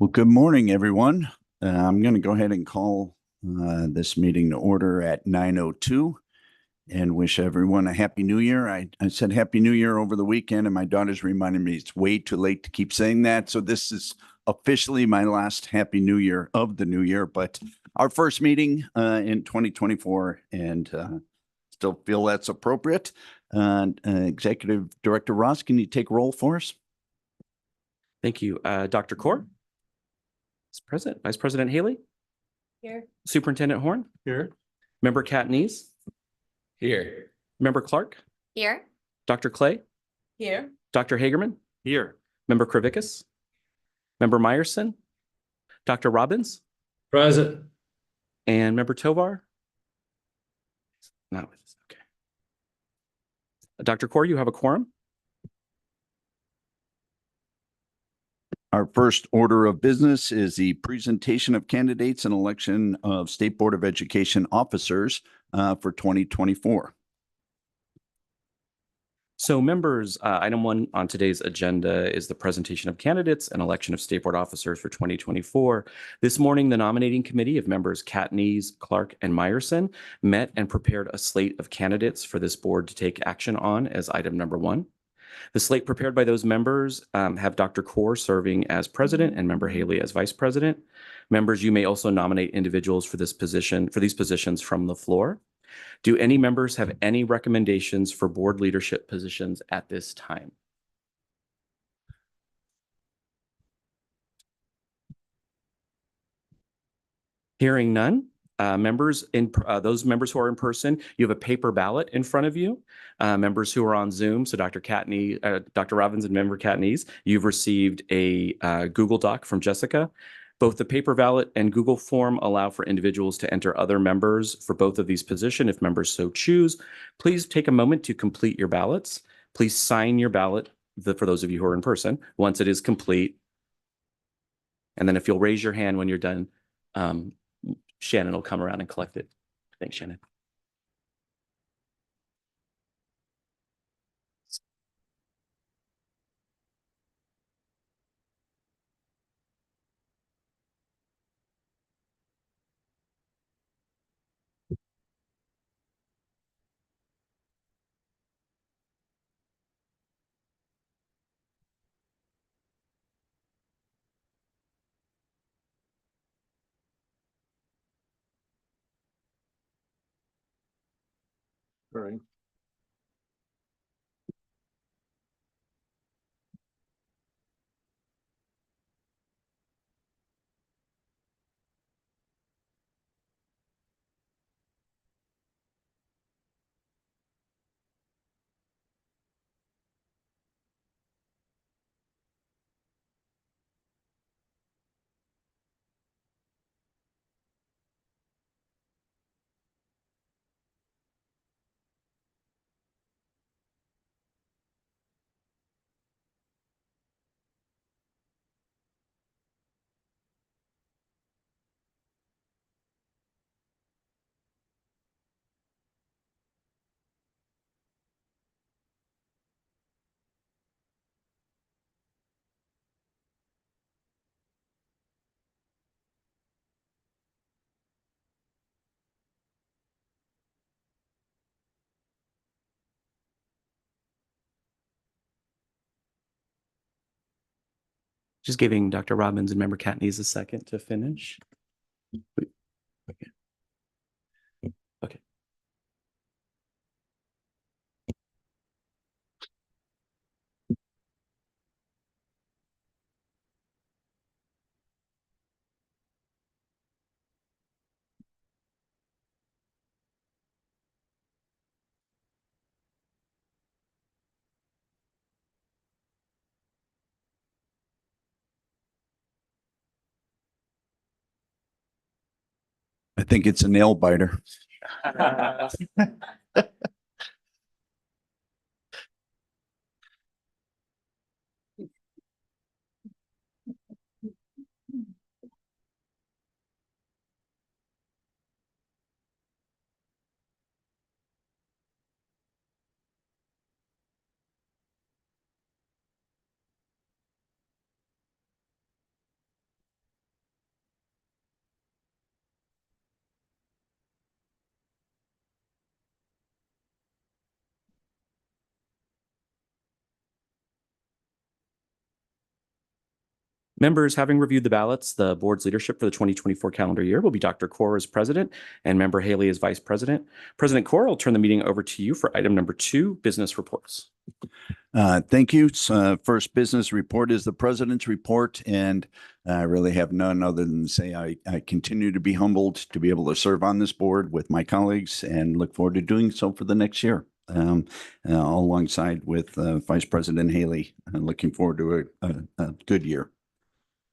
Well, good morning, everyone. I'm going to go ahead and call this meeting to order at 9:02 and wish everyone a happy new year. I said happy new year over the weekend, and my daughter's reminded me it's way too late to keep saying that. So this is officially my last happy new year of the new year, but our first meeting in 2024, and still feel that's appropriate. Executive Director Ross, can you take roll for us? Thank you. Dr. Core? Is present. Vice President Haley? Here. Superintendent Horn? Here. Member Catanese? Here. Member Clark? Here. Dr. Clay? Here. Dr. Hagerman? Here. Member Kravickas? Member Meyerson? Dr. Robbins? Present. And Member Tovar? Not with us. Okay. Dr. Core, you have a quorum? Our first order of business is the presentation of candidates and election of State Board of Education officers for 2024. So members, item 1 on today's agenda is the presentation of candidates and election of State Board officers for 2024. This morning, the nominating committee of members Catanese, Clark, and Meyerson met and prepared a slate of candidates for this board to take action on as item number 1. The slate prepared by those members have Dr. Core serving as president and Member Haley as vice president. Members, you may also nominate individuals for these positions from the floor. Do any members have any recommendations for board leadership positions at this time? Hearing none. Those members who are in person, you have a paper ballot in front of you. Members who are on Zoom, so Dr. Robbins and Member Catanese, you've received a Google Doc from Jessica. Both the paper ballot and Google form allow for individuals to enter other members for both of these positions if members so choose. Please take a moment to complete your ballots. Please sign your ballot for those of you who are in person once it is complete. And then if you'll raise your hand when you're done, Shannon will come around and collect it. Thanks, Shannon. All right. Just giving Dr. Robbins and Member Catanese a second to finish. Okay. Okay. I think it's a nail biter. Members, having reviewed the ballots, the board's leadership for the 2024 calendar year will be Dr. Kaur as president and member Haley as vice president. President Kaur, I'll turn the meeting over to you for item number 2, business reports. Thank you. First business report is the president's report, and I really have none other than to say I continue to be humbled to be able to serve on this board with my colleagues and look forward to doing so for the next year. Alongside with Vice President Haley, looking forward to a good year.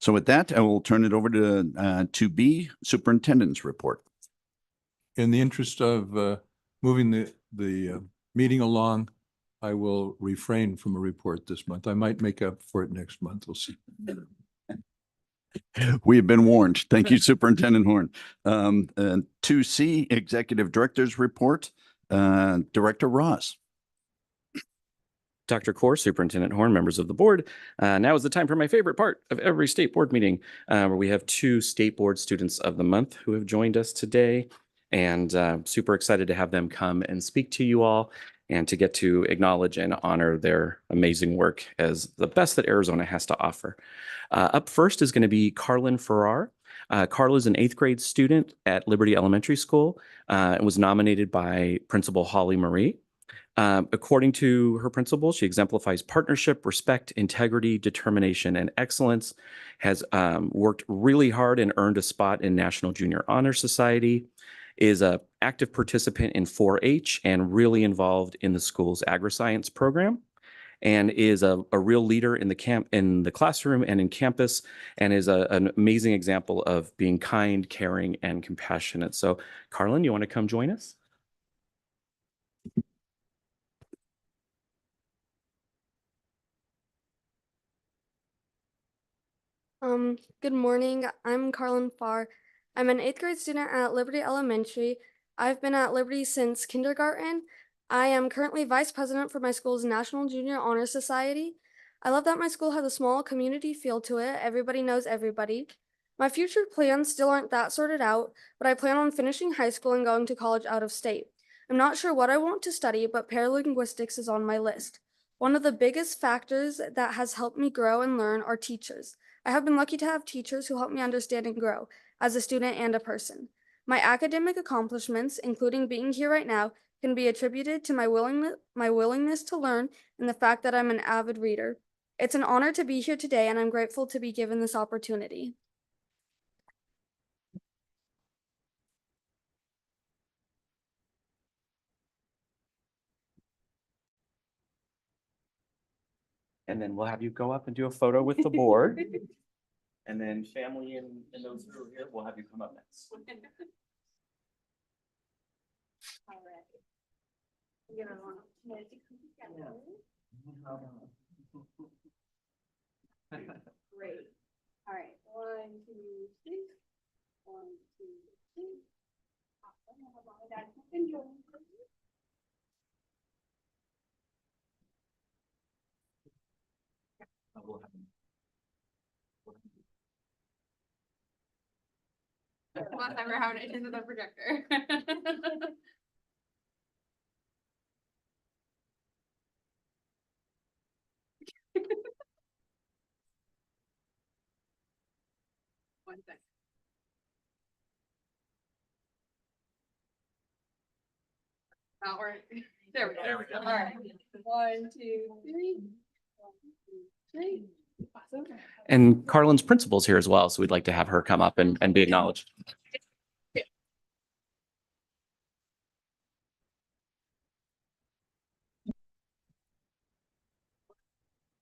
So with that, I will turn it over to B, Superintendent's report. In the interest of moving the meeting along, I will refrain from a report this month. I might make up for it next month. We'll see. We have been warned. Thank you, Superintendent Horn. 2C, Executive Director's report. Director Ross. Dr. Kaur, Superintendent Horn, members of the board. Now is the time for my favorite part of every state board meeting, where we have 2 state board students of the month who have joined us today, and super excited to have them come and speak to you all and to get to acknowledge and honor their amazing work as the best that Arizona has to offer. Up first is going to be Carlin Farrar. Carla is an 8th grade student at Liberty Elementary School and was nominated by Principal Holly Marie. According to her principal, she exemplifies partnership, respect, integrity, determination, and excellence, has worked really hard and earned a spot in National Junior Honor Society, is an active participant in 4-H and really involved in the school's agri-science program, and is a real leader in the classroom and in campus, and is an amazing example of being kind, caring, and compassionate. So, Carlin, you want to come join us? Good morning. I'm Carlin Farr. I'm an 8th grade student at Liberty Elementary. I've been at Liberty since kindergarten. I am currently vice president for my school's National Junior Honor Society. I love that my school has a small community feel to it. Everybody knows everybody. My future plans still aren't that sorted out, but I plan on finishing high school and going to college out of state. I'm not sure what I want to study, but paralinguistics is on my list. One of the biggest factors that has helped me grow and learn are teachers. I have been lucky to have teachers who help me understand and grow as a student and a person. My academic accomplishments, including being here right now, can be attributed to my willingness to learn and the fact that I'm an avid reader. It's an honor to be here today, and I'm grateful to be given this opportunity. And then we'll have you go up and do a photo with the board. And then family and those who are here, we'll have you come up next. All right. You're gonna want to come together. Great. All right. 1, 2, 3. 1, 2, 3. Awesome. Have mom and dad come and join us. Last time we're having it into the projector. One second. Not working. There we go. There we go. All right. 1, 2, 3. 1, 2, 3. Awesome. And Carlin's principal's here as well, so we'd like to have her come up and be acknowledged.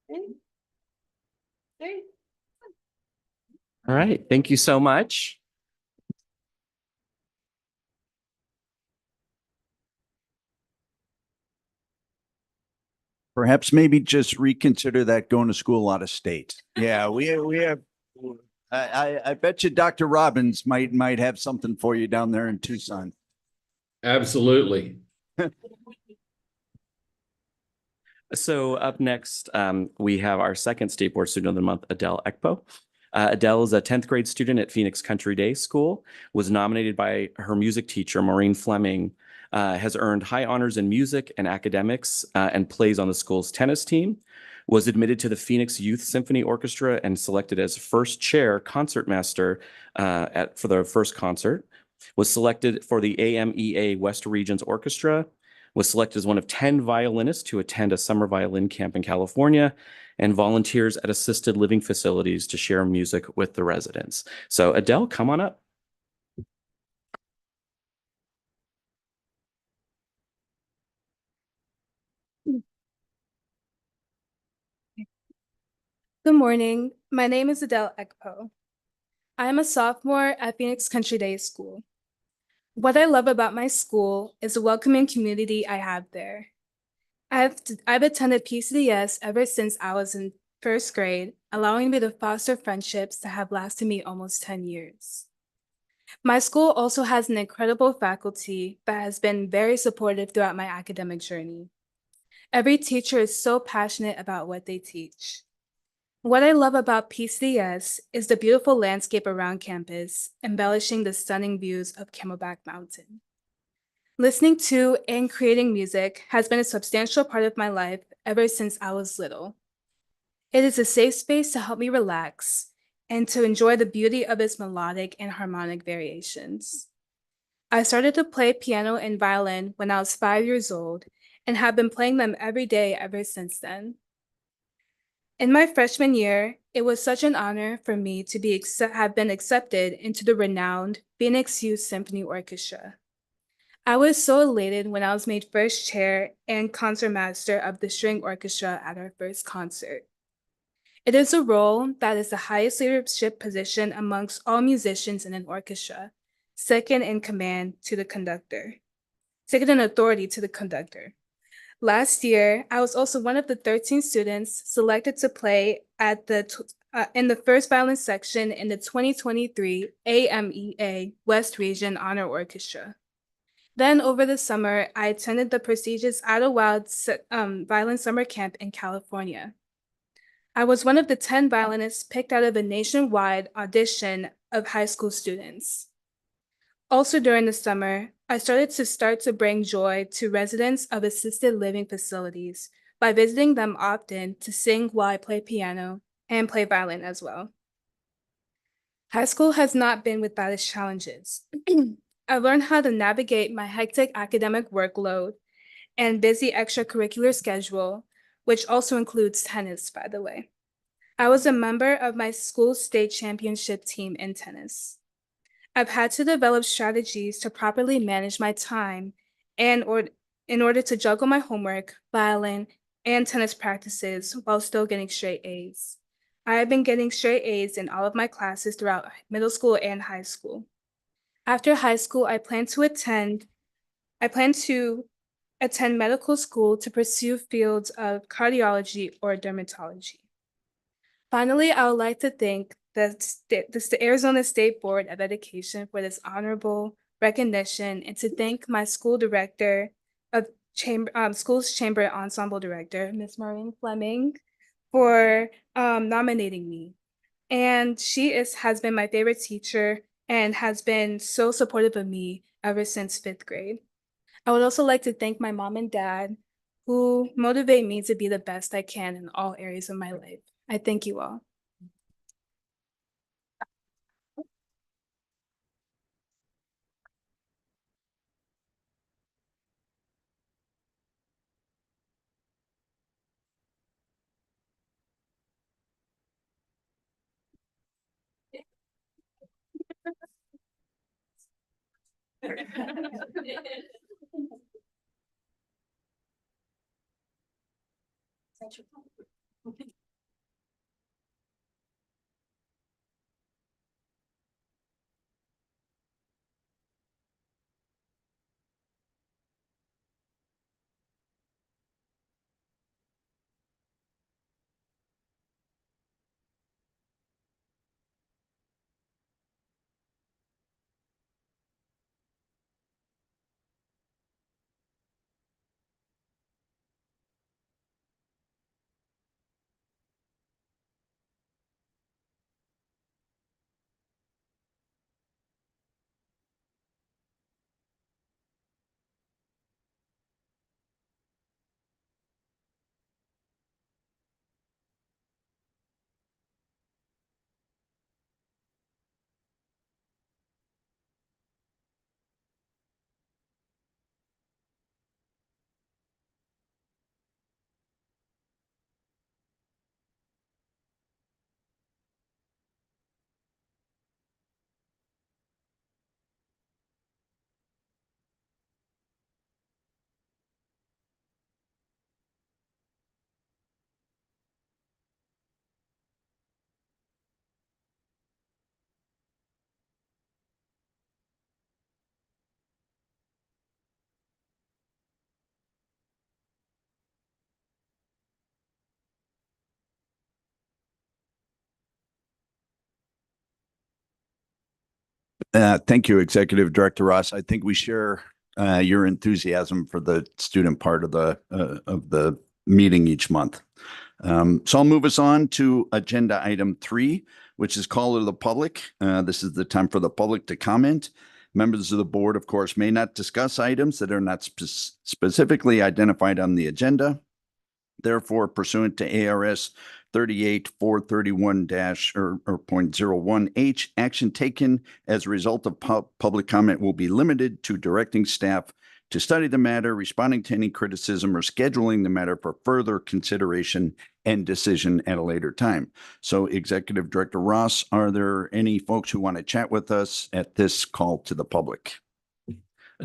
Three. All right, thank you so much. Perhaps maybe just reconsider that going to school out of state. Yeah, we have. I bet you Dr. Robbins might have something for you down there in Tucson. Absolutely. So up next, we have our second State Board Student of the Month, Adele Ekpo. Adele is a 10th grade student at Phoenix Country Day School, was nominated by her music teacher, Maureen Fleming, has earned high honors in music and academics, and plays on the school's tennis team. was admitted to the Phoenix Youth Symphony Orchestra and selected as first chair concertmaster for the first concert, was selected for the AMEA West Regions Orchestra, was selected as one of 10 violinists to attend a summer violin camp in California, and volunteers at assisted living facilities to share music with the residents. So Adele, come on up. Good morning. My name is Adele Ekpo. I am a sophomore at Phoenix Country Day School. What I love about my school is the welcoming community I have there. I've attended PCDS ever since I was in first grade, allowing me to foster friendships that have lasted me almost 10 years. My school also has an incredible faculty that has been very supportive throughout my academic journey. Every teacher is so passionate about what they teach. What I love about PCDS is the beautiful landscape around campus, embellishing the stunning views of Camelback Mountain. Listening to and creating music has been a substantial part of my life ever since I was little. It is a safe space to help me relax and to enjoy the beauty of its melodic and harmonic variations. I started to play piano and violin when I was 5 years old and have been playing them every day ever since then. In my freshman year, it was such an honor for me to have been accepted into the renowned Phoenix Youth Symphony Orchestra. I was so elated when I was made first chair and concertmaster of the string orchestra at our first concert. It is a role that is the highest leadership position amongst all musicians in an orchestra, second in authority to the conductor. Last year, I was also one of the 13 students selected to play in the first violin section in the 2023 AMEA West Region Honor Orchestra. Then over the summer, I attended the prestigious Idlewild Violin Summer Camp in California. I was one of the 10 violinists picked out of a nationwide audition of high school students. Also during the summer, I started to bring joy to residents of assisted living facilities by visiting them often to sing while I play piano and play violin as well. High school has not been without its challenges. I learned how to navigate my hectic academic workload and busy extracurricular schedule, which also includes tennis, by the way. I was a member of my school's state championship team in tennis. I've had to develop strategies to properly manage my time in order to juggle my homework, violin, and tennis practices while still getting straight A's. I have been getting straight A's in all of my classes throughout middle school and high school. After high school, I plan to attend medical school to pursue fields of cardiology or dermatology. Finally, I would like to thank the Arizona State Board of Education for this honorable recognition and to thank my school director of school's chamber ensemble director, Ms. Maureen Fleming, for nominating me. And she has been my favorite teacher and has been so supportive of me ever since 5th grade. I would also like to thank my mom and dad who motivate me to be the best I can in all areas of my life. I thank you all. Thank you, Executive Director Ross. I think we share your enthusiasm for the student part of the meeting each month. So I'll move us on to agenda item 3, which is call to the public. This is the time for the public to comment. Members of the board, of course, may not discuss items that are not specifically identified on the agenda. Therefore, pursuant to ARS 38-431-0.01H, action taken as a result of public comment will be limited to directing staff to study the matter, responding to any criticism, or scheduling the matter for further consideration and decision at a later time. So, Executive Director Ross, are there any folks who want to chat with us at this call to the public?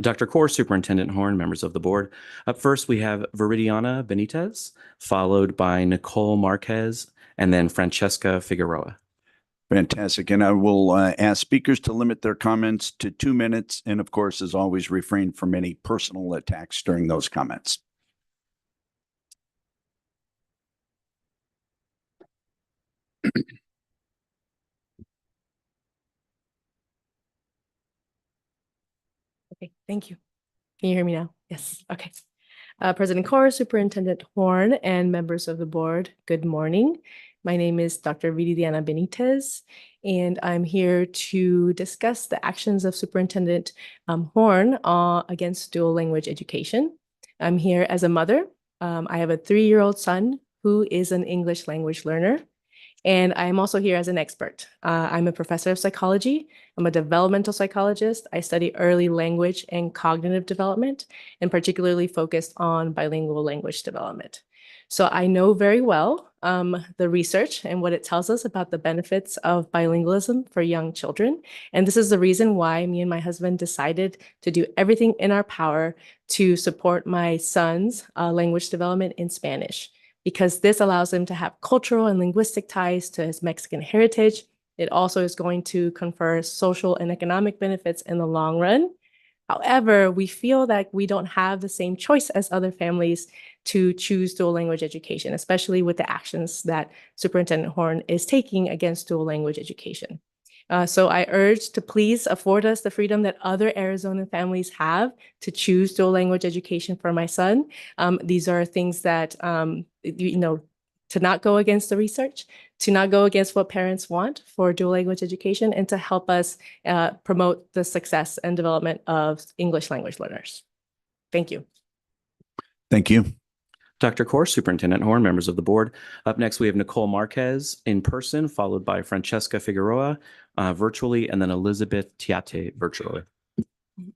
Dr. Core, Superintendent Horn, members of the board. Up first, we have Viridiana Benitez, followed by Nicole Marquez, and then Francesca Figueroa. Fantastic. And I will ask speakers to limit their comments to 2 minutes. And of course, as always, refrain from any personal attacks during those comments. Okay, thank you. Can you hear me now? Yes, okay. President Core, Superintendent Horn, and members of the board, good morning. My name is Dr. Viridiana Benitez, and I'm here to discuss the actions of Superintendent Horn against dual language education. I'm here as a mother. I have a 3-year-old son who is an English language learner. And I'm also here as an expert. I'm a professor of psychology. I'm a developmental psychologist. I study early language and cognitive development, and particularly focused on bilingual language development. So I know very well the research and what it tells us about the benefits of bilingualism for young children. And this is the reason why me and my husband decided to do everything in our power to support my son's language development in Spanish, because this allows him to have cultural and linguistic ties to his Mexican heritage. It also is going to confer social and economic benefits in the long run. However, we feel that we don't have the same choice as other families to choose dual language education, especially with the actions that Superintendent Horn is taking against dual language education. So I urge to please afford us the freedom that other Arizona families have to choose dual language education for my son. These are things that, to not go against the research, to not go against what parents want for dual language education, and to help us promote the success and development of English language learners. Thank you. Thank you. Dr. Core, Superintendent Horn, members of the board. Up next, we have Nicole Marquez in person, followed by Francesca Figueroa virtually, and then Elizabeth Tiate virtually.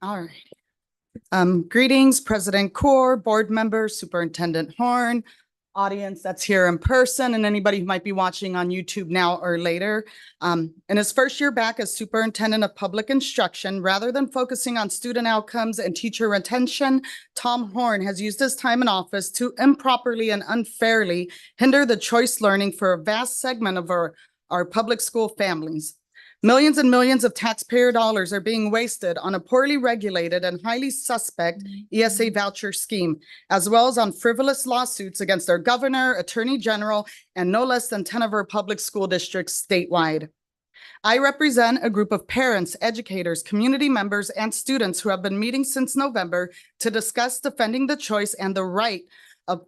All right. Greetings, President Core, board members, Superintendent Horn, audience that's here in person, and anybody who might be watching on YouTube now or later. In his first year back as Superintendent of Public Instruction, rather than focusing on student outcomes and teacher retention, Tom Horn has used his time in office to improperly and unfairly hinder the choice learning for a vast segment of our public school families. Millions and millions of taxpayer dollars are being wasted on a poorly regulated and highly suspect ESA voucher scheme, as well as on frivolous lawsuits against our governor, attorney general, and no less than 10 of our public school districts statewide. I represent a group of parents, educators, community members, and students who have been meeting since November to discuss defending the choice and the right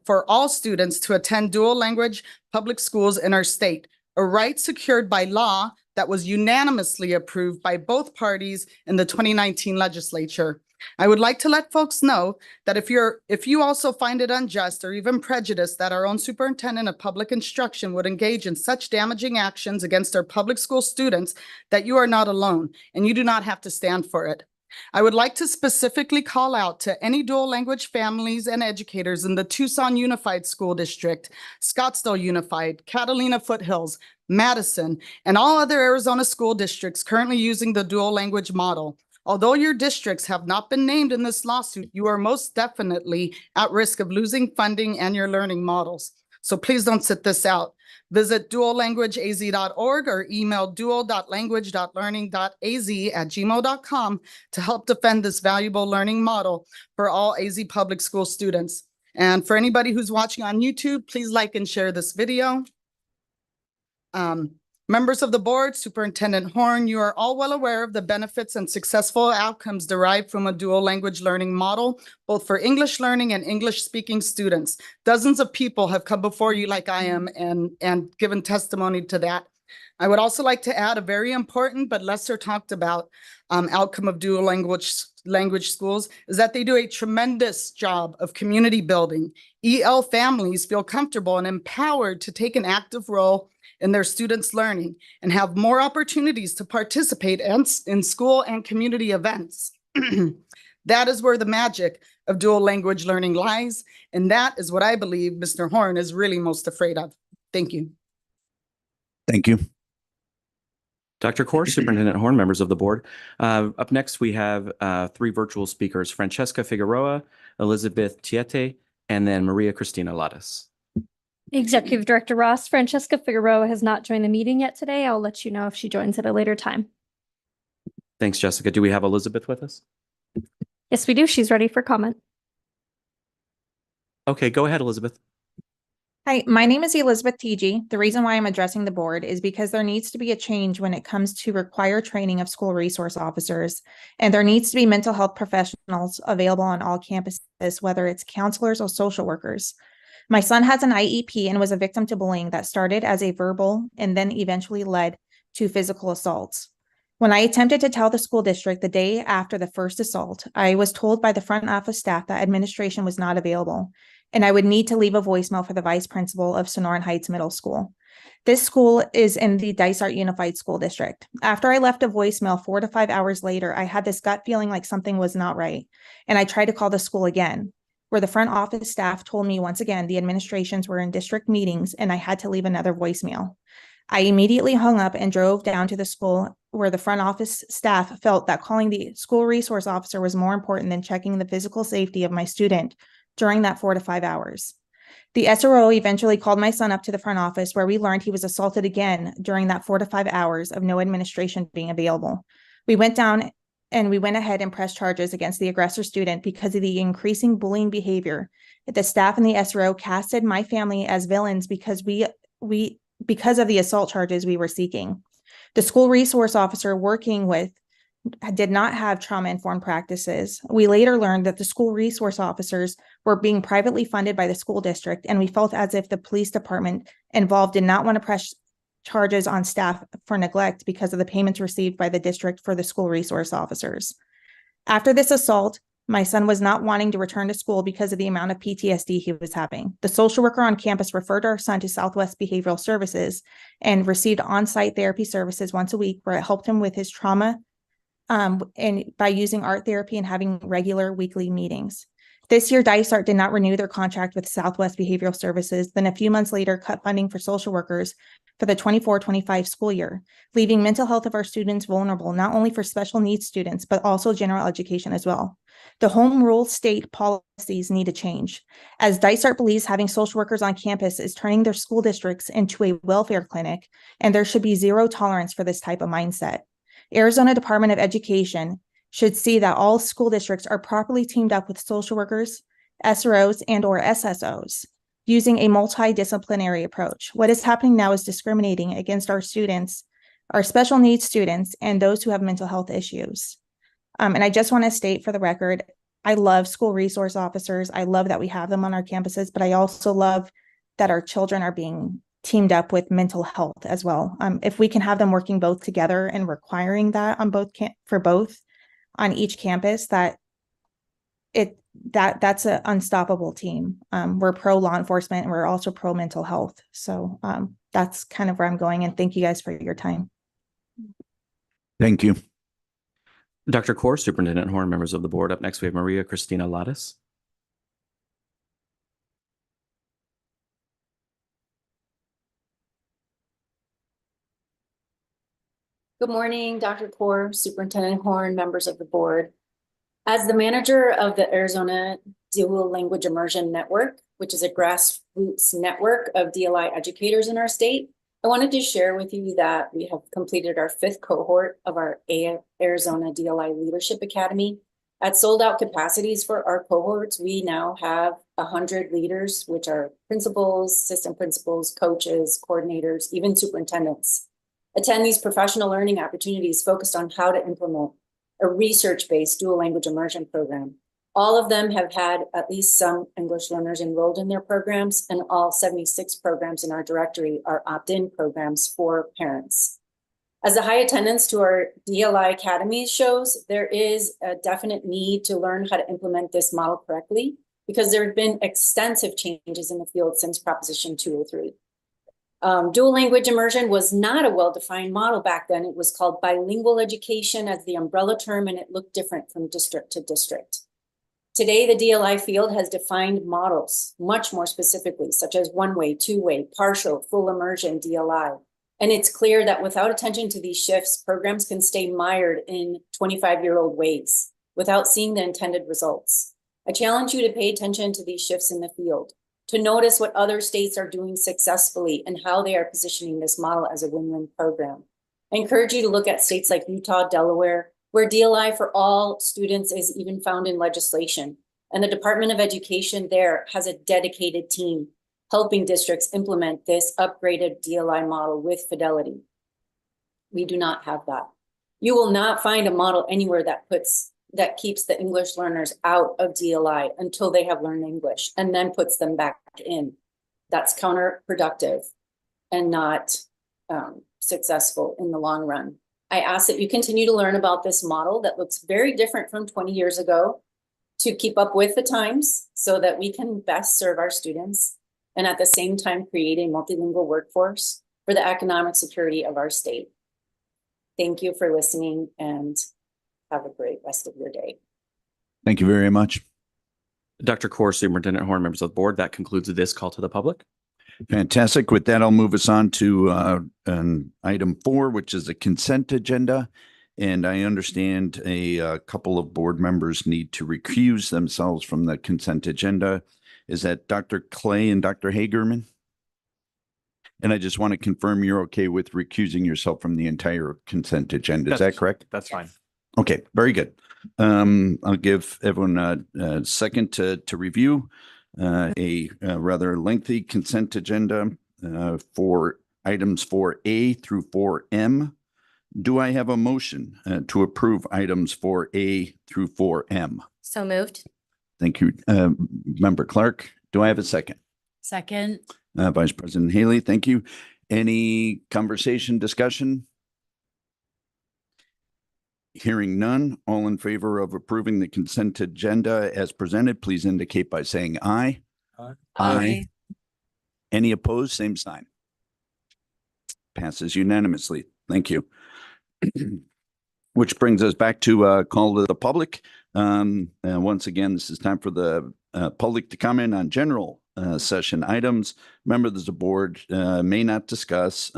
for all students to attend dual language public schools in our state, a right secured by law that was unanimously approved by both parties in the 2019 legislature. I would like to let folks know that if you also find it unjust or even prejudiced that our own superintendent of public instruction would engage in such damaging actions against our public school students, that you are not alone and you do not have to stand for it. I would like to specifically call out to any dual language families and educators in the Tucson Unified School District, Scottsdale Unified, Catalina Foothills, Madison, and all other Arizona school districts currently using the dual language model. Although your districts have not been named in this lawsuit, you are most definitely at risk of losing funding and your learning models. So please don't sit this out. Visit duallanguageaz.org or email dual.language.learning.az@gmail.com to help defend this valuable learning model for all AZ public school students. And for anybody who's watching on YouTube, please like and share this video. Members of the board, Superintendent Horn, you are all well aware of the benefits and successful outcomes derived from a dual language learning model, both for English learning and English speaking students. Dozens of people have come before you like I am and given testimony to that. I would also like to add a very important but lesser talked about outcome of dual language schools is that they do a tremendous job of community building. EL families feel comfortable and empowered to take an active role in their students' learning and have more opportunities to participate in school and community events. That is where the magic of dual language learning lies, and that is what I believe Mr. Horn is really most afraid of. Thank you. Thank you. Dr. Kaur, Superintendent Horn, members of the board. Up next, we have three virtual speakers, Francesca Figueroa, Elizabeth Tiete, and then Maria Cristina Lattes. Executive Director Ross, Francesca Figueroa has not joined the meeting yet today. I'll let you know if she joins at a later time. Thanks, Jessica. Do we have Elizabeth with us? Yes, we do. She's ready for comment. Okay, go ahead, Elizabeth. Hi, my name is Elizabeth Teege. The reason why I'm addressing the board is because there needs to be a change when it comes to required training of school resource officers, and there needs to be mental health professionals available on all campuses, whether it's counselors or social workers. My son has an IEP and was a victim to bullying that started as a verbal and then eventually led to physical assaults. When I attempted to tell the school district the day after the first assault, I was told by the front office staff that administration was not available, and I would need to leave a voicemail for the vice principal of Sonoran Heights Middle School. This school is in the Dysart Unified School District. After I left a voicemail 4 to 5 hours later, I had this gut feeling like something was not right, and I tried to call the school again, where the front office staff told me once again the administrations were in district meetings and I had to leave another voicemail. I immediately hung up and drove down to the school where the front office staff felt that calling the school resource officer was more important than checking the physical safety of my student during that 4 to 5 hours. The SRO eventually called my son up to the front office where we learned he was assaulted again during that 4 to 5 hours of no administration being available. We went down and we went ahead and pressed charges against the aggressor student because of the increasing bullying behavior. The staff and the SRO casted my family as villains because because of the assault charges we were seeking. The school resource officer working with did not have trauma-informed practices. We later learned that the school resource officers were being privately funded by the school district, and we felt as if the police department involved did not want to press charges on staff for neglect because of the payments received by the district for the school resource officers. After this assault, my son was not wanting to return to school because of the amount of PTSD he was having. The social worker on campus referred our son to Southwest Behavioral Services and received on-site therapy services once a week where it helped him with his trauma and by using art therapy and having regular weekly meetings. This year, Dysart did not renew their contract with Southwest Behavioral Services, then a few months later cut funding for social workers for the 24-25 school year, leaving mental health of our students vulnerable, not only for special needs students, but also general education as well. The home rule state policies need to change, as Dysart believes having social workers on campus is turning their school districts into a welfare clinic, and there should be zero tolerance for this type of mindset. Arizona Department of Education should see that all school districts are properly teamed up with social workers, SROs, and/or SSOs, using a multidisciplinary approach. What is happening now is discriminating against our students, our special needs students, and those who have mental health issues. And I just want to state for the record, I love school resource officers. I love that we have them on our campuses, but I also love that our children are being teamed up with mental health as well. If we can have them working both together and requiring that on both for both on each campus, that's an unstoppable team. We're pro law enforcement and we're also pro mental health. So that's kind of where I'm going. And thank you guys for your time. Thank you. Dr. Kaur, Superintendent Horn, members of the board. Up next, we have Maria Cristina Lattes. Good morning, Dr. Kaur, Superintendent Horn, members of the board. As the manager of the Arizona Dual Language Immersion Network, which is a grassroots network of DLI educators in our state, I wanted to share with you that we have completed our 5th cohort of our Arizona DLI Leadership Academy. At sold out capacities for our cohorts, we now have 100 leaders, which are principals, assistant principals, coaches, coordinators, even superintendents. attend these professional learning opportunities focused on how to implement a research-based dual language immersion program. All of them have had at least some English learners enrolled in their programs, and all 76 programs in our directory are opt-in programs for parents. As the high attendance to our DLI academies shows, there is a definite need to learn how to implement this model correctly, because there have been extensive changes in the field since Proposition 203. Dual language immersion was not a well-defined model back then. It was called bilingual education as the umbrella term, and it looked different from district to district. Today, the DLI field has defined models much more specifically, such as one-way, two-way, partial, full immersion DLI. And it's clear that without attention to these shifts, programs can stay mired in 25-year-old ways without seeing the intended results. I challenge you to pay attention to these shifts in the field, to notice what other states are doing successfully and how they are positioning this model as a win-win program. I encourage you to look at states like Utah, Delaware, where DLI for all students is even found in legislation. And the Department of Education there has a dedicated team helping districts implement this upgraded DLI model with fidelity. We do not have that. You will not find a model anywhere that keeps the English learners out of DLI until they have learned English and then puts them back in. That's counterproductive and not successful in the long run. I ask that you continue to learn about this model that looks very different from 20 years ago to keep up with the times so that we can best serve our students and at the same time create a multilingual workforce for the economic security of our state. Thank you for listening and have a great rest of your day. Thank you very much. Dr. Core, Superintendent Horn, members of the board, that concludes this call to the public. Fantastic. With that, I'll move us on to item 4, which is the consent agenda. And I understand a couple of board members need to recuse themselves from the consent agenda. Is that Dr. Clay and Dr. Hagerman? And I just want to confirm you're okay with recusing yourself from the entire consent agenda. Is that correct? That's fine. Okay, very good. I'll give everyone a second to review a rather lengthy consent agenda for items 4A through 4M. Do I have a motion to approve items 4A through 4M? So moved. Thank you, Member Clark. Do I have a second? Second. Vice President Haley, thank you. Any conversation, discussion? Hearing none, all in favor of approving the consent agenda as presented, please indicate by saying aye. Aye. Aye. Any opposed, same sign. Passes unanimously. Thank you. Which brings us back to call to the public. Once again, this is time for the public to comment on general session items. Members of the board may not discuss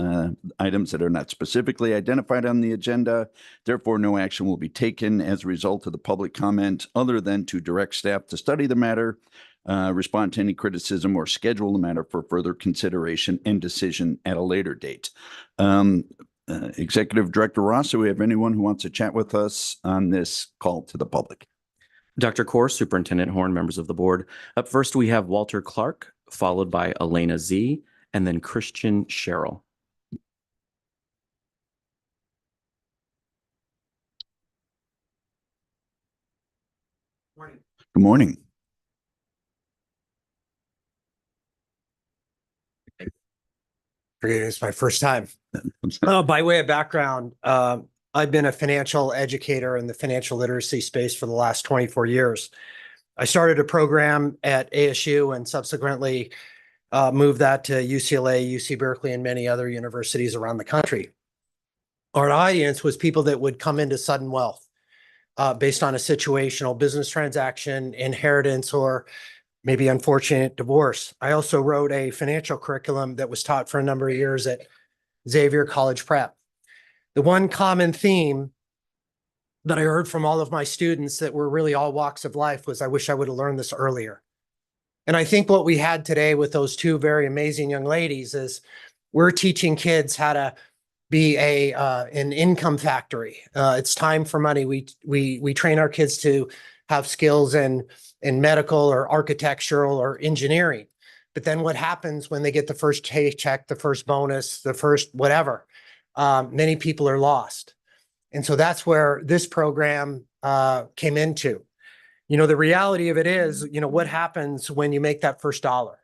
items that are not specifically identified on the agenda. Therefore, no action will be taken as a result of the public comment other than to direct staff to study the matter, respond to any criticism, or schedule the matter for further consideration and decision at a later date. Executive Director Ross, do we have anyone who wants to chat with us on this call to the public? Dr. Core, Superintendent Horn, members of the board. Up first, we have Walter Clark, followed by Elena Z, and then Christian Sherrill. Good morning. Forget it's my first time. By way of background, I've been a financial educator in the financial literacy space for the last 24 years. I started a program at ASU and subsequently moved that to UCLA, UC Berkeley, and many other universities around the country. Our audience was people that would come into sudden wealth based on a situational business transaction, inheritance, or maybe unfortunate divorce. I also wrote a financial curriculum that was taught for a number of years at Xavier College Prep. The one common theme that I heard from all of my students that were really all walks of life was, I wish I would have learned this earlier. And I think what we had today with those two very amazing young ladies is we're teaching kids how to be an income factory. It's time for money. We train our kids to have skills in medical or architectural or engineering. But then what happens when they get the first paycheck, the first bonus, the first whatever? many people are lost. And so that's where this program came into. You know, the reality of it is, you know, what happens when you make that first dollar?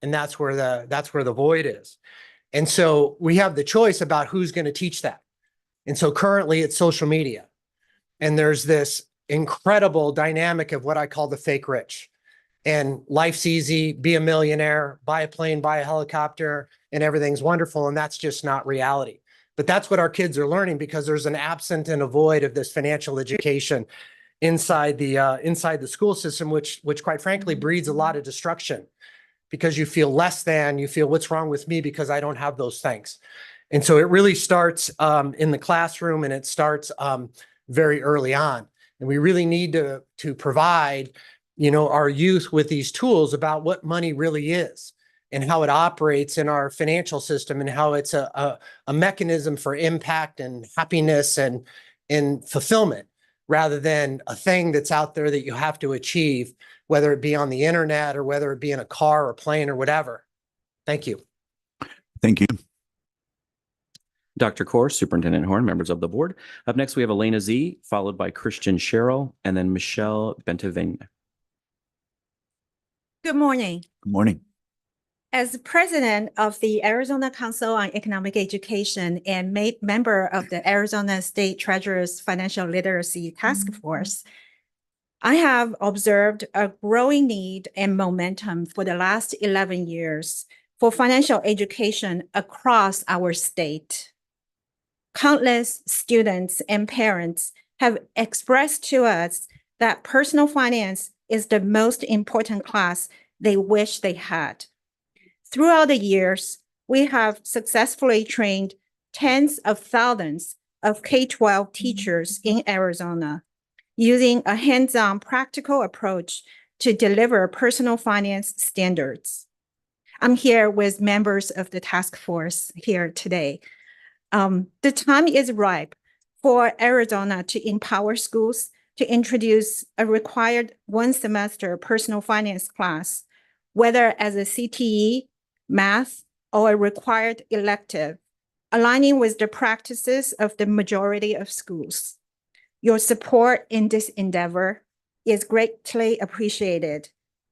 And that's where the void is. And so we have the choice about who's going to teach that. And so currently it's social media. And there's this incredible dynamic of what I call the fake rich. And life's easy, be a millionaire, buy a plane, buy a helicopter, and everything's wonderful. And that's just not reality. But that's what our kids are learning because there's an absent and a void of this financial education inside the school system, which quite frankly breeds a lot of destruction because you feel less than, you feel what's wrong with me because I don't have those things. And so it really starts in the classroom and it starts very early on. And we really need to provide, you know, our youth with these tools about what money really is and how it operates in our financial system and how it's a mechanism for impact and happiness and fulfillment rather than a thing that's out there that you have to achieve, whether it be on the internet or whether it be in a car or plane or whatever. Thank you. Thank you. Dr. Corr, Superintendent Horn, members of the board. Up next, we have Elena Z, followed by Christian Sherrill, and then Michelle Bentivegna. Good morning. Good morning. As president of the Arizona Council on Economic Education and member of the Arizona State Treasurer's Financial Literacy Task Force, I have observed a growing need and momentum for the last 11 years for financial education across our state. Countless students and parents have expressed to us that personal finance is the most important class they wish they had. Throughout the years, we have successfully trained tens of thousands of K-12 teachers in Arizona, using a hands-on practical approach to deliver personal finance standards. I'm here with members of the task force here today. The time is ripe for Arizona to empower schools to introduce a required one-semester personal finance class, whether as a CTE, math, or a required elective, aligning with the practices of the majority of schools. Your support in this endeavor is greatly appreciated.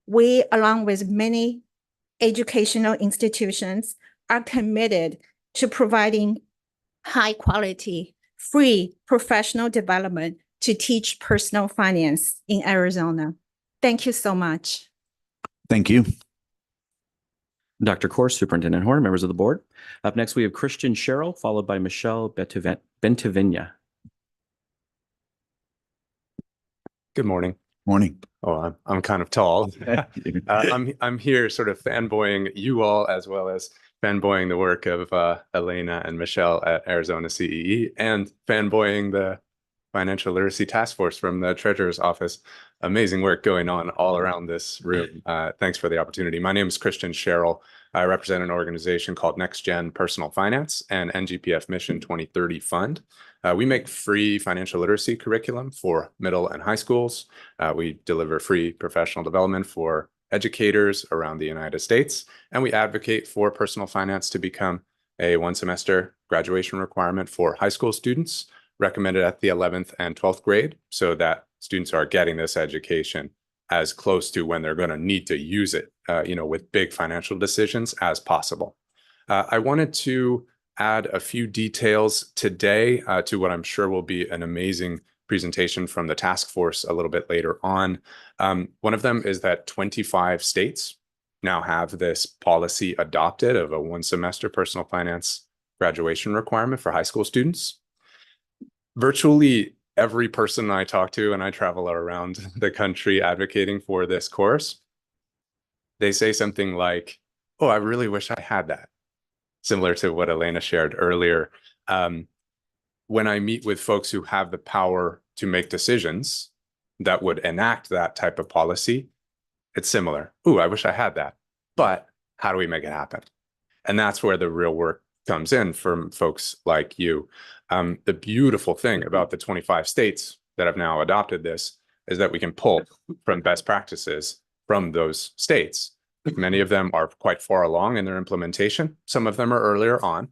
We, along with many educational institutions, are committed to providing high-quality, free professional development to teach personal finance in Arizona. Thank you so much. Thank you. Dr. Corr, Superintendent Horn, members of the board. Up next, we have Christian Sherrill, followed by Michelle Bentivegna. Good morning. Morning. Oh, I'm kind of tall. I'm here sort of fanboying you all as well as fanboying the work of Elena and Michelle at Arizona CEE and fanboying the Financial Literacy Task Force from the Treasurer's Office. Amazing work going on all around this room. Thanks for the opportunity. My name is Christian Sherrill. I represent an organization called Next Gen Personal Finance and NGPF Mission 2030 Fund. We make free financial literacy curriculum for middle and high schools. We deliver free professional development for educators around the United States, and we advocate for personal finance to become a one-semester graduation requirement for high school students, recommended at the 11th and 12th grade, so that students are getting this education as close to when they're going to need to use it, with big financial decisions as possible. I wanted to add a few details today to what I'm sure will be an amazing presentation from the task force a little bit later on. One of them is that 25 states now have this policy adopted of a one-semester personal finance graduation requirement for high school students. Virtually every person I talk to, and I travel around the country advocating for this course, they say something like, oh, I really wish I had that. Similar to what Elena shared earlier. When I meet with folks who have the power to make decisions that would enact that type of policy, it's similar. Ooh, I wish I had that. But how do we make it happen? And that's where the real work comes in from folks like you. The beautiful thing about the 25 states that have now adopted this is that we can pull from best practices from those states. Many of them are quite far along in their implementation. Some of them are earlier on,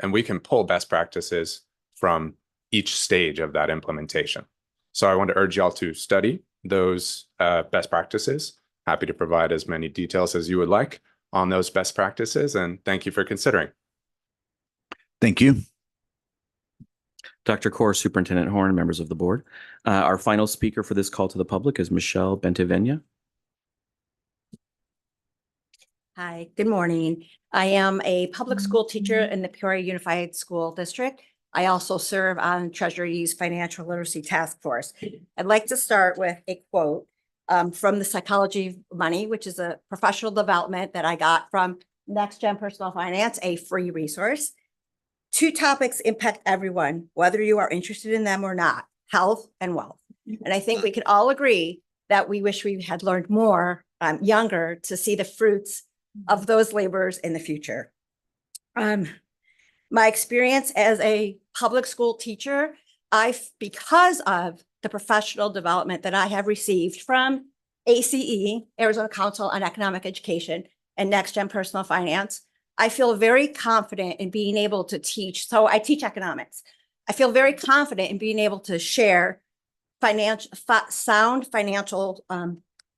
and we can pull best practices from each stage of that implementation. So I want to urge y'all to study those best practices. Happy to provide as many details as you would like on those best practices, and thank you for considering. Thank you. Dr. Kaur, Superintendent Horn, members of the board. Our final speaker for this call to the public is Michelle Bentevenia. Hi, good morning. I am a public school teacher in the Peoria Unified School District. I also serve on Treasury's Financial Literacy Task Force. I'd like to start with a quote from The Psychology of Money, which is a professional development that I got from Next Gen Personal Finance, a free resource. 2 topics impact everyone, whether you are interested in them or not: health and wealth. And I think we can all agree that we wish we had learned more younger to see the fruits of those labors in the future. My experience as a public school teacher, because of the professional development that I have received from ACE, Arizona Council on Economic Education, and Next Gen Personal Finance, I feel very confident in being able to teach. So I teach economics. I feel very confident in being able to share sound financial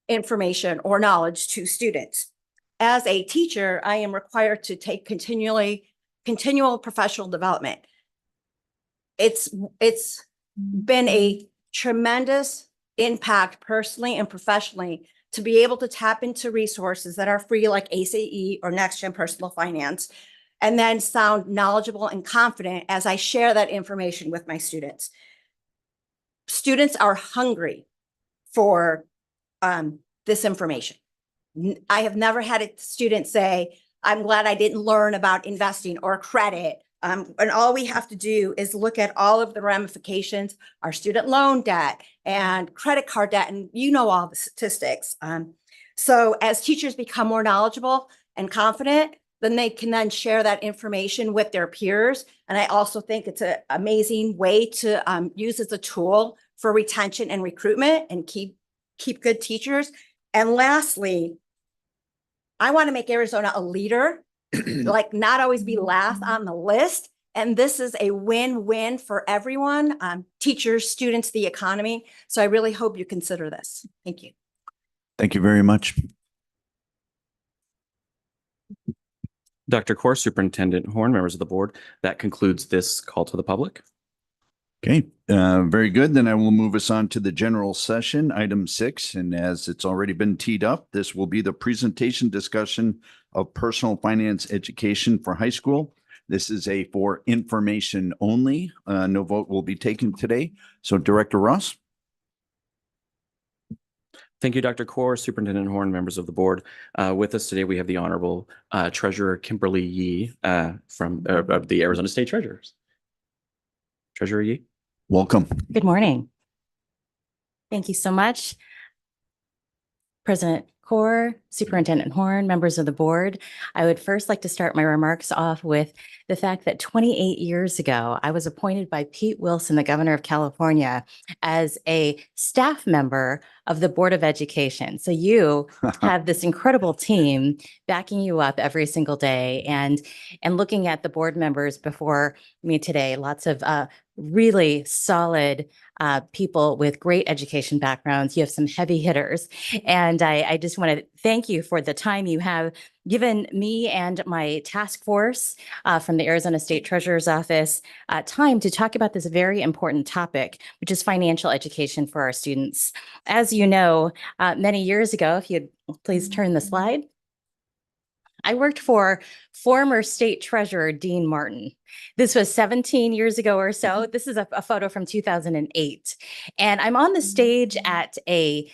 information or knowledge to students. As a teacher, I am required to take continual professional development. It's been a tremendous impact personally and professionally to be able to tap into resources that are free, like ACE or Next Gen Personal Finance, and then sound knowledgeable and confident as I share that information with my students. Students are hungry for this information. I have never had a student say, I'm glad I didn't learn about investing or credit. And all we have to do is look at all of the ramifications, our student loan debt and credit card debt, and you know all the statistics. So as teachers become more knowledgeable and confident, then they can then share that information with their peers. And I also think it's an amazing way to use as a tool for retention and recruitment and keep good teachers. And lastly, I want to make Arizona a leader, like not always be last on the list. And this is a win-win for everyone, teachers, students, the economy. So I really hope you consider this. Thank you. Thank you very much. Dr. Kaur, Superintendent Horn, members of the board. That concludes this call to the public. Okay, very good. Then I will move us on to the general session, item 6. And as it's already been teed up, this will be the presentation discussion of personal finance education for high school. This is for information only. No vote will be taken today. So Director Ross. Thank you, Dr. Kaur, Superintendent Horn, members of the board. With us today, we have the Honorable Treasurer Kimberly Yee from the Arizona State Treasurers. Treasurer Yee. Welcome. Good morning. Thank you so much. President Kaur, Superintendent Horn, members of the board. I would first like to start my remarks off with the fact that 28 years ago, I was appointed by Pete Wilson, the governor of California, as a staff member of the Board of Education. So you have this incredible team backing you up every single day, and looking at the board members before me today, lots of really solid people with great education backgrounds. You have some heavy hitters. And I just want to thank you for the time you have given me and my task force from the Arizona State Treasurer's Office time to talk about this very important topic, which is financial education for our students. As you know, many years ago, if you'd please turn the slide, I worked for former State Treasurer Dean Martin. This was 17 years ago or so. This is a photo from 2008. And I'm on the stage at a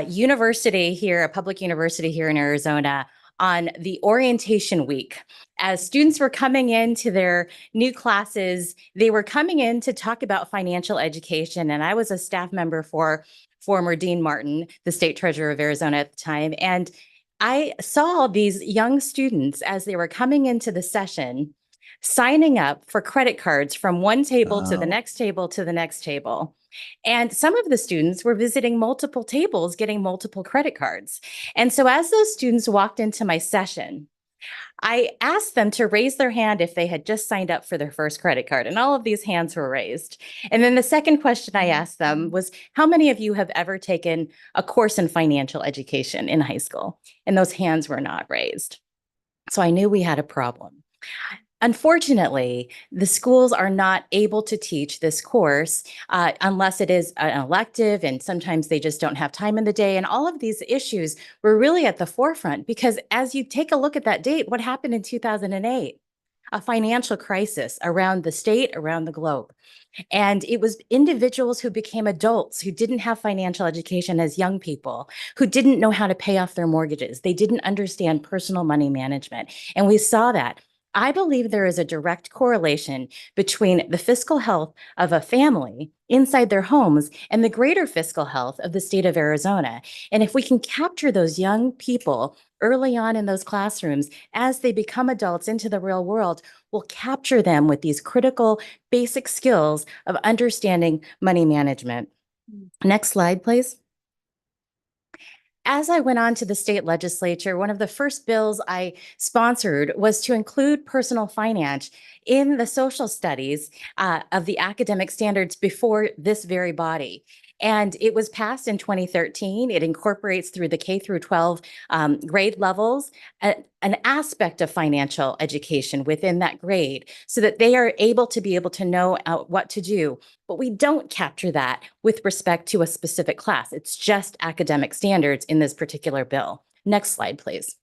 university here, a public university here in Arizona, on the orientation week. As students were coming into their new classes, they were coming in to talk about financial education. And I was a staff member for former Dean Martin, the State Treasurer of Arizona at the time. And I saw these young students as they were coming into the session, signing up for credit cards from one table to the next table to the next table. And some of the students were visiting multiple tables, getting multiple credit cards. And so as those students walked into my session, I asked them to raise their hand if they had just signed up for their first credit card, and all of these hands were raised. And then the second question I asked them was, how many of you have ever taken a course in financial education in high school? And those hands were not raised. So I knew we had a problem. Unfortunately, the schools are not able to teach this course unless it is an elective, and sometimes they just don't have time in the day. And all of these issues were really at the forefront because as you take a look at that date, what happened in 2008? A financial crisis around the state, around the globe. And it was individuals who became adults who didn't have financial education as young people, who didn't know how to pay off their mortgages. They didn't understand personal money management. And we saw that. I believe there is a direct correlation between the fiscal health of a family inside their homes and the greater fiscal health of the state of Arizona. And if we can capture those young people early on in those classrooms as they become adults into the real world, we'll capture them with these critical basic skills of understanding money management. Next slide, please. As I went on to the state legislature, one of the first bills I sponsored was to include personal finance in the social studies of the academic standards before this very body. And it was passed in 2013. It incorporates through the K through 12 grade levels an aspect of financial education within that grade so that they are able to know what to do. But we don't capture that with respect to a specific class. It's just academic standards in this particular bill. Next slide, please.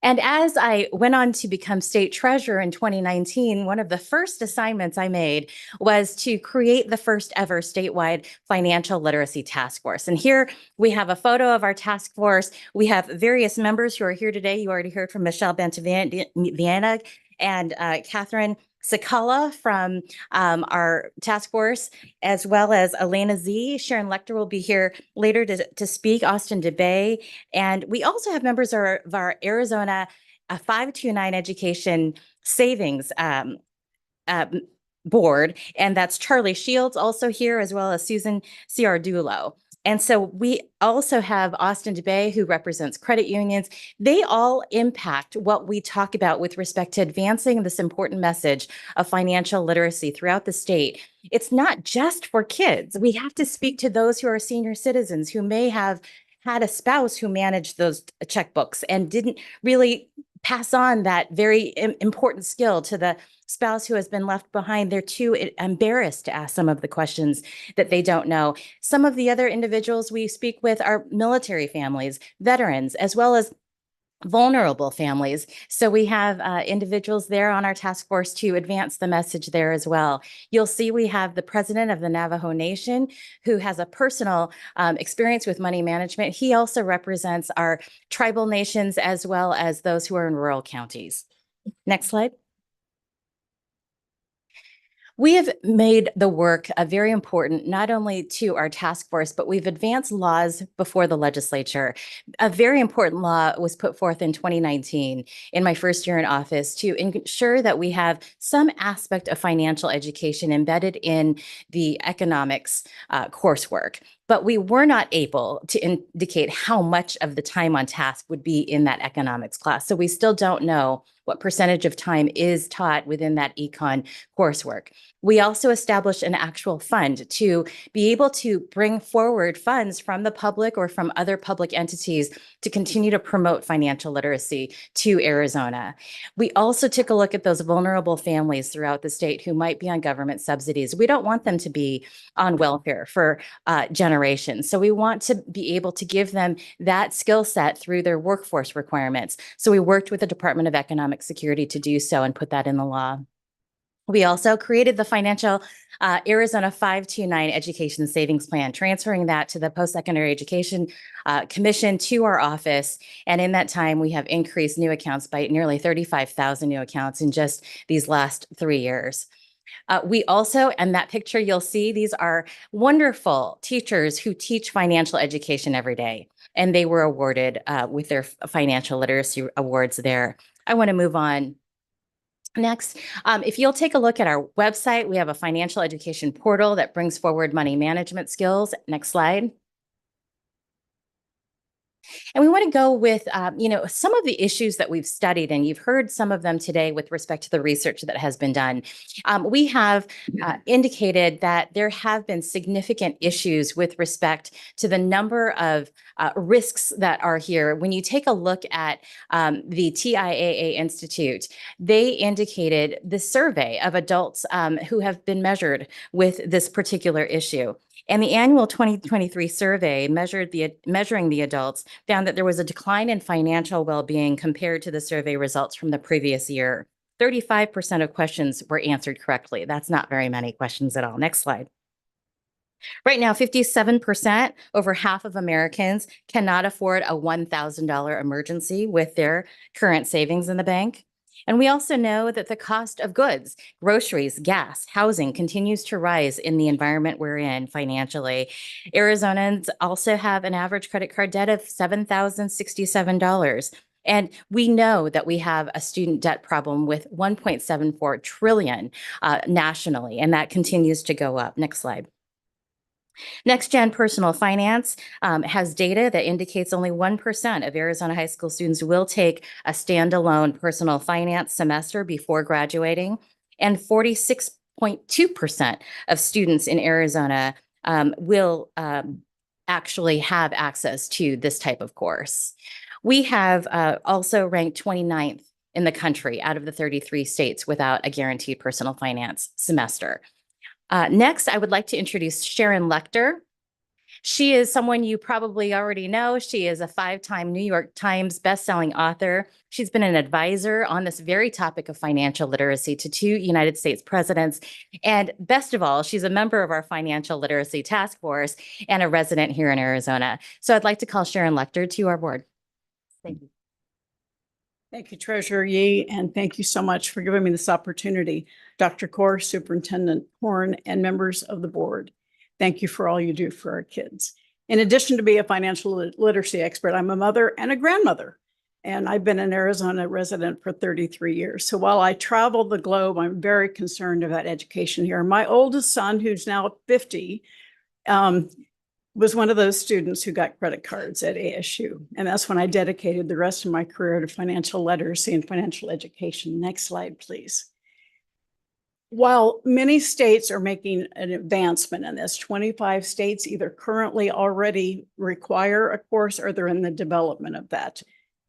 And as I went on to become state treasurer in 2019, one of the first assignments I made was to create the first ever statewide financial literacy task force. And here we have a photo of our task force. We have various members who are here today. You already heard from Michelle Bentaviana and Catherine Sakala from our task force, as well as Elena Z. Sharon Lecter will be here later to speak, Austin DeBay. And we also have members of our Arizona 529 Education Savings Board, and that's Charlie Shields also here, as well as Susan Ciardulo. And so we also have Austin DeBay, who represents credit unions. They all impact what we talk about with respect to advancing this important message of financial literacy throughout the state. It's not just for kids. We have to speak to those who are senior citizens who may have had a spouse who managed those checkbooks and didn't really pass on that very important skill to the spouse who has been left behind. They're too embarrassed to ask some of the questions that they don't know. Some of the other individuals we speak with are military families, veterans, as well as vulnerable families. So we have individuals there on our task force to advance the message there as well. You'll see we have the president of the Navajo Nation who has a personal experience with money management. He also represents our tribal nations as well as those who are in rural counties. Next slide. We have made the work very important, not only to our task force, but we've advanced laws before the legislature. A very important law was put forth in 2019 in my first year in office to ensure that we have some aspect of financial education embedded in the economics coursework. But we were not able to indicate how much of the time on task would be in that economics class. So we still don't know what percentage of time is taught within that econ coursework. We also established an actual fund to be able to bring forward funds from the public or from other public entities to continue to promote financial literacy to Arizona. We also took a look at those vulnerable families throughout the state who might be on government subsidies. We don't want them to be on welfare for generations. So we want to be able to give them that skill set through their workforce requirements. So we worked with the Department of Economic Security to do so and put that in the law. We also created the financial Arizona 529 Education Savings Plan, transferring that to the Post-Secondary Education Commission to our office. And in that time, we have increased new accounts by nearly 35,000 new accounts in just these last 3 years. We also, and that picture you'll see, these are wonderful teachers who teach financial education every day. And they were awarded with their financial literacy awards there. I want to move on. Next, if you'll take a look at our website, we have a financial education portal that brings forward money management skills. Next slide. And we want to go with, some of the issues that we've studied, and you've heard some of them today with respect to the research that has been done. We have indicated that there have been significant issues with respect to the number of risks that are here. When you take a look at the TIAA Institute, they indicated the survey of adults who have been measured with this particular issue. And the annual 2023 survey measuring the adults found that there was a decline in financial well-being compared to the survey results from the previous year. 35% of questions were answered correctly. That's not very many questions at all. Next slide. Right now, 57%, over half of Americans, cannot afford a $1,000 emergency with their current savings in the bank. And we also know that the cost of goods, groceries, gas, housing continues to rise in the environment we're in financially. Arizonans also have an average credit card debt of $7,067. And we know that we have a student debt problem with 1.74 trillion nationally, and that continues to go up. Next slide. Next Gen Personal Finance has data that indicates only 1% of Arizona high school students will take a standalone personal finance semester before graduating, and 46.2% of students in Arizona will actually have access to this type of course. We have also ranked 29th in the country out of the 33 states without a guaranteed personal finance semester. Next, I would like to introduce Sharon Lechter. She is someone you probably already know. She is a 5-time New York Times bestselling author. She's been an advisor on this very topic of financial literacy to 2 United States presidents. And best of all, she's a member of our Financial Literacy Task Force and a resident here in Arizona. So I'd like to call Sharon Lechter to our board. Thank you. Thank you, Treasurer Yee, and thank you so much for giving me this opportunity. Dr. Kaur, Superintendent Horn, and members of the board, thank you for all you do for our kids. In addition to being a financial literacy expert, I'm a mother and a grandmother, and I've been an Arizona resident for 33 years. So while I travel the globe, I'm very concerned about education here. My oldest son, who's now 50, was one of those students who got credit cards at ASU. And that's when I dedicated the rest of my career to financial literacy and financial education. Next slide, please. While many states are making an advancement in this, 25 states either currently already require a course or they're in the development of that.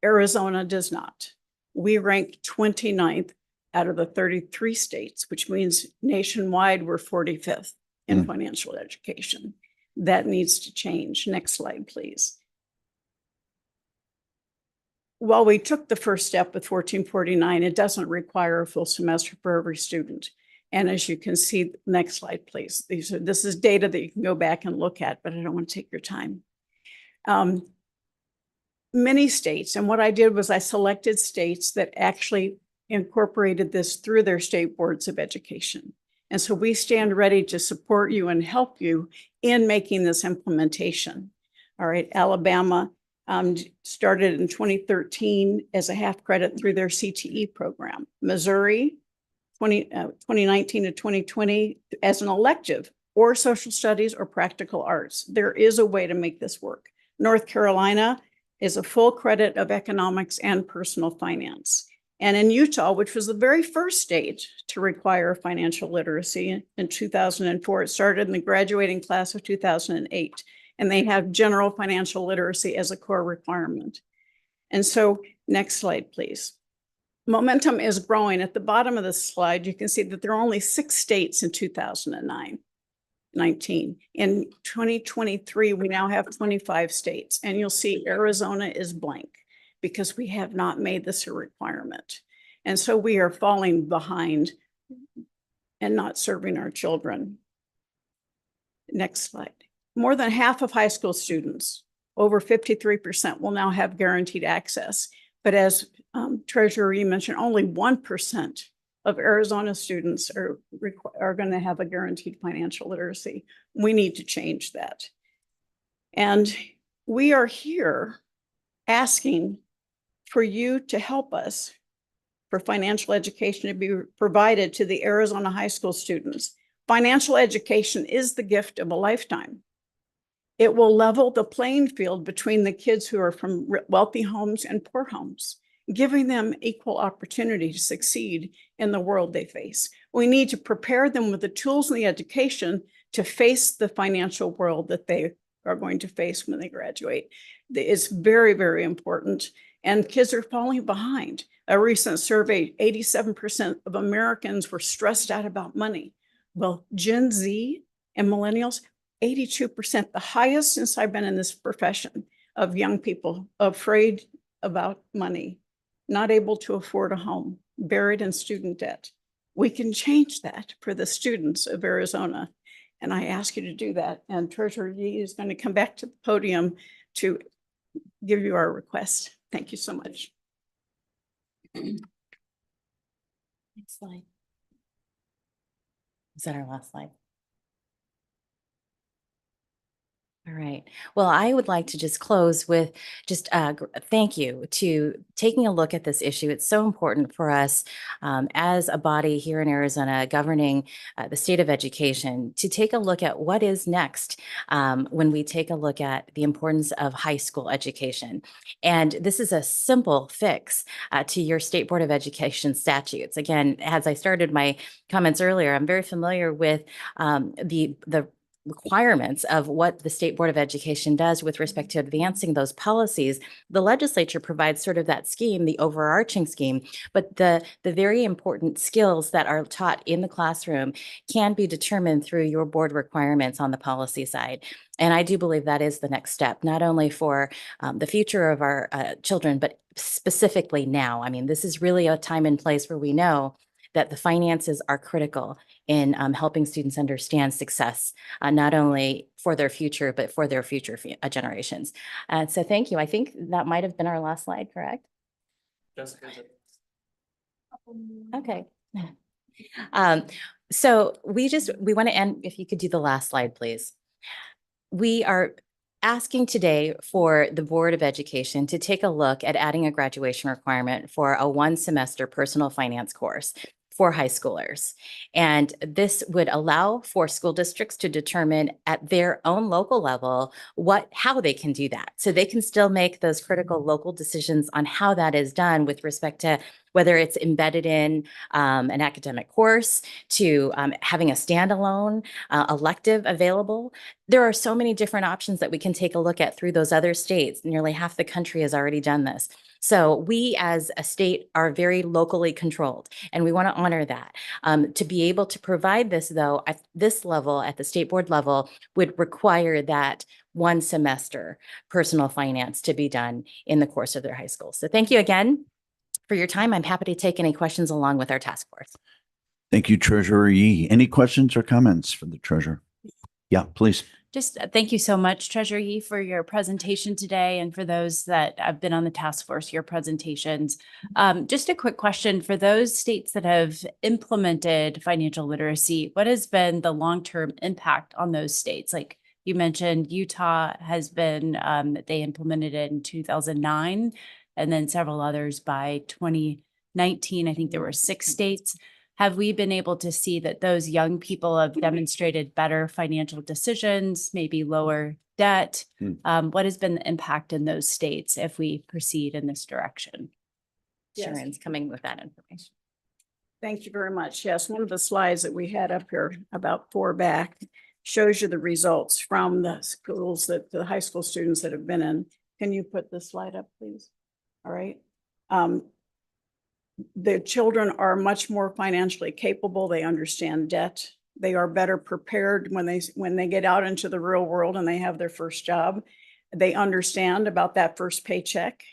Arizona does not. We rank 29th out of the 33 states, which means nationwide we're 45th in financial education. That needs to change. Next slide, please. While we took the first step with 1449, it doesn't require a full semester for every student. And as you can see, next slide, please. This is data that you can go back and look at, but I don't want to take your time. Many states, and what I did was I selected states that actually incorporated this through their state boards of education. And so we stand ready to support you and help you in making this implementation. All right, Alabama started in 2013 as a half credit through their CTE program. Missouri, 2019 to 2020 as an elective or social studies or practical arts. There is a way to make this work. North Carolina is a full credit of economics and personal finance. And in Utah, which was the very first state to require financial literacy in 2004, it started in the graduating class of 2008, and they have general financial literacy as a core requirement. And so next slide, please. Momentum is growing. At the bottom of the slide, you can see that there are only 6 states in 2019. In 2023, we now have 25 states, and you'll see Arizona is blank, because we have not made this a requirement. And so we are falling behind and not serving our children. Next slide. More than half of high school students, over 53%, will now have guaranteed access. But as Treasurer Yee mentioned, only 1% of Arizona students are going to have a guaranteed financial literacy. We need to change that. And we are here asking for you to help us for financial education to be provided to the Arizona high school students. Financial education is the gift of a lifetime. It will level the playing field between the kids who are from wealthy homes and poor homes, giving them equal opportunity to succeed in the world they face. We need to prepare them with the tools and the education to face the financial world that they are going to face when they graduate. It's very, very important. And kids are falling behind. A recent survey, 87% of Americans were stressed out about money. Well, Gen Z and millennials, 82%, the highest since I've been in this profession, of young people afraid about money, not able to afford a home, buried in student debt. We can change that for the students of Arizona. And I ask you to do that. And Treasurer Yee is going to come back to the podium to give you our request. Thank you so much. Next slide. Is that our last slide? All right. Well, I would like to just close with just thank you to taking a look at this issue. It's so important for us as a body here in Arizona governing the state of education to take a look at what is next when we take a look at the importance of high school education. And this is a simple fix to your State Board of Education statutes. Again, as I started my comments earlier, I'm very familiar with the requirements of what the State Board of Education does with respect to advancing those policies. The legislature provides sort of that scheme, the overarching scheme, but the very important skills that are taught in the classroom can be determined through your board requirements on the policy side. And I do believe that is the next step, not only for the future of our children, but specifically now. I mean, this is really a time and place where we know that the finances are critical in helping students understand success, not only for their future, but for their future generations. So thank you. I think that might have been our last slide, correct? Okay. So we want to end, if you could do the last slide, please. We are asking today for the Board of Education to take a look at adding a graduation requirement for a one-semester personal finance course for high schoolers. And this would allow for school districts to determine at their own local level how they can do that. So they can still make those critical local decisions on how that is done with respect to whether it's embedded in an academic course to having a standalone elective available. There are so many different options that we can take a look at through those other states. Nearly half the country has already done this. So we as a state are very locally controlled, and we want to honor that. To be able to provide this, though, at this level, at the state board level, would require that one semester personal finance to be done in the course of their high school. So thank you again for your time. I'm happy to take any questions along with our task force. Thank you, Treasurer Yee. Any questions or comments for the treasurer? Yeah, please. Just thank you so much, Treasurer Yee, for your presentation today, and for those that have been on the task force, your presentations. Just a quick question for those states that have implemented financial literacy, what has been the long-term impact on those states? Like you mentioned, Utah has been, they implemented it in 2009, and then several others by 2019. I think there were 6 states. Have we been able to see that those young people have demonstrated better financial decisions, maybe lower debt? What has been the impact in those states if we proceed in this direction? Yes. Sharon's coming with that information. Thank you very much. Yes, one of the slides that we had up here about 4 back shows you the results from the schools that the high school students that have been in. Can you put the slide up, please? All right. The children are much more financially capable. They understand debt. They are better prepared when they get out into the real world and they have their first job. They understand about that first paycheck,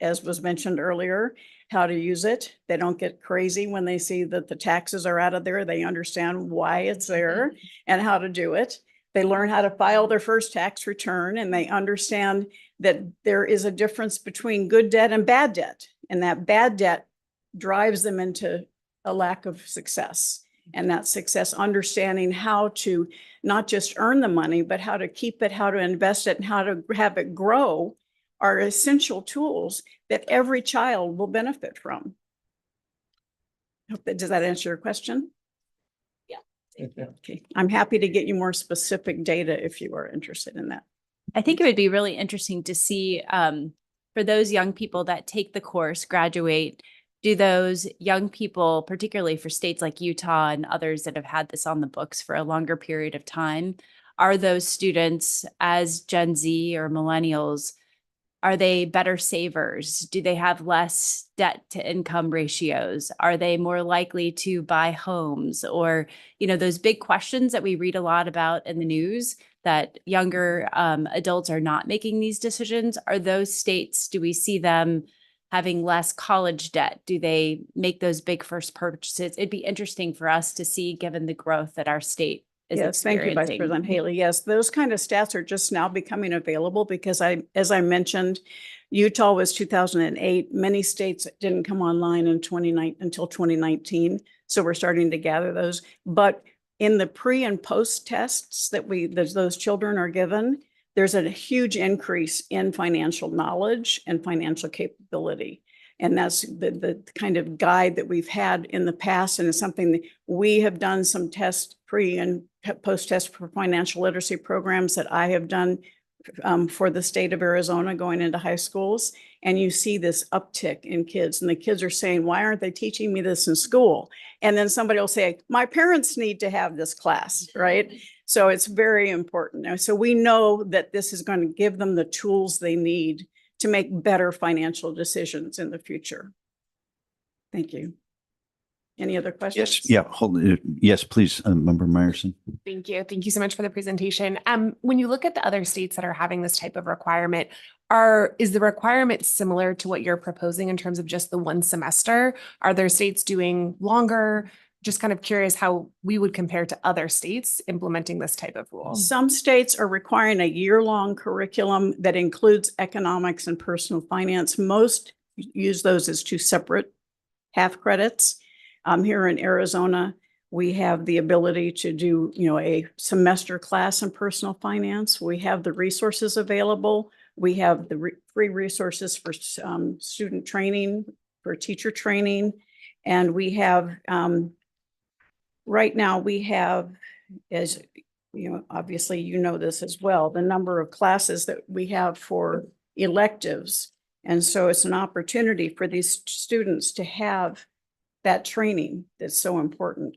as was mentioned earlier, how to use it. They don't get crazy when they see that the taxes are out of there. They understand why it's there and how to do it. They learn how to file their first tax return, and they understand that there is a difference between good debt and bad debt, and that bad debt drives them into a lack of success. And that success, understanding how to not just earn the money, but how to keep it, how to invest it, and how to have it grow, are essential tools that every child will benefit from. Does that answer your question? Yeah. Okay. I'm happy to get you more specific data if you are interested in that. I think it would be really interesting to see for those young people that take the course, graduate, do those young people, particularly for states like Utah and others that have had this on the books for a longer period of time, are those students as Gen Z or millennials, are they better savers? Do they have less debt to income ratios? Are they more likely to buy homes? Or, you know, those big questions that we read a lot about in the news that younger adults are not making these decisions. Are those states, do we see them having less college debt? Do they make those big first purchases? It'd be interesting for us to see, given the growth that our state is Yes, thank you, Vice experiencing. President Haley. Yes, those kind of stats are just now becoming available because as I mentioned, Utah was 2008. Many states didn't come online in until 2019. So we're starting to gather those. But in the pre and post tests that those children are given, there's a huge increase in financial knowledge and financial capability. And that's the kind of guide that we've had in the past. And it's something that we have done some tests, pre and post test for financial literacy programs that I have done for the state of Arizona going into high schools. And you see this uptick in kids, and the kids are saying, why aren't they teaching me this in school? And then somebody will say, my parents need to have this class, right? So it's very important. Now, so we know that this is going to give them the tools they need to make better financial decisions in the future. Thank you. Any other questions? Yes, yeah, hold it. Yes, please, Member Meyerson. Thank you. Thank you so much for the presentation. When you look at the other states that are having this type of requirement, is the requirement similar to what you're proposing in terms of just the one semester? Are there states doing longer? Just kind of curious how we would compare to other states implementing this type of rule. Some states are requiring a year-long curriculum that includes economics and personal finance. Most use those as two separate half credits. Here in Arizona, we have the ability to do, a semester class in personal finance. We have the resources available. We have the free resources for student training, for teacher training. And we have, right now we have, as obviously you know this as well, the number of classes that we have for electives. And so it's an opportunity for these students to have that training that's so important.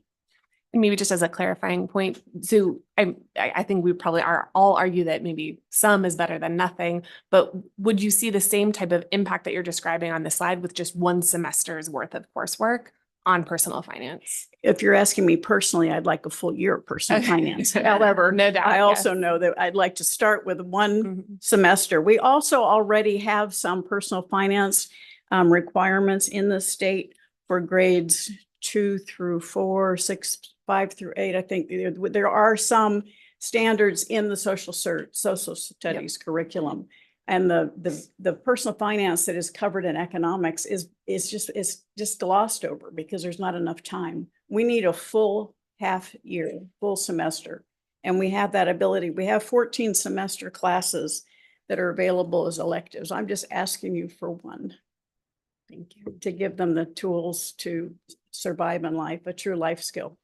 And maybe just as a clarifying point, so I think we probably all argue that maybe some is better than nothing, but would you see the same type of impact that you're describing on the slide with just one semester's worth of coursework on personal finance? If you're asking me personally, I'd like a full year of personal finance. However, no doubt. I also know that I'd like to start with one semester. We also already have some personal finance requirements in the state for grades 2 through 4, 6, 5 through 8. I think there are some standards in the social studies curriculum, and the personal finance that is covered in economics is just glossed over because there's not enough time. We need a full half year, full semester, and we have that ability. We have 14 semester classes that are available as electives. I'm just asking you for one. Thank you. To give them the tools to survive in life, a true life skill.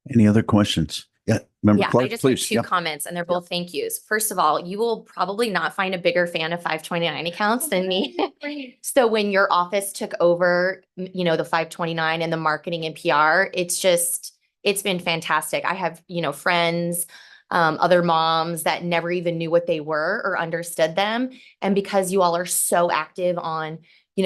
Any other questions? Yeah, Member Yeah, I Clark, just please. have two comments, and they're both thank yous. First of all, you will probably not find a bigger fan of 529 accounts than me. So when your office took over, the 529 and the marketing and PR, it's been fantastic. I have, friends, other moms that never even knew what they were or understood them. And because you all are so active on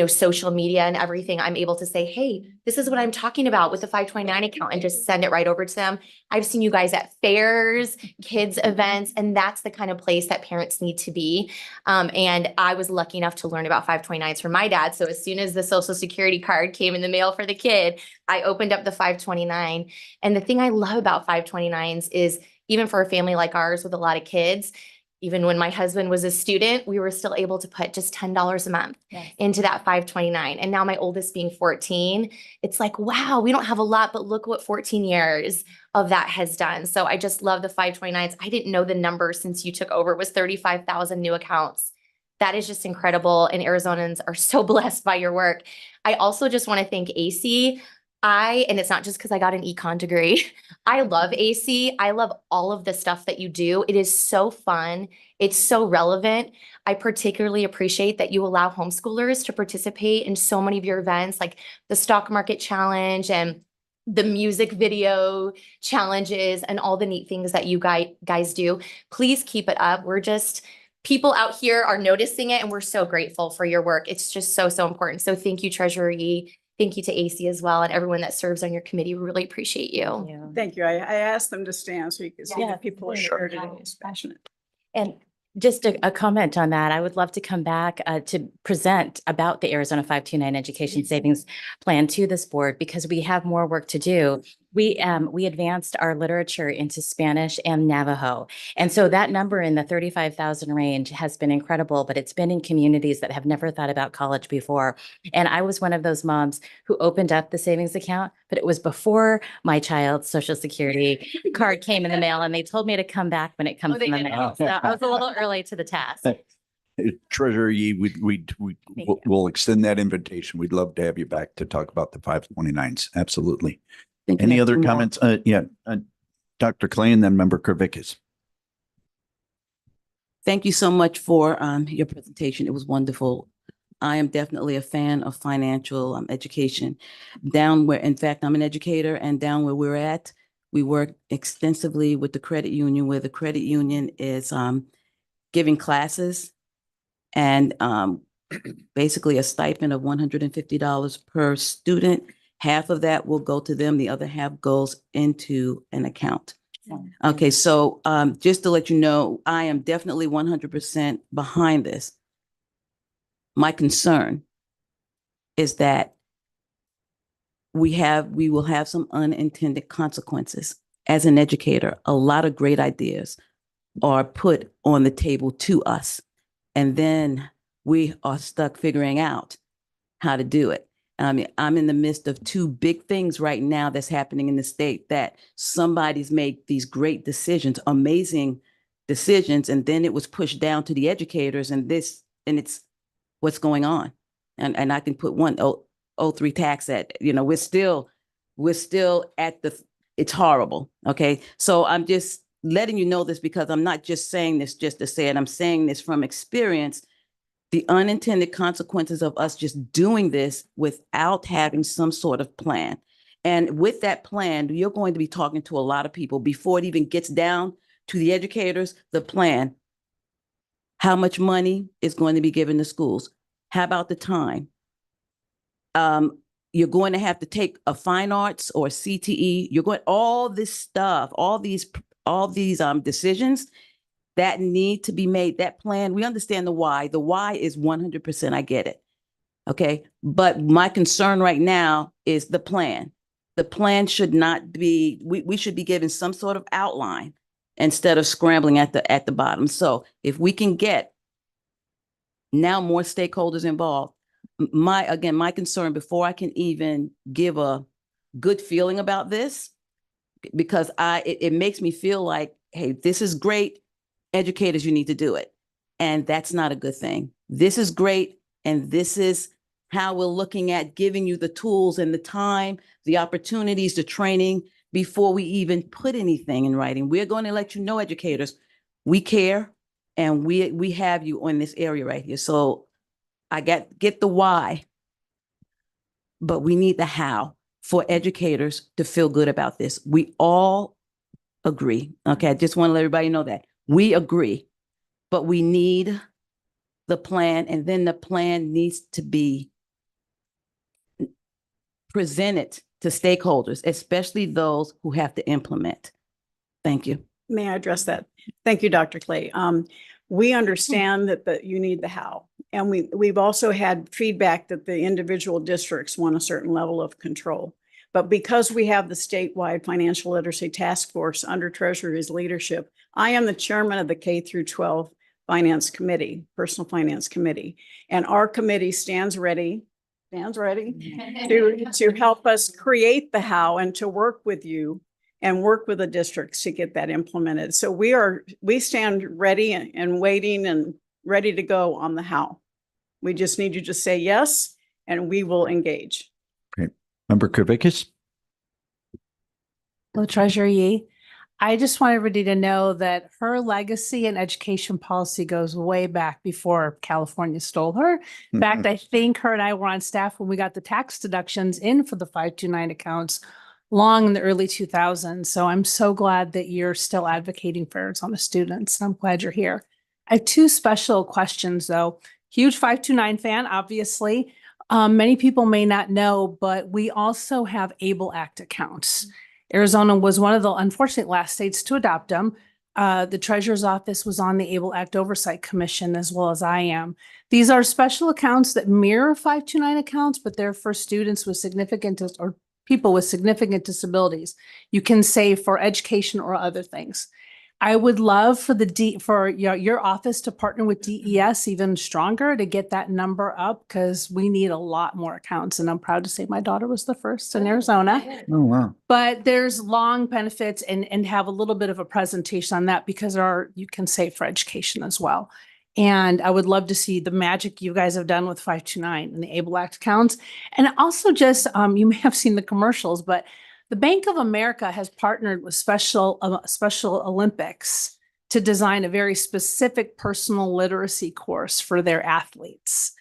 social media and everything, I'm able to say, hey, this is what I'm talking about with the 529 account, and just send it right over to them. I've seen you guys at fairs, kids events, and that's the kind of place that parents need to be. And I was lucky enough to learn about 529s from my dad. So as soon as the Social Security card came in the mail for the kid, I opened up the 529. And the thing I love about 529s is, even for a family like ours with a lot of kids, even when my husband was a student, we were still able to put just $10 a month into that 529. And now my oldest being 14, it's like, wow, we don't have a lot, but look what 14 years of that has done. So I just love the 529s. I didn't know the number since you took over was 35,000 new accounts. That is just incredible. And Arizonans are so blessed by your work. I also just want to thank AC. And it's not just because I got an econ degree. I love AC. I love all of the stuff that you do. It is so fun. It's so relevant. I particularly appreciate that you allow homeschoolers to participate in so many of your events, like the stock market challenge and the music video challenges and all the neat things that you guys do. Please keep it up. People out here are noticing it, and we're so grateful for your work. It's just so, so important. So thank you, Treasurer Yee. Thank you to AC as well, and everyone that serves on your committee. We really appreciate you. Thank you. I asked them to stand so you can see Yeah. the people here today is passionate. And just a comment on that, I would love to come back to present about the Arizona 529 Education Savings Plan to this board because we have more work to do. We advanced our literature into Spanish and Navajo. And so that number in the 35,000 range has been incredible, but it's been in communities that have never thought about college before. And I was one of those moms who opened up the savings account, but it was before my child's Social Security card came in the mail, and they told me to come back when it comes in the mail. So I was a little early to the task. Treasurer Yee, we'll extend that invitation. We'd love to have you back to talk about the 529s. Absolutely. Any other comments? Dr. Clay and then Member Kervikas. Thank you so much for your presentation. It was wonderful. I am definitely a fan of financial education. In fact, I'm an educator, and down where we're at, we work extensively with the credit union, where the credit union is giving classes and basically a stipend of $150 per student. Half of that will go to them. The other half goes into an account. Okay, so just to let you know, I am definitely 100% behind this. My concern is that we will have some unintended consequences. As an educator, a lot of great ideas are put on the table to us, and then we are stuck figuring out how to do it. I mean, I'm in the midst of two big things right now that's happening in the state, that somebody's made these great decisions, amazing decisions, and then it was pushed down to the educators, and it's what's going on. And I can put 103 tax at, we're still at it's horrible. Okay. So I'm just letting you know this because I'm not just saying this just to say it. I'm saying this from experience. The unintended consequences of us just doing this without having some sort of plan. And with that plan, you're going to be talking to a lot of people before it even gets down to the educators, the plan. How much money is going to be given to schools? How about the time? You're going to have to take a fine arts or CTE. You're going, all this stuff, all these decisions that need to be made. That plan, we understand the why. The why is 100%, I get it. Okay. But my concern right now is the plan. The plan should not be, we should be given some sort of outline instead of scrambling at the bottom. So if we can get now more stakeholders involved, my concern before I can even give a good feeling about this, because it makes me feel like, hey, this is great. Educators, you need to do it. And that's not a good thing. This is great. And this is how we're looking at giving you the tools and the time, the opportunities, the training before we even put anything in writing. We're going to let you know, educators, we care and we have you on this area right here. So I get the why, but we need the how for educators to feel good about this. We all agree. Okay, I just want to let everybody know that. We agree, but we need the plan, and then the plan needs to be presented to stakeholders, especially those who have to implement. Thank you. May I address that? Thank you, Dr. Clay. We understand that you need the how, and we've also had feedback that the individual districts want a certain level of control. But because we have the statewide financial literacy task force under Treasurer's leadership, I am the chairman of the K through 12 finance committee, personal finance committee, and our committee stands ready to help us create the how and to work with you and work with the districts to get that implemented. So we stand ready and waiting and ready to go on the how. We just need you to say yes, and we will engage. Great. Member Kervikas? Well, Treasurer Yee, I just want everybody to know that her legacy in education policy goes way back before California stole her. In fact, I think her and I were on staff when we got the tax deductions in for the 529 accounts long in the early 2000s. So I'm so glad that you're still advocating for Arizona students. I'm glad you're here. I have two special questions though. Huge 529 fan, obviously. Many people may not know, but we also have ABLE Act accounts. Arizona was one of the unfortunate last states to adopt them. The Treasurer's Office was on the ABLE Act Oversight Commission as well as I am. These are special accounts that mirror 529 accounts, but they're for students with significant or people with significant disabilities. You can save for education or other things. I would love for your office to partner with DES even stronger to get that number up because we need a lot more accounts. And I'm proud to say my daughter was the first in Arizona. Oh, wow. But there's long benefits and have a little bit of a presentation on that because you can save for education as well. And I would love to see the magic you guys have done with 529 and the ABLE Act accounts. And also just, you may have seen the commercials, but the Bank of America has partnered with Special Olympics to design a very specific personal literacy course for their athletes.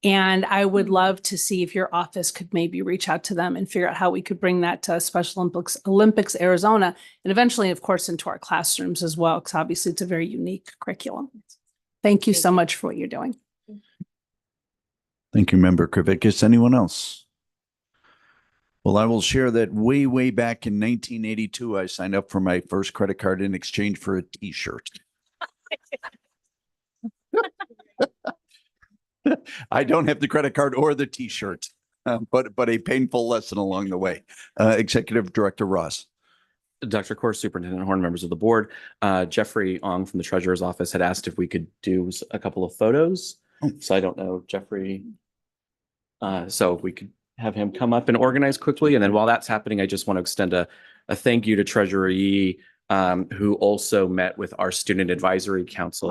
And I would love to see if your office could maybe reach out to them and figure out how we could bring that to Special Olympics Arizona, and eventually, of course, into our classrooms as well, because obviously it's a very unique curriculum. Thank you so much for what you're doing. Thank you, Member Kravickas. Anyone else? Well, I will share that way back in 1982, I signed up for my first credit card in exchange for a T-shirt. I don't have the credit card or the T-shirt, but a painful lesson along the way. Executive Director Ross. Dr. Kors, Superintendent Horn, members of the board, Jeffrey Ong from the Treasurer's Office had asked if we could do a couple of photos. So I don't know, Jeffrey. So if we could have him come up and organize quickly. And then while that's happening, I just want to extend a thank you to Treasurer Yee, who also met with our Student Advisory Council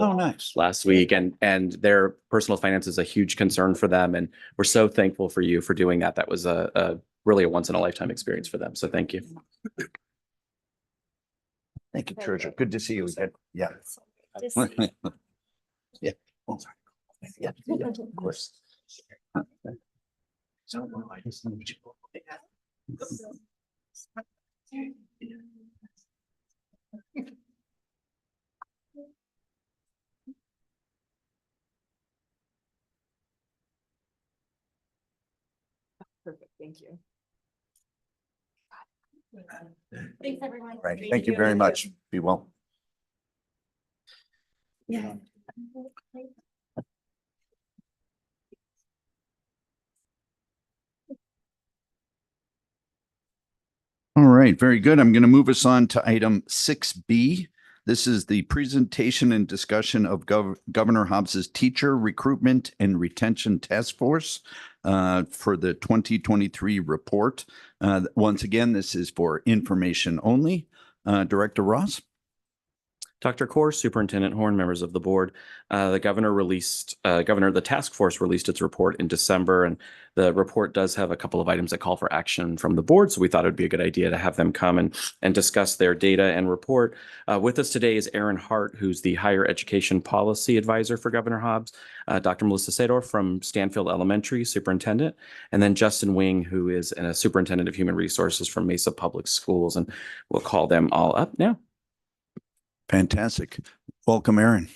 last week. And their personal finance is a huge concern for them. And we're so thankful for you for doing that. That was really a once in a lifetime experience for them. So thank you. Thank you, Treasurer. Good to see you again. Yeah. Yeah. Oh, sorry. Yeah, of course. Perfect. Thank you. Thanks, everyone. Right. Thank you very much. Be well. Yeah. All right, very good. I'm going to move us on to item 6B. This is the presentation and discussion of Governor Hobbs's Teacher Recruitment and Retention Task Force for the 2023 report. Once again, this is for information only. Director Ross. Dr. Kors, Superintendent Horn, members of the board, the the task force released its report in December, and the report does have a couple of items that call for action from the board. So we thought it would be a good idea to have them come and discuss their data and report. With us today is Aaron Hart, who's the Higher Education Policy Advisor for Governor Hobbs, Dr. Melissa Sador from Stanfield Elementary, Superintendent, and then Justin Wing, who is a Superintendent of Human Resources from Mesa Public Schools. And we'll call them all up now. Fantastic. Welcome, Aaron.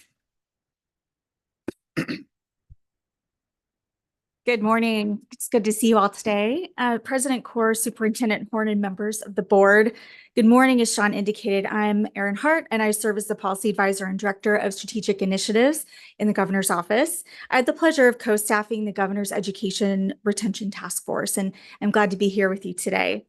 Good morning. It's good to see you all today. President Kors, Superintendent Horn, and members of the board. Good morning. As Sean indicated, I'm Aaron Hart, and I serve as the Policy Advisor and Director of Strategic Initiatives in the Governor's Office. I had the pleasure of co-staffing the Governor's Education Retention Task Force, and I'm glad to be here with you today.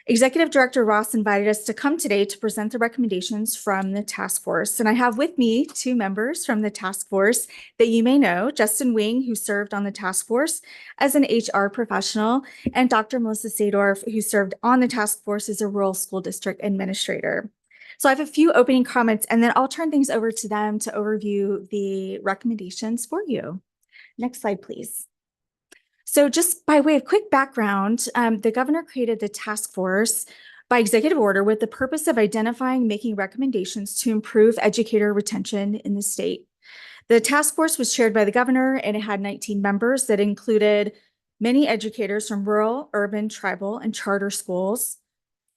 Executive Director Ross invited us to come today to present the recommendations from the task force. And I have with me two members from the task force that you may know, Justin Wing, who served on the task force as an HR professional, and Dr. Melissa Sador, who served on the task force as a rural school district administrator. So I have a few opening comments, and then I'll turn things over to them to overview the recommendations for you. Next slide, please. So just by way of quick background, the governor created the task force by executive order with the purpose of identifying and making recommendations to improve educator retention in the state. The task force was chaired by the governor, and it had 19 members that included many educators from rural, urban, tribal, and charter schools,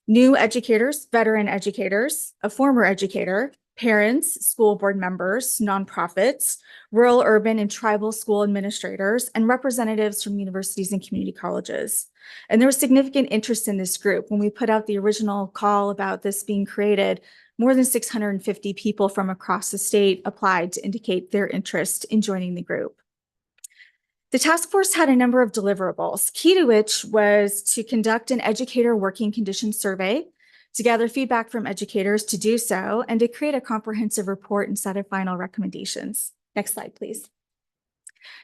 new educators, veteran educators, a former educator, parents, school board members, nonprofits, rural, urban, and tribal school administrators, and representatives from universities and community colleges. And there was significant interest in this group. When we put out the original call about this being created, more than 650 people from across the state applied to indicate their interest in joining the group. The task force had a number of deliverables, key to which was to conduct an educator working conditions survey, to gather feedback from educators to do so, and to create a comprehensive report and set of final recommendations. Next slide, please.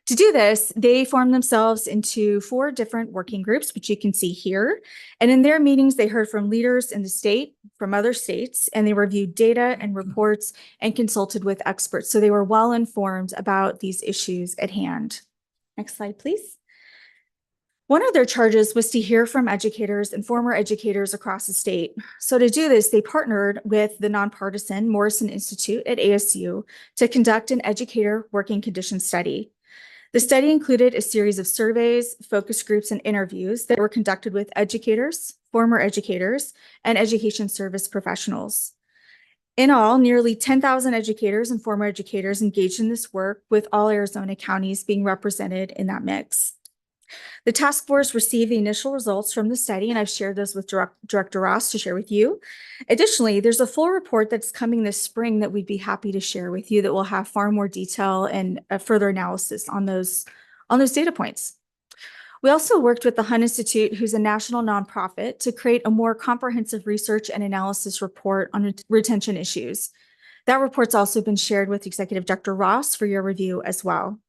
To do this, they formed themselves into 4 different working groups, which you can see here. And in their meetings, they heard from leaders in the state, from other states, and they reviewed data and reports and consulted with experts. So they were well informed about these issues at hand. Next slide, please. One of their charges was to hear from educators and former educators across the state. So to do this, they partnered with the nonpartisan Morrison Institute at ASU to conduct an educator working conditions study. The study included a series of surveys, focus groups, and interviews that were conducted with educators, former educators, and education service professionals. In all, nearly 10,000 educators and former educators engaged in this work, with all Arizona counties being represented in that mix. The task force received the initial results from the study, and I've shared those with Director Ross to share with you. Additionally, there's a full report that's coming this spring that we'd be happy to share with you that will have far more detail and a further analysis on those data points. We also worked with the Hunt Institute, who's a national nonprofit, to create a more comprehensive research and analysis report on retention issues. That report's also been shared with Executive Director Ross for your review as well.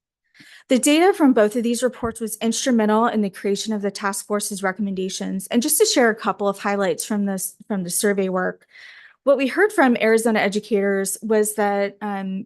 The data from both of these reports was instrumental in the creation of the task force's recommendations. And just to share a couple of highlights from the survey work, what we heard from Arizona educators was that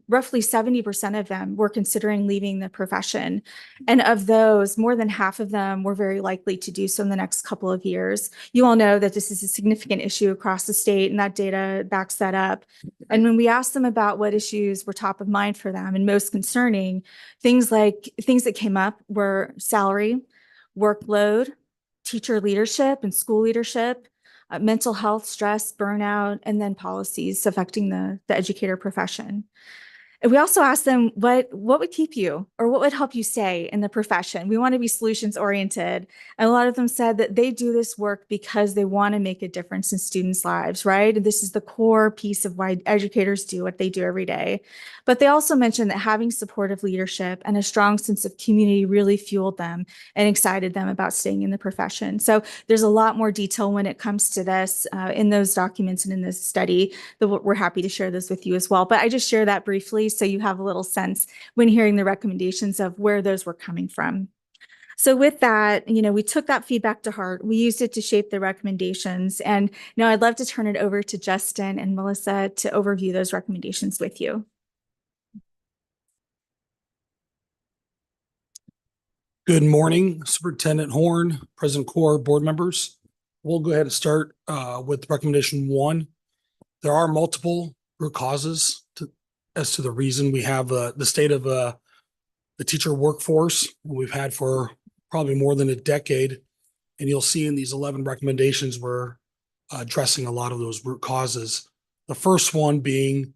roughly 70% of them were considering leaving the profession. And of those, more than half of them were very likely to do so in the next couple of years. You all know that this is a significant issue across the state, and that data backs that up. And when we asked them about what issues were top of mind for them and most concerning, things that came up were salary, workload, teacher leadership and school leadership, mental health, stress, burnout, and then policies affecting the educator profession. And we also asked them what would keep you or what would help you stay in the profession. We want to be solutions oriented. And a lot of them said that they do this work because they want to make a difference in students' lives, right? And this is the core piece of why educators do what they do every day. But they also mentioned that having supportive leadership and a strong sense of community really fueled them and excited them about staying in the profession. So there's a lot more detail when it comes to this in those documents and in this study that we're happy to share those with you as well. But I just share that briefly so you have a little sense when hearing the recommendations of where those were coming from. So with that, we took that feedback to heart. We used it to shape the recommendations. And now I'd love to turn it over to Justin and Melissa to overview those recommendations with you. Good morning, Superintendent Horn, President Core, board members. We'll go ahead and start with recommendation 1. There are multiple root causes as to the reason we have the state of the teacher workforce we've had for probably more than a decade. And you'll see in these 11 recommendations, we're addressing a lot of those root causes. The first one being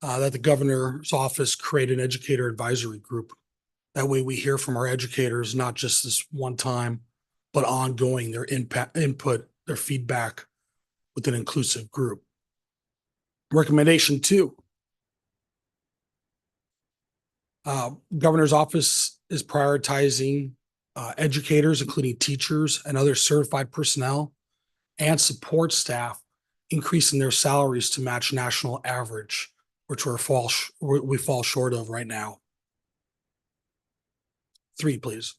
that the governor's office create an educator advisory group. That way we hear from our educators, not just this one time, but ongoing, their input, their feedback with an inclusive group. Recommendation 2. Governor's office is prioritizing educators, including teachers and other certified personnel and support staff, increasing their salaries to match national average, which we fall short of right now. 3, please.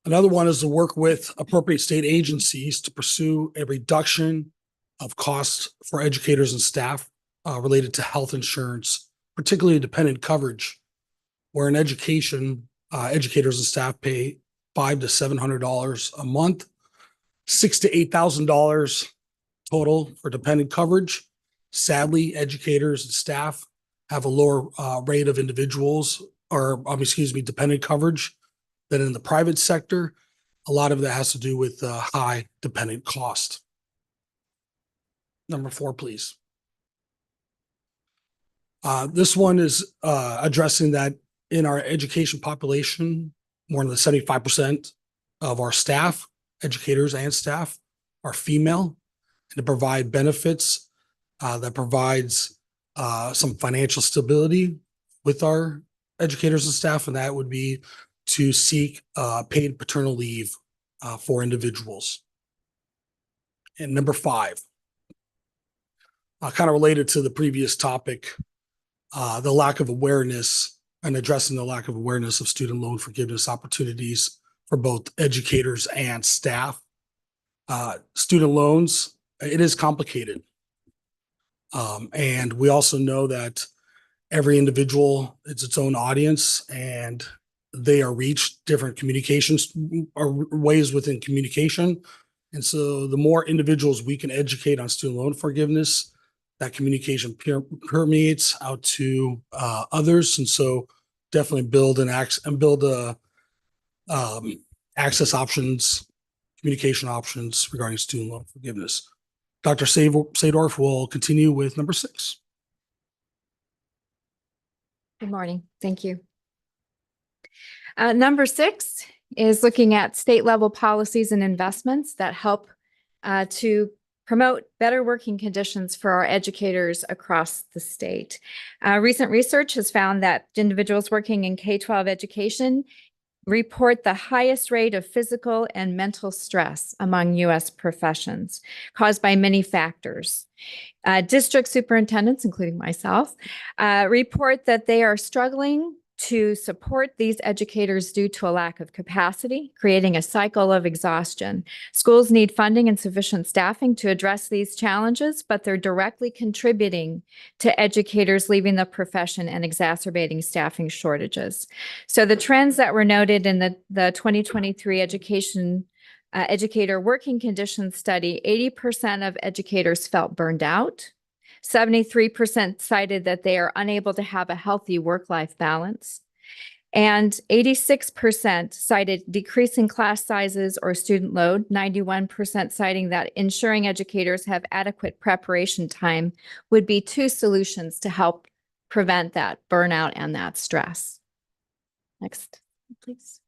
Another one is to work with appropriate state agencies to pursue a reduction of costs for educators and staff related to health insurance, particularly dependent coverage, where in education, educators and staff pay $500 to $700 a month $6,000 to $8,000 total for dependent coverage. Sadly, educators and staff have a lower rate of individuals or, dependent coverage than in the private sector. A lot of that has to do with high dependent cost. Number 4, please. This one is addressing that in our education population, more than 75% of our staff, educators and staff, are female, and to provide benefits that provides some financial stability with our educators and staff, and that would be to seek paid paternal leave for individuals. And number 5, kind of related to the previous topic, the lack of awareness and addressing the lack of awareness of student loan forgiveness opportunities for both educators and staff. Student loans, it is complicated. And we also know that every individual is its own audience, and they are reached different communications or ways within communication. And so the more individuals we can educate on student loan forgiveness, that communication permeates out to others. And so definitely build access options, communication options regarding student loan forgiveness. Dr. Sadorf will continue with number 6. Good morning. Thank you. Number 6 is looking at state level policies and investments that help to promote better working conditions for our educators across the state. Recent research has found that individuals working in K-12 education report the highest rate of physical and mental stress among U.S. professions, caused by many factors. District superintendents, including myself, report that they are struggling to support these educators due to a lack of capacity, creating a cycle of exhaustion. Schools need funding and sufficient staffing to address these challenges, but they're directly contributing to educators leaving the profession and exacerbating staffing shortages. So the trends that were noted in the 2023 educator working conditions study, 80% of educators felt burned out. 73% cited that they are unable to have a healthy work-life balance. And 86% cited decreasing class sizes or student load, 91% citing that ensuring educators have adequate preparation time would be 2 solutions to help prevent that burnout and that stress. Next, please.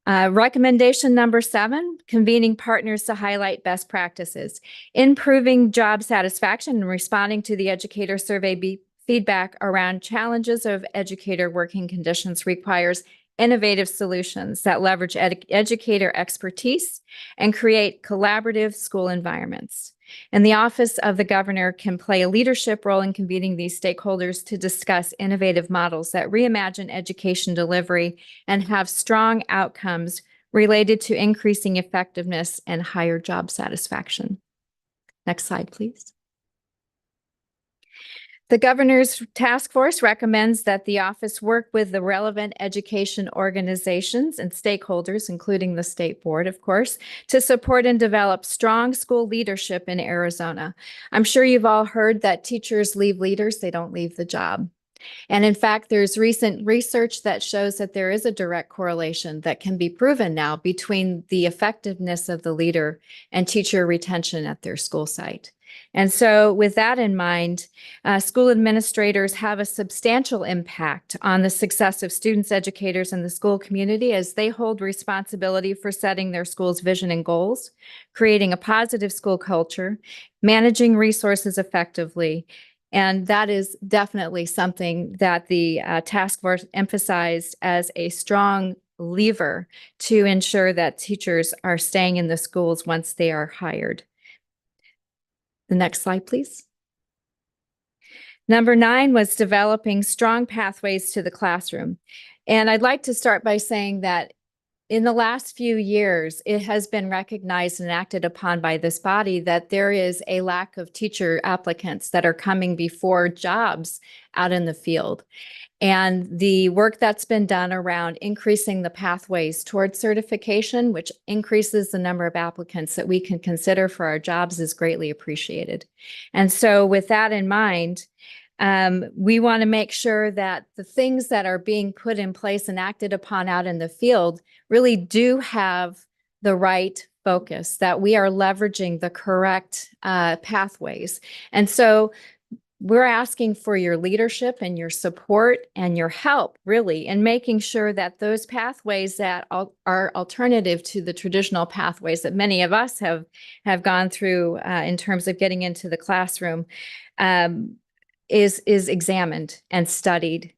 Recommendation number 7, convening partners to highlight best practices. Improving job satisfaction and responding to the educator survey feedback around challenges of educator working conditions requires innovative solutions that leverage educator expertise and create collaborative school environments. And the Office of the Governor can play a leadership role in convening these stakeholders to discuss innovative models that reimagine education delivery and have strong outcomes related to increasing effectiveness and higher job satisfaction. Next slide, please. The Governor's Task Force recommends that the office work with the relevant education organizations and stakeholders, including the State Board, of course, to support and develop strong school leadership in Arizona. I'm sure you've all heard that teachers leave leaders, they don't leave the job. And in fact, there's recent research that shows that there is a direct correlation that can be proven now between the effectiveness of the leader and teacher retention at their school site. And so with that in mind, school administrators have a substantial impact on the success of students, educators, and the school community as they hold responsibility for setting their school's vision and goals, creating a positive school culture, managing resources effectively. And that is definitely something that the task force emphasized as a strong lever to ensure that teachers are staying in the schools once they are hired. The next slide, please. Number 9 was developing strong pathways to the classroom. And I'd like to start by saying that in the last few years, it has been recognized and acted upon by this body that there is a lack of teacher applicants that are coming before jobs out in the field. And the work that's been done around increasing the pathways towards certification, which increases the number of applicants that we can consider for our jobs, is greatly appreciated. And so with that in mind, we want to make sure that the things that are being put in place and acted upon out in the field really do have the right focus, that we are leveraging the correct pathways. And so we're asking for your leadership and your support and your help, really, in making sure that those pathways that are alternative to the traditional pathways that many of us have gone through in terms of getting into the classroom is examined and studied.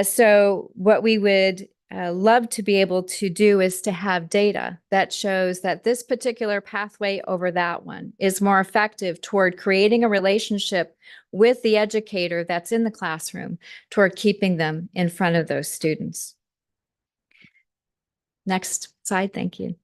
So what we would love to be able to do is to have data that shows that this particular pathway over that one is more effective toward creating a relationship with the educator that's in the classroom, toward keeping them in front of those students. Next slide, thank you.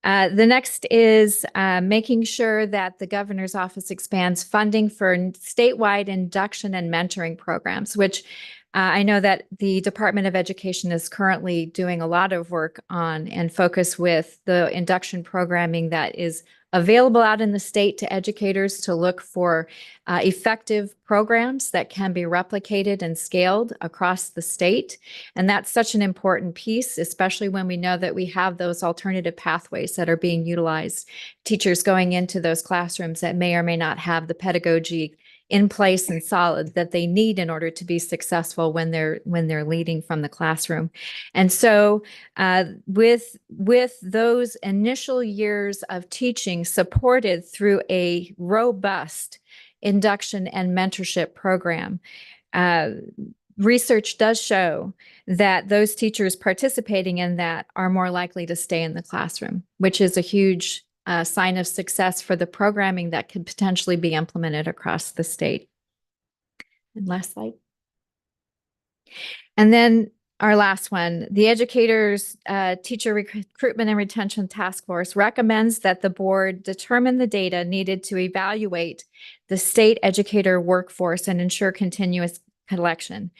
The next is making sure that the governor's office expands funding for statewide induction and mentoring programs, which I know that the Department of Education is currently doing a lot of work on and focus with the induction programming that is available out in the state to educators to look for effective programs that can be replicated and scaled across the state. And that's such an important piece, especially when we know that we have those alternative pathways that are being utilized. Teachers going into those classrooms that may or may not have the pedagogy in place and solid that they need in order to be successful when they're leading from the classroom. And so with those initial years of teaching supported through a robust induction and mentorship program, research does show that those teachers participating in that are more likely to stay in the classroom, which is a huge sign of success for the programming that could potentially be implemented across the state. And last slide. And then our last one, the Educators Teacher Recruitment and Retention Task Force recommends that the board determine the data needed to evaluate the state educator workforce and ensure continuous collection.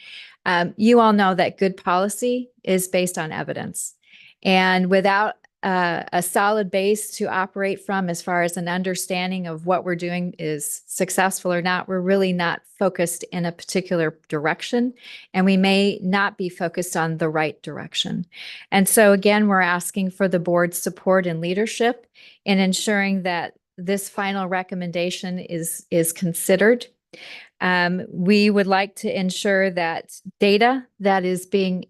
You all know that good policy is based on evidence. And without a solid base to operate from as far as an understanding of what we're doing is successful or not, we're really not focused in a particular direction, and we may not be focused on the right direction. And so again, we're asking for the board's support and leadership in ensuring that this final recommendation is considered. We would like to ensure that data that is being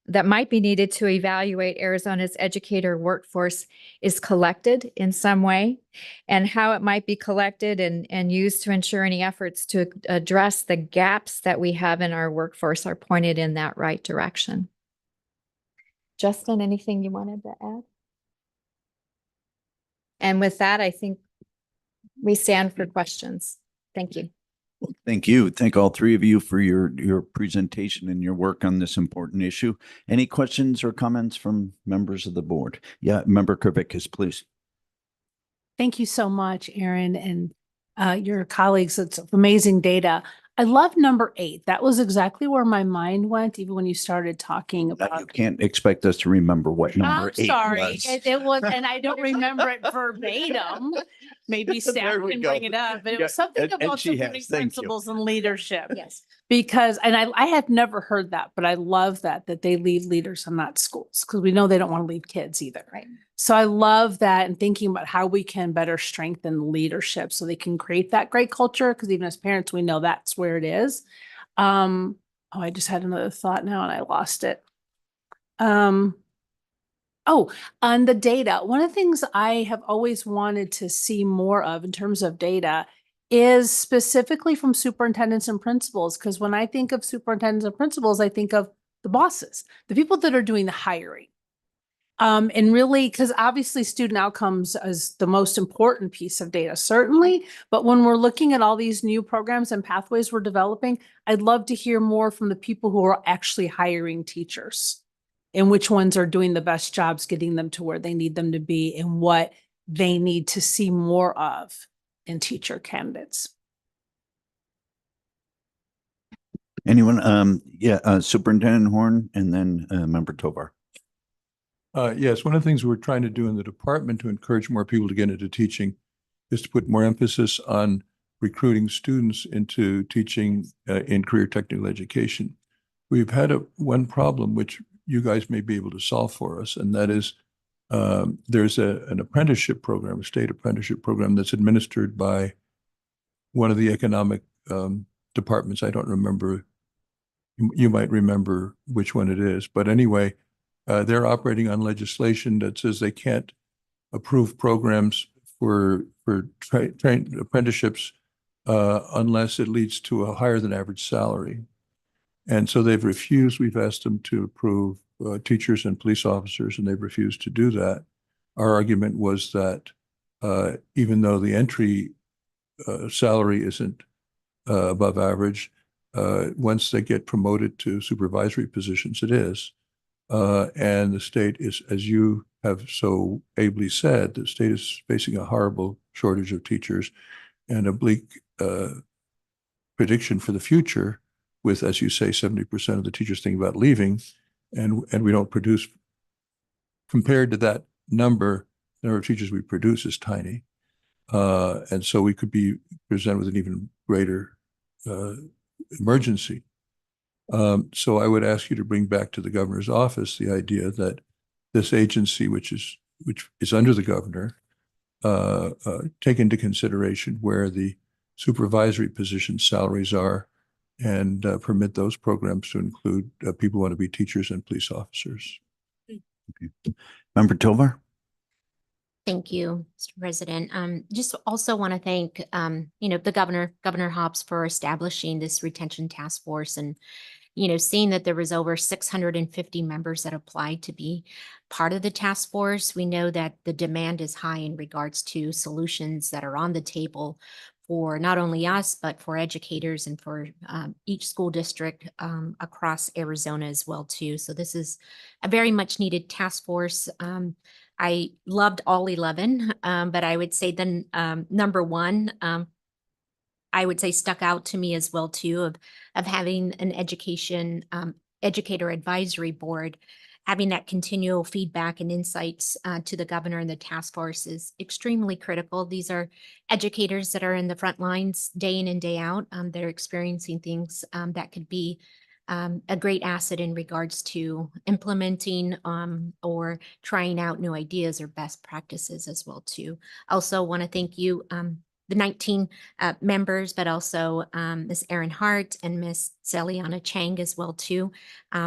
that might be needed to evaluate Arizona's educator workforce is collected in some way, and how it might be collected and used to ensure any efforts to address the gaps that we have in our workforce are pointed in that right direction. Justin, anything you wanted to add? And with that, I think we stand for questions. Thank you. Well, thank you. Thank all three of you for your presentation and your work on this important issue. Any questions or comments from members of the board? Yeah, Member Kervikas, please. Thank you so much, Aaron, and your colleagues. It's amazing data. I love number 8. That was exactly where my mind went, even when you started talking about. You can't expect us to remember what number 8 sorry, was. it was, and I don't remember it verbatim. Maybe staff we can go. bring it up, but it Yeah, was something and about she supporting has. Thank you. principles and leadership. Yes. Because, and I had never heard that, but I love that they lead leaders and not schools, because we know they don't want to lead kids either. Right. So I love that, and thinking about how we can better strengthen leadership so they can create that great culture, because even as parents, we know that's where it is. Oh, I just had another thought now and I lost it. Oh, on the data, one of the things I have always wanted to see more of in terms of data is specifically from superintendents and principals, because when I think of superintendents and principals, I think of the bosses, the people that are doing the hiring. And really, because obviously student outcomes is the most important piece of data, certainly. But when we're looking at all these new programs and pathways we're developing, I'd love to hear more from the people who are actually hiring teachers. and which ones are doing the best jobs getting them to where they need them to be and what they need to see more of in teacher candidates. Anyone? Superintendent Horn and then Member Tovar. Yes, one of the things we're trying to do in the department to encourage more people to get into teaching is to put more emphasis on recruiting students into teaching in career technical education. We've had one problem which you guys may be able to solve for us, and that is there's an apprenticeship program, a state apprenticeship program that's administered by one of the economic departments. I don't remember. You might remember which one it is, but anyway, they're operating on legislation that says they can't approve programs for trained apprenticeships unless it leads to a higher than average salary. And so they've refused. We've asked them to approve teachers and police officers, and they've refused to do that. Our argument was that even though the entry salary isn't above average, once they get promoted to supervisory positions, it is. And the state is, as you have so ably said, the state is facing a horrible shortage of teachers and a bleak prediction for the future with, as you say, 70% of the teachers thinking about leaving, and we don't produce, compared to that number, the number of teachers we produce is tiny. And so we could be presented with an even greater emergency. So I would ask you to bring back to the governor's office the idea that this agency, which is under the governor, take into consideration where the supervisory position salaries are and permit those programs to include people who want to be teachers and police officers. Okay. Member Tovar? Thank you, Mr. President. Just also want to thank, the Governor Hobbs, for establishing this retention task force and, seeing that there was over 650 members that applied to be part of the task force. We know that the demand is high in regards to solutions that are on the table for not only us, but for educators and for each school district across Arizona as well, too. So this is a very much needed task force. I loved all 11, but I would say then number one, I would say stuck out to me as well, too, of having an educator advisory board. Having that continual feedback and insights to the governor and the task force is extremely critical. These are educators that are in the front lines day in and day out. They're experiencing things that could be a great asset in regards to implementing or trying out new ideas or best practices as well, too. Also want to thank you, the 19 members, but also Ms. Erin Hart and Ms. Celiana Chang as well, too,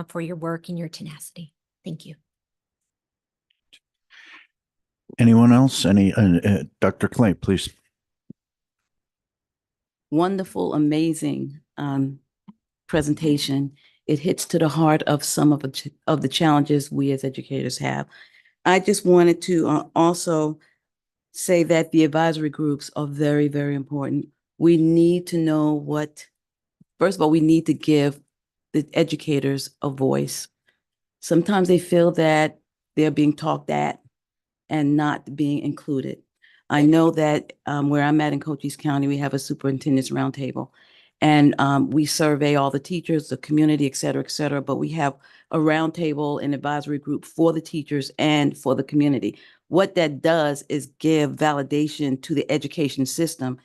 for your work and your tenacity. Thank you. Anyone else? Dr. Clay, please. Wonderful, amazing presentation. It hits to the heart of some of the challenges we as educators have. I just wanted to also say that the advisory groups are very, very important. We need to know first of all, we need to give the educators a voice. Sometimes they feel that they're being talked at and not being included. I know that where I'm at in Cochise County, we have a superintendent's roundtable, and we survey all the teachers, the community, et cetera, but we have a roundtable and advisory group for the teachers and for the community. What that does is give validation to the education system,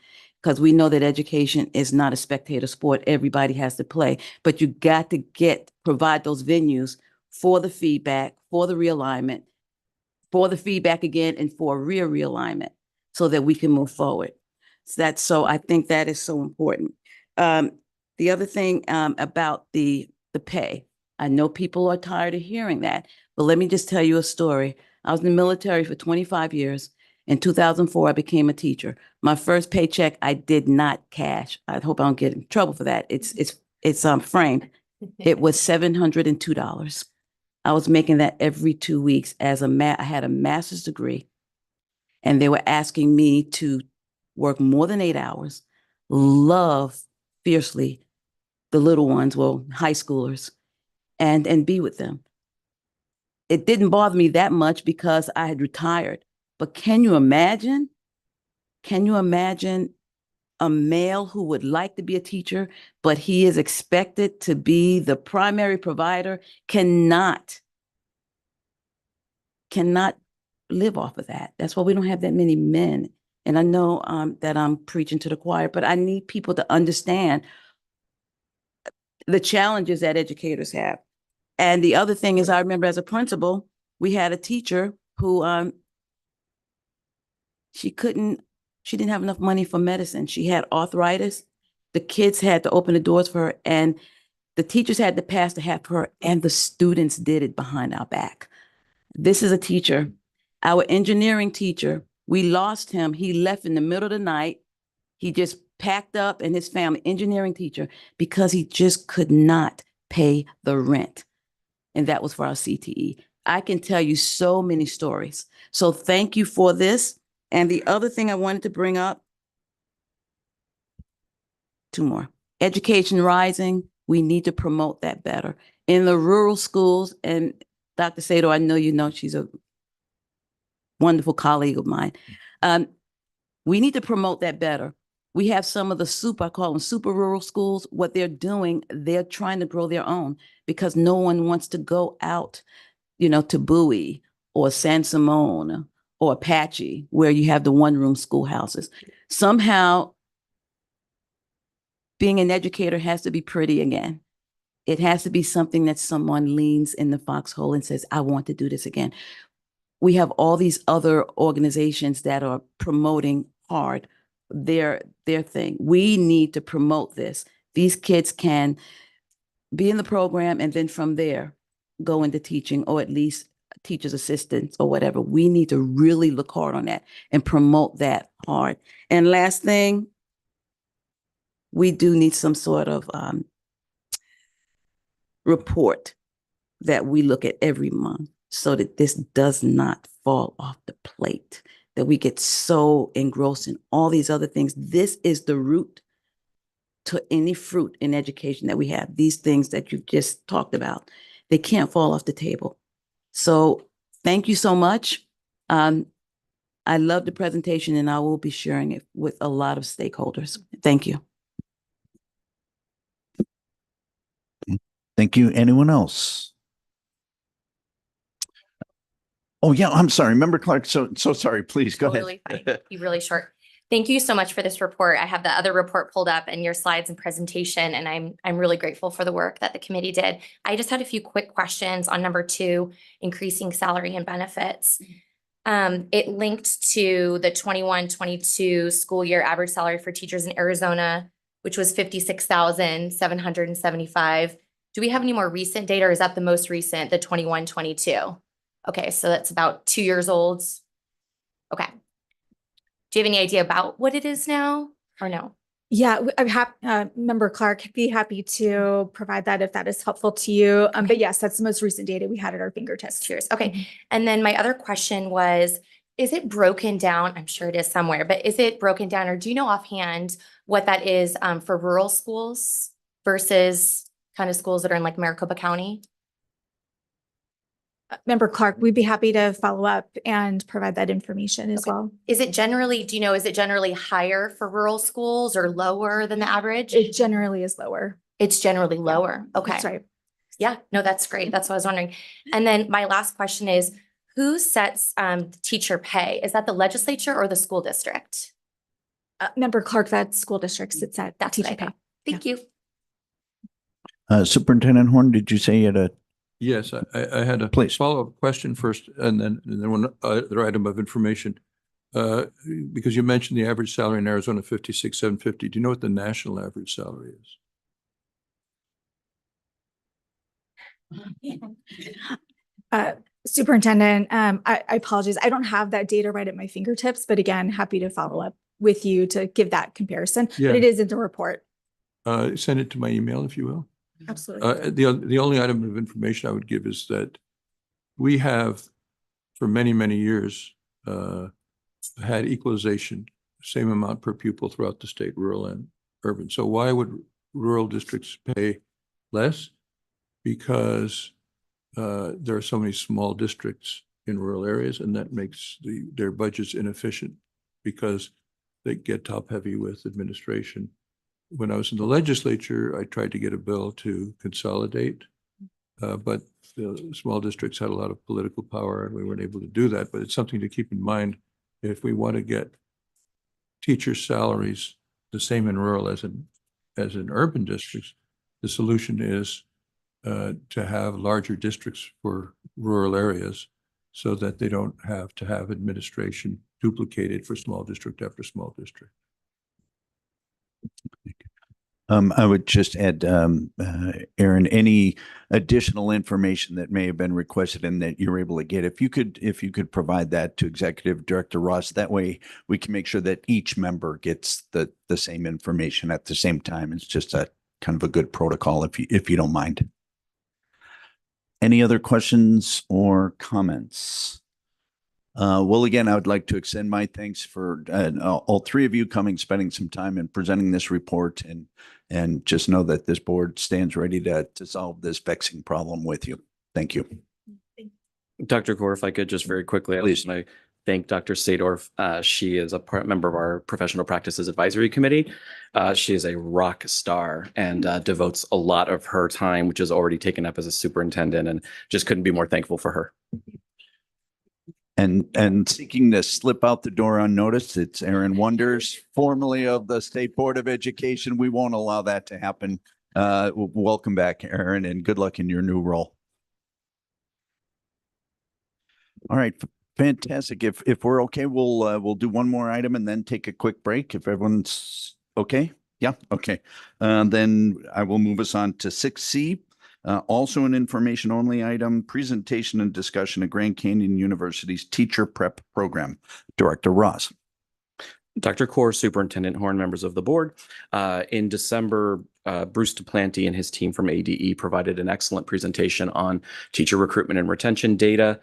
because we know that education is not a spectator sport. Everybody has to play, but you got to provide those venues for the feedback, for the realignment, for the feedback again, and for realignment so that we can move forward. So I think that is so important. The other thing about the pay, I know people are tired of hearing that, but let me just tell you a story. I was in the military for 25 years. In 2004, I became a teacher. My first paycheck, I did not cash. I hope I don't get in trouble for that. It's framed. It was $702. I was making that every 2 weeks I had a master's degree, and they were asking me to work more than 8 hours, love fiercely the little ones, well, high schoolers, and be with them. it didn't bother me that much because I had retired. But can you imagine? Can you imagine a male who would like to be a teacher, but he is expected to be the primary provider, cannot live off of that. That's why we don't have that many men. And I know that I'm preaching to the choir, but I need people to understand the challenges that educators have. And the other thing is, I remember as a principal, we had a teacher who she didn't have enough money for medicine. She had arthritis. The kids had to open the doors for her, and the teachers had to pass the hat for her, and the students did it behind our back. This is a teacher, our engineering teacher. We lost him. He left in the middle of the night. He just packed up, and his family, engineering teacher, because he just could not pay the rent. And that was for our CTE. I can tell you so many stories. So thank you for this. And the other thing I wanted to bring up, 2 more. Education Rising, we need to promote that better. In the rural schools, and Dr. Sato, I know you know, she's a wonderful colleague of mine. We need to promote that better. We have some of the I call them super rural schools. What they're doing, they're trying to grow their own because no one wants to go out, to Bowie or San Simone or Apache, where you have the one-room schoolhouses. Somehow, being an educator has to be pretty again. It has to be something that someone leans in the foxhole and says, I want to do this again. We have all these other organizations that are promoting hard their thing. We need to promote this. These kids can be in the program and then from there go into teaching, or at least teacher's assistants or whatever. We need to really look hard on that and promote that hard. And last thing, we do need some sort of report that we look at every month so that this does not fall off the plate, that we get so engrossed in all these other things. This is the root to any fruit in education that we have. These things that you've just talked about, they can't fall off the table. So thank you so much. I love the presentation and I will be sharing it with a lot of stakeholders. Thank you. Thank you. Anyone else? Oh, yeah, I'm sorry. Member Clark, so sorry. Please go Totally ahead. fine. Be really short. Thank you so much for this report. I have the other report pulled up and your slides and presentation, and I'm really grateful for the work that the committee did. I just had a few quick questions on number 2, increasing salary and benefits. It linked to the 21-22 school year average salary for teachers in Arizona, which was $56,775. Do we have any more recent data, or is that the most recent, the 21-22? Okay, so that's about 2 years old. Okay. Do you have any idea about what it is now or no? Yeah, I'm happy, Member Clark, be happy to provide that if that is helpful to you. But yes, that's the most recent data we had at our fingertips. Cheers. Okay. And then my other question was, is it broken down? I'm sure it is somewhere, but is it broken down, or do you know offhand what that is for rural schools versus kind of schools that are in like Maricopa County? Member Clark, we'd be happy to follow up and provide that information as well. Is it generally, do you know, is it generally higher for rural schools or lower than the average? It generally is lower. It's generally lower. Okay. That's right. Yeah, no, that's great. That's what I was wondering. And then my last question is, who sets teacher pay? Is that the legislature or the school district? Member Clark, that school district sits at teacher pay. Thank you. Superintendent Horn, did you say you had a? Yes, I had a follow-up question first, and then one other item of information. Because you mentioned the average salary in Arizona, $56,750. Do you know what the national average salary is? Superintendent, I apologize. I don't have that data right at my fingertips, but again, happy to follow up with you to give that comparison. Yeah. But it is in the report. Send it to my email, if you will. Absolutely. The only item of information I would give is that we have, for many, many years, had equalization, same amount per pupil throughout the state, rural and urban. So why would rural districts pay less? Because there are so many small districts in rural areas, and that makes their budgets inefficient because they get top heavy with administration. When I was in the legislature, I tried to get a bill to consolidate, but the small districts had a lot of political power and we weren't able to do that. But it's something to keep in mind if we want to get teacher salaries the same in rural as in urban districts. The solution is to have larger districts for rural areas so that they don't have to have administration duplicated for small district after small district. I would just add, Aaron, any additional information that may have been requested and that you're able to get, if you could provide that to Executive Director Ross, that way we can make sure that each member gets the same information at the same time. It's just a kind of a good protocol, if you don't mind. Any other questions or comments? Well, again, I would like to extend my thanks for all three of you coming, spending some time and presenting this report, and just know that this board stands ready to solve this vexing problem with you. Thank you. Dr. Core, if I could just very quickly, I just want to thank Dr. Sadorf. She is a member of our Professional Practices Advisory Committee. She is a rock star and devotes a lot of her time, which is already taken up as a superintendent, and just couldn't be more thankful for her. And seeking to slip out the door unnoticed, it's Aaron Wonders, formerly of the State Board of Education. We won't allow that to happen. Welcome back, Aaron, and good luck in your new role. All right, fantastic. If we're okay, we'll do one more item and then take a quick break. If everyone's okay, yeah, okay. Then I will move us on to 6C. Also an information only item, presentation and discussion of Grand Canyon University's teacher prep program. Director Ross. Dr. Core, Superintendent Horn, members of the board. In December, Bruce Duplanty and his team from ADE provided an excellent presentation on teacher recruitment and retention data.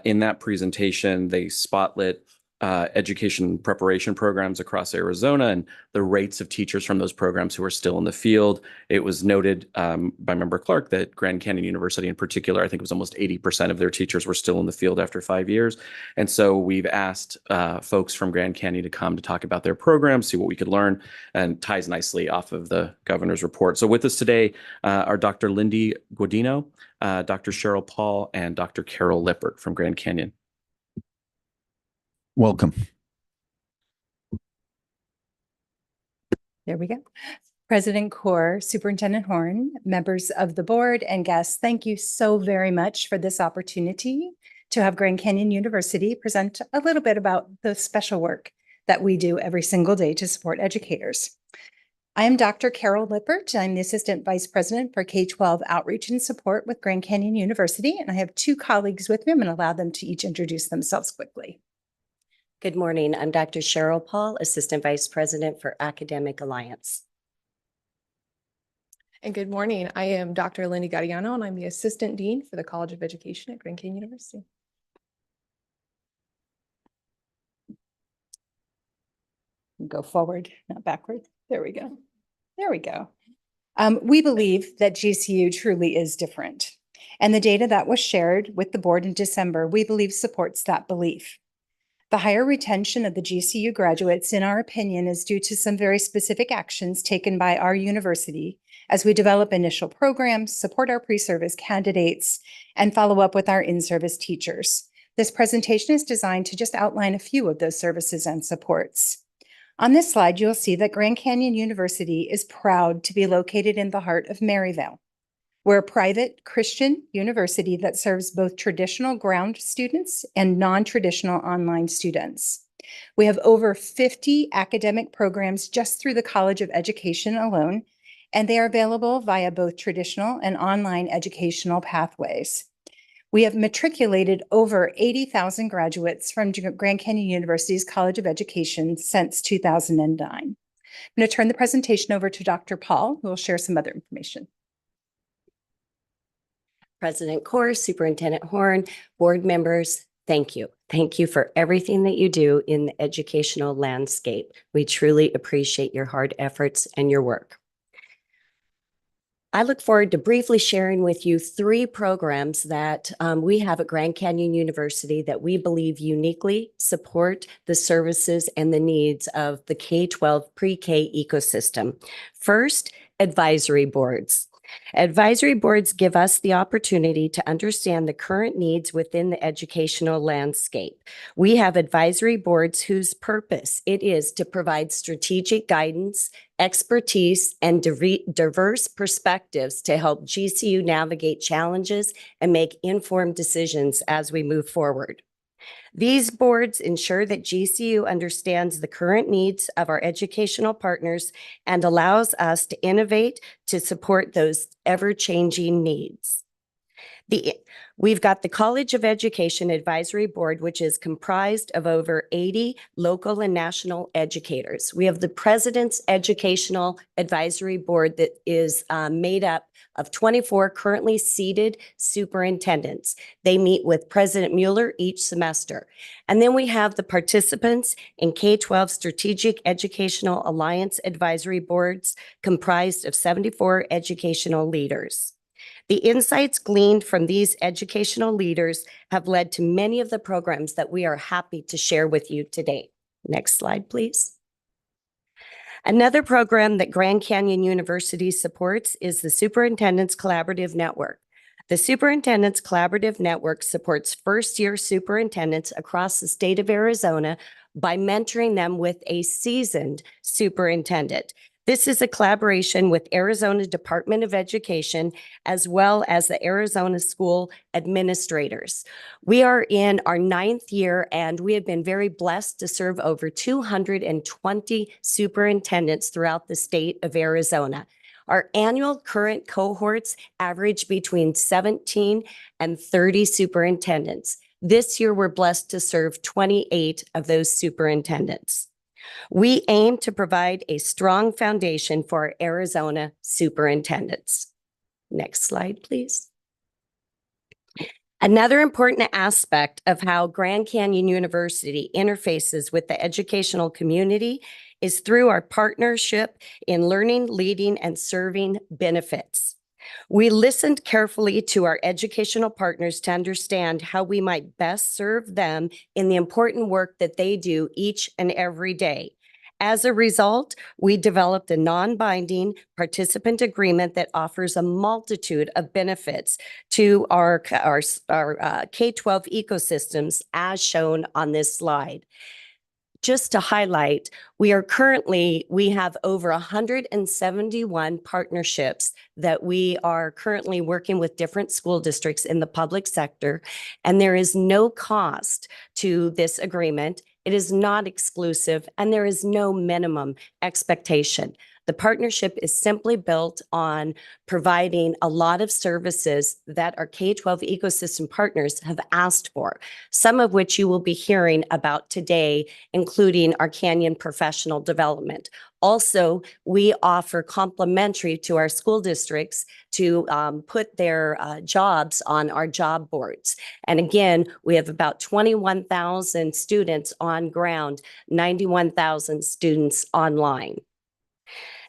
In that presentation, they spotlit education preparation programs across Arizona and the rates of teachers from those programs who are still in the field. It was noted by Member Clark that Grand Canyon University in particular, I think it was almost 80% of their teachers were still in the field after 5 years. And so we've asked folks from Grand Canyon to come to talk about their program, see what we could learn, and ties nicely off of the governor's report. So with us today are Dr. Lindy Guadino, Dr. Cheryl Paul, and Dr. Carol Lippert from Grand Canyon. Welcome. There we go. President Core, Superintendent Horn, members of the board, and guests, thank you so very much for this opportunity to have Grand Canyon University present a little bit about the special work that we do every single day to support educators. I am Dr. Carol Lippert. I'm the Assistant Vice President for K-12 Outreach and Support with Grand Canyon University, and I have two colleagues with me. I'm going to allow them to each introduce themselves quickly. Good morning. I'm Dr. Cheryl Paul, Assistant Vice President for Academic Alliance. And good morning. I am Dr. Lindy Guadiano, and I'm the Assistant Dean for the College of Education at Grand Canyon University. Go forward, not backward. There we go. There we go. We believe that GCU truly is different. And the data that was shared with the board in December, we believe supports that belief. The higher retention of the GCU graduates, in our opinion, is due to some very specific actions taken by our university as we develop initial programs, support our pre-service candidates, and follow up with our in-service teachers. This presentation is designed to just outline a few of those services and supports. On this slide, you'll see that Grand Canyon University is proud to be located in the heart of Maryvale. We're a private Christian university that serves both traditional ground students and non-traditional online students. We have over 50 academic programs just through the College of Education alone, and they are available via both traditional and online educational pathways. We have matriculated over 80,000 graduates from Grand Canyon University's College of Education since 2009. I'm going to turn the presentation over to Dr. Paul, who will share some other information. President Core, Superintendent Horn, board members, thank you. Thank you for everything that you do in the educational landscape. We truly appreciate your hard efforts and your work. I look forward to briefly sharing with you 3 programs that we have at Grand Canyon University that we believe uniquely support the services and the needs of the K-12 pre-K ecosystem. First, advisory boards. Advisory boards give us the opportunity to understand the current needs within the educational landscape. We have advisory boards whose purpose it is to provide strategic guidance, expertise, and diverse perspectives to help GCU navigate challenges and make informed decisions as we move forward. These boards ensure that GCU understands the current needs of our educational partners and allows us to innovate to support those ever-changing needs. We've got the College of Education Advisory Board, which is comprised of over 80 local and national educators. We have the President's Educational Advisory Board that is made up of 24 currently seated superintendents. They meet with President Mueller each semester. And then we have the participants in K-12 Strategic Educational Alliance Advisory Boards comprised of 74 educational leaders. The insights gleaned from these educational leaders have led to many of the programs that we are happy to share with you today. Next slide, please. Another program that Grand Canyon University supports is the Superintendent's Collaborative Network. The Superintendent's Collaborative Network supports first-year superintendents across the state of Arizona by mentoring them with a seasoned superintendent. This is a collaboration with Arizona Department of Education, as well as the Arizona School Administrators. We are in our 9th year, and we have been very blessed to serve over 220 superintendents throughout the state of Arizona. Our annual current cohorts average between 17 and 30 superintendents. This year, we're blessed to serve 28 of those superintendents. We aim to provide a strong foundation for our Arizona superintendents. Next slide, please. Another important aspect of how Grand Canyon University interfaces with the educational community is through our partnership in learning, leading, and serving benefits. We listened carefully to our educational partners to understand how we might best serve them in the important work that they do each and every day. As a result, we developed a non-binding participant agreement that offers a multitude of benefits to our K-12 ecosystems as shown on this slide. Just to highlight, we have over 171 partnerships that we are currently working with different school districts in the public sector, and there is no cost to this agreement. It is not exclusive, and there is no minimum expectation. The partnership is simply built on providing a lot of services that our K-12 ecosystem partners have asked for, some of which you will be hearing about today, including our Canyon Professional Development. Also, we offer complimentary to our school districts to put their jobs on our job boards. And again, we have about 21,000 students on ground, 91,000 students online.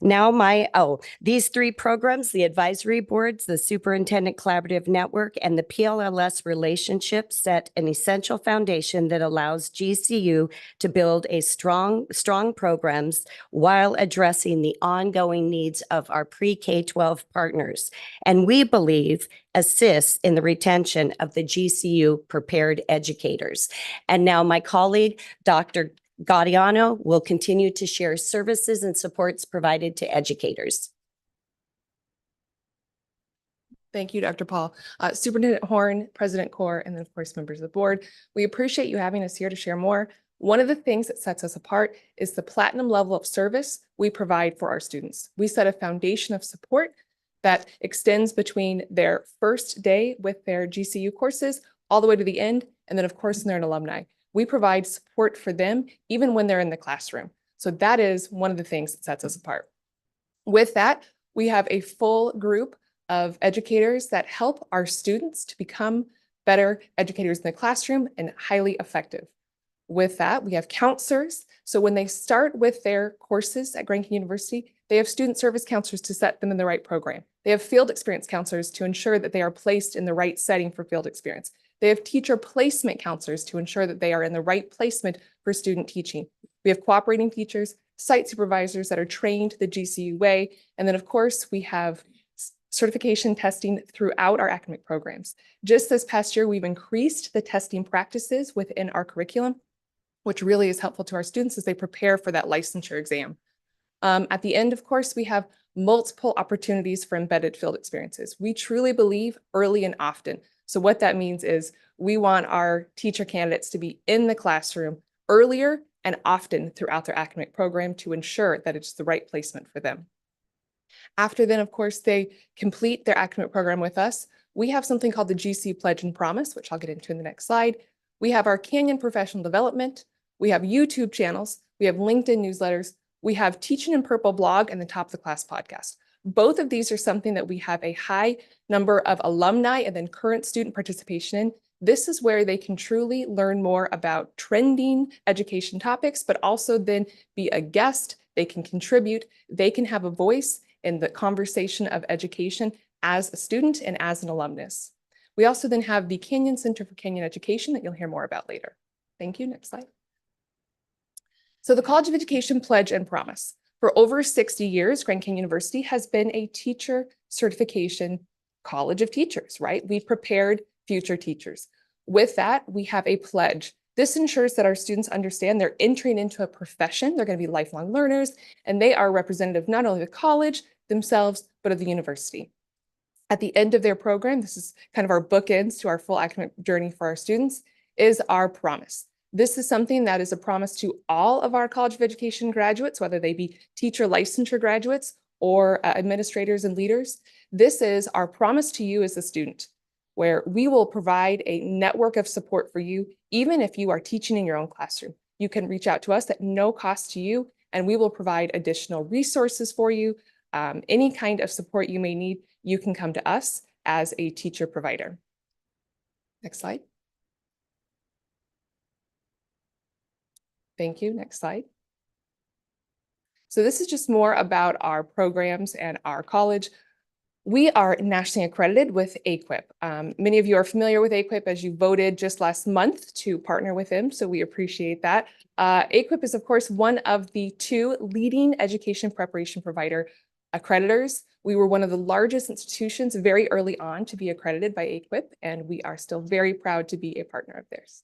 Now these 3 programs, the advisory boards, the Superintendent Collaborative Network, and the PLLS relationship set an essential foundation that allows GCU to build a strong programs while addressing the ongoing needs of our pre-K-12 partners. And we believe assists in the retention of the GCU prepared educators. And now my colleague, Dr. Gaudiano, will continue to share services and supports provided to educators. Thank you, Dr. Paul. Superintendent Horn, President Corr, and then of course, members of the board. We appreciate you having us here to share more. One of the things that sets us apart is the platinum level of service we provide for our students. We set a foundation of support that extends between their first day with their GCU courses all the way to the end, and then of course, when they're an alumni. We provide support for them even when they're in the classroom. So that is one of the things that sets us apart. With that, we have a full group of educators that help our students to become better educators in the classroom and highly effective. With that, we have counselors. So when they start with their courses at Grand Canyon University, they have student service counselors to set them in the right program. They have field experience counselors to ensure that they are placed in the right setting for field experience. They have teacher placement counselors to ensure that they are in the right placement for student teaching. We have cooperating teachers, site supervisors that are trained the GCU way. And then of course we have certification testing throughout our academic programs. Just this past year, we've increased the testing practices within our curriculum, which really is helpful to our students as they prepare for that licensure exam. At the end, of course, we have multiple opportunities for embedded field experiences. We truly believe early and often. So what that means is we want our teacher candidates to be in the classroom earlier and often throughout their academic program to ensure that it's the right placement for them. After then, of course, they complete their academic program with us. We have something called the GC Pledge and Promise, which I'll get into in the next slide. We have our Canyon Professional Development. We have YouTube channels. We have LinkedIn newsletters. We have Teaching in Purple blog and the Top of the Class podcast. Both of these are something that we have a high number of alumni and then current student participation in. This is where they can truly learn more about trending education topics, but also then be a guest. They can contribute. They can have a voice in the conversation of education as a student and as an alumnus. We also then have the Canyon Center for Canyon Education that you'll hear more about later. Thank you. Next slide. So the College of Education Pledge and Promise. For over 60 years, Grand Canyon University has been a teacher certification college of teachers, right? We've prepared future teachers. With that, we have a pledge. This ensures that our students understand they're entering into a profession. They're going to be lifelong learners, and they are representative not only of the college themselves, but of the university. At the end of their program, this is kind of our bookends to our full academic journey for our students, is our promise. This is something that is a promise to all of our College of Education graduates, whether they be teacher licensure graduates or administrators and leaders. This is our promise to you as a student, where we will provide a network of support for you, even if you are teaching in your own classroom. You can reach out to us at no cost to you, and we will provide additional resources for you. Any kind of support you may need, you can come to us as a teacher provider. Next slide. Thank you. Next slide. So this is just more about our programs and our college. We are nationally accredited with AQUIP. Many of you are familiar with AQUIP as you voted just last month to partner with them, so we appreciate that. AQUIP is, of course, one of the 2 leading education preparation provider accreditors. We were one of the largest institutions very early on to be accredited by AQUIP, and we are still very proud to be a partner of theirs.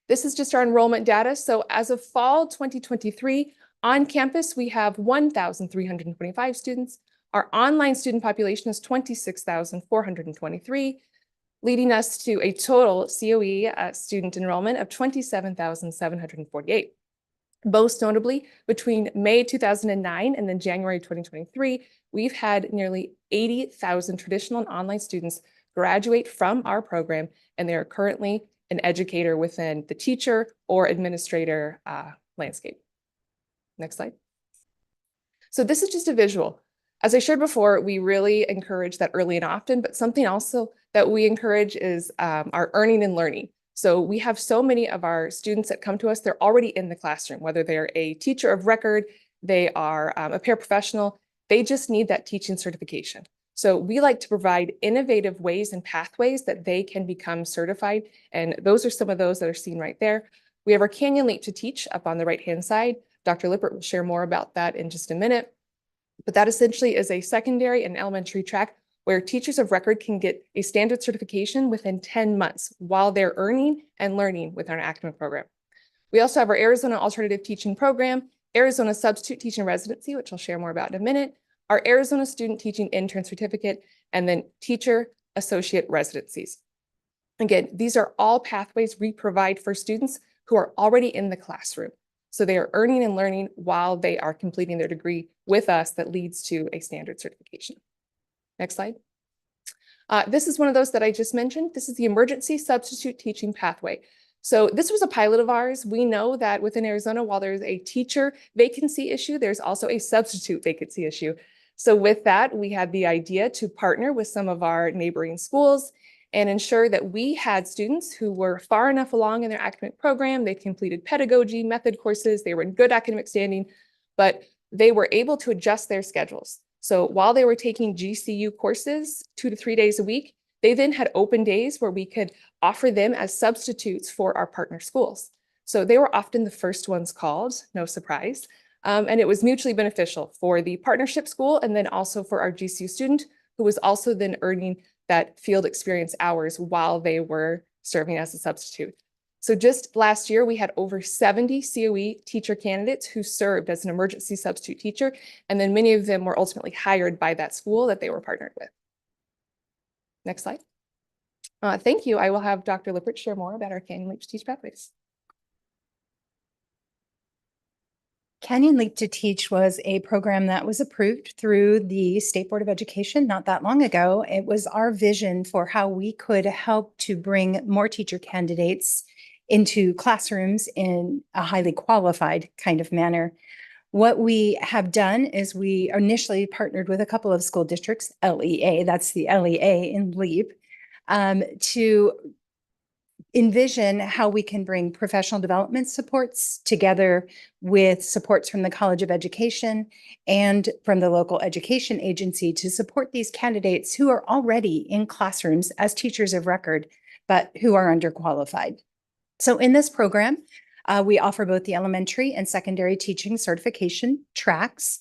This is just our enrollment data. So as of fall 2023, on campus, we have 1,325 students. Our online student population is 26,423, leading us to a total COE student enrollment of 27,748. Most notably, between May 2009 and then January 2023, we've had nearly 80,000 traditional and online students graduate from our program, and they are currently an educator within the teacher or administrator landscape. Next slide. So this is just a visual. As I shared before, we really encourage that early and often, but something also that we encourage is our earning and learning. So we have so many of our students that come to us, they're already in the classroom, whether they're a teacher of record, they are a paraprofessional, they just need that teaching certification. So we like to provide innovative ways and pathways that they can become certified. And those are some of those that are seen right there. We have our Canyon Leap to Teach up on the right-hand side. Dr. Lippert will share more about that in just a minute. But that essentially is a secondary and elementary track where teachers of record can get a standard certification within 10 months while they're earning and learning with our academic program. We also have our Arizona Alternative Teaching Program, Arizona Substitute Teaching Residency, which I'll share more about in a minute, our Arizona Student Teaching Intern Certificate, and then Teacher Associate Residencies. Again, these are all pathways we provide for students who are already in the classroom. So they are earning and learning while they are completing their degree with us that leads to a standard certification. Next slide. This is one of those that I just mentioned. This is the Emergency Substitute Teaching Pathway. So this was a pilot of ours. We know that within Arizona, while there's a teacher vacancy issue, there's also a substitute vacancy issue. So with that, we had the idea to partner with some of our neighboring schools and ensure that we had students who were far enough along in their academic program, they completed pedagogy, method courses, they were in good academic standing, but they were able to adjust their schedules. So while they were taking GCU courses 2 to 3 days a week, they then had open days where we could offer them as substitutes for our partner schools. So they were often the first ones called, no surprise. And it was mutually beneficial for the partnership school and then also for our GCU student who was also then earning that field experience hours while they were serving as a substitute. So just last year, we had over 70 COE teacher candidates who served as an emergency substitute teacher, and then many of them were ultimately hired by that school that they were partnered with. Next slide. Thank you. I will have Dr. Lippert share more about our Canyon Leap to Teach pathways. Canyon Leap to Teach was a program that was approved through the State Board of Education not that long ago. It was our vision for how we could help to bring more teacher candidates into classrooms in a highly qualified kind of manner. What we have done is we initially partnered with a couple of school districts, LEA, that's the LEA in LEAP, to envision how we can bring professional development supports together with supports from the College of Education and from the local education agency to support these candidates who are already in classrooms as teachers of record, but who are underqualified. So in this program, we offer both the elementary and secondary teaching certification tracks.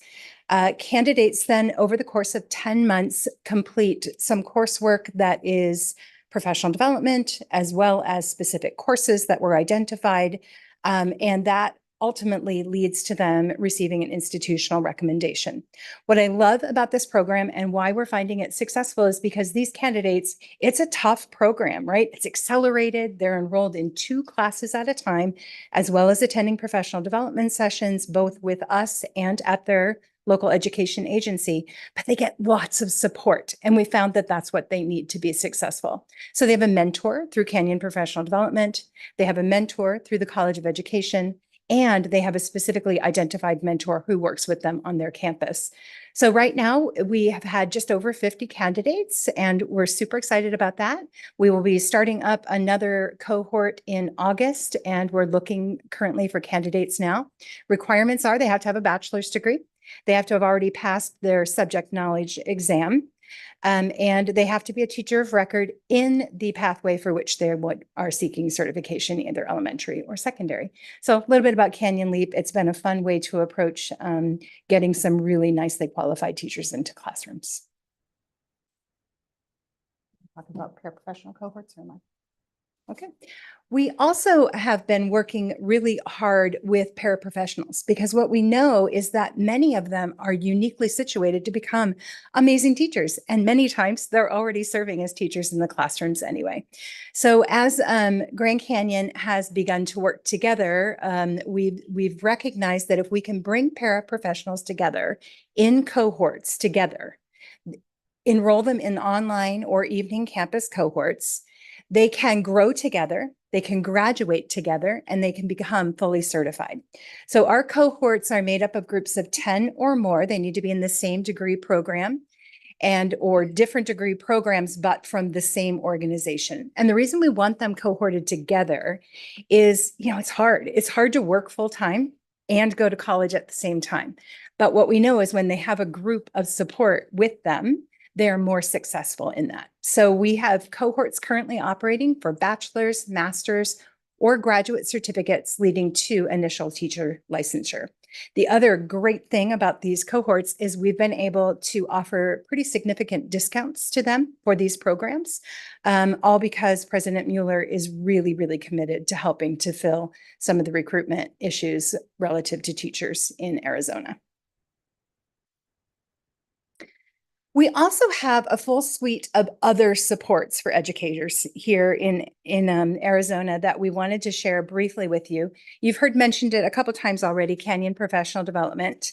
Candidates then, over the course of 10 months, complete some coursework that is professional development, as well as specific courses that were identified. And that ultimately leads to them receiving an institutional recommendation. What I love about this program and why we're finding it successful is because these candidates, it's a tough program, right? It's accelerated. They're enrolled in 2 classes at a time, as well as attending professional development sessions, both with us and at their local education agency, but they get lots of support. And we found that that's what they need to be successful. So they have a mentor through Canyon Professional Development. They have a mentor through the College of Education, and they have a specifically identified mentor who works with them on their campus. So right now we have had just over 50 candidates, and we're super excited about that. We will be starting up another cohort in August, and we're looking currently for candidates now. Requirements are they have to have a bachelor's degree. They have to have already passed their subject knowledge exam, and they have to be a teacher of record in the pathway for which they are seeking certification, either elementary or secondary. So a little bit about Canyon Leap. It's been a fun way to approach getting some really nicely qualified teachers into classrooms. Talking about paraprofessional cohorts, or am I? Okay. We also have been working really hard with paraprofessionals because what we know is that many of them are uniquely situated to become amazing teachers. And many times they're already serving as teachers in the classrooms anyway. So as Grand Canyon has begun to work together, we've recognized that if we can bring paraprofessionals together in cohorts together, enroll them in online or evening campus cohorts, they can grow together, they can graduate together, and they can become fully certified. So our cohorts are made up of groups of 10 or more. They need to be in the same degree program and or different degree programs, but from the same organization. And the reason we want them cohorted together is, it's hard. It's hard to work full time and go to college at the same time. But what we know is when they have a group of support with them, they're more successful in that. So we have cohorts currently operating for bachelor's, master's, or graduate certificates leading to initial teacher licensure. The other great thing about these cohorts is we've been able to offer pretty significant discounts to them for these programs, all because President Mueller is really, really committed to helping to fill some of the recruitment issues relative to teachers in Arizona. We also have a full suite of other supports for educators here in Arizona that we wanted to share briefly with you. You've heard mentioned it a couple times already, Canyon Professional Development.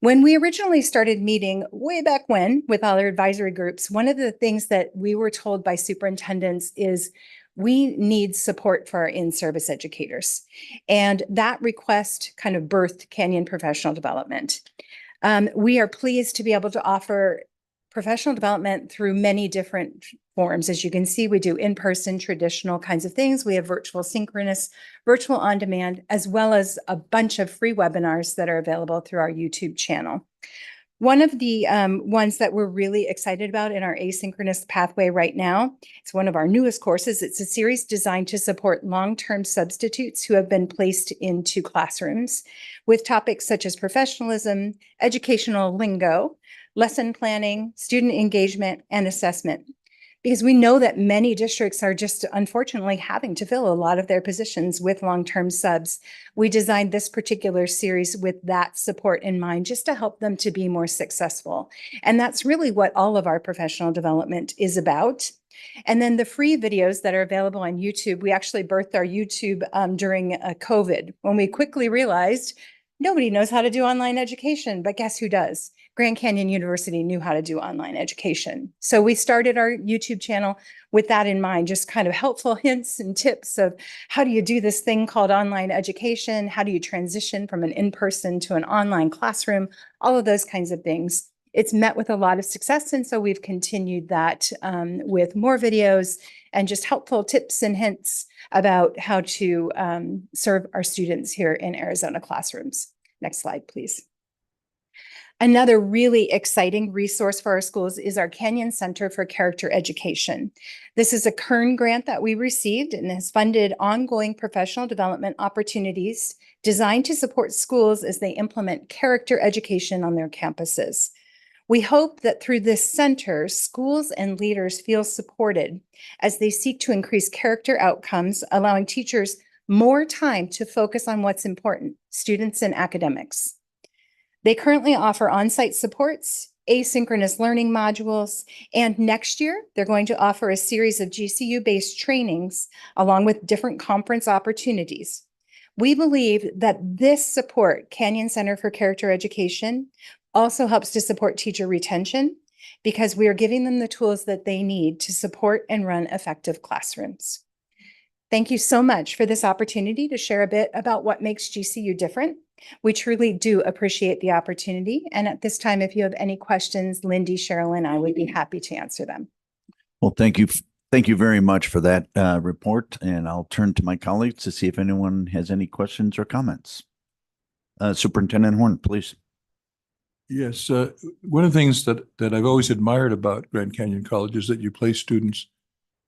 When we originally started meeting way back when with all our advisory groups, one of the things that we were told by superintendents is we need support for our in-service educators. And that request kind of birthed Canyon Professional Development. We are pleased to be able to offer professional development through many different forms. As you can see, we do in-person traditional kinds of things. We have virtual synchronous, virtual on-demand, as well as a bunch of free webinars that are available through our YouTube channel. One of the ones that we're really excited about in our asynchronous pathway right now, it's one of our newest courses. It's a series designed to support long-term substitutes who have been placed into classrooms with topics such as professionalism, educational lingo, lesson planning, student engagement, and assessment. Because we know that many districts are just unfortunately having to fill a lot of their positions with long-term subs. We designed this particular series with that support in mind, just to help them to be more successful. And that's really what all of our professional development is about. And then the free videos that are available on YouTube, we actually birthed our YouTube during COVID, when we quickly realized nobody knows how to do online education, but guess who does? Grand Canyon University knew how to do online education. So we started our YouTube channel with that in mind, just kind of helpful hints and tips of how do you do this thing called online education? How do you transition from an in-person to an online classroom? All of those kinds of things. It's met with a lot of success. And so we've continued that with more videos and just helpful tips and hints about how to serve our students here in Arizona classrooms. Next slide, please. Another really exciting resource for our schools is our Canyon Center for Character Education. This is a Kern grant that we received and has funded ongoing professional development opportunities designed to support schools as they implement character education on their campuses. We hope that through this center, schools and leaders feel supported as they seek to increase character outcomes, allowing teachers more time to focus on what's important, students and academics. They currently offer on-site supports, asynchronous learning modules, and next year, they're going to offer a series of GCU-based trainings along with different conference opportunities. We believe that this support, Canyon Center for Character Education, also helps to support teacher retention because we are giving them the tools that they need to support and run effective classrooms. Thank you so much for this opportunity to share a bit about what makes GCU different. We truly do appreciate the opportunity. And at this time, if you have any questions, Lindy, Cheryl, and I would be happy to answer them. Well, thank you. Thank you very much for that report. And I'll turn to my colleagues to see if anyone has any questions or comments. Superintendent Horn, please. Yes, one of the things that I've always admired about Grand Canyon College is that you place students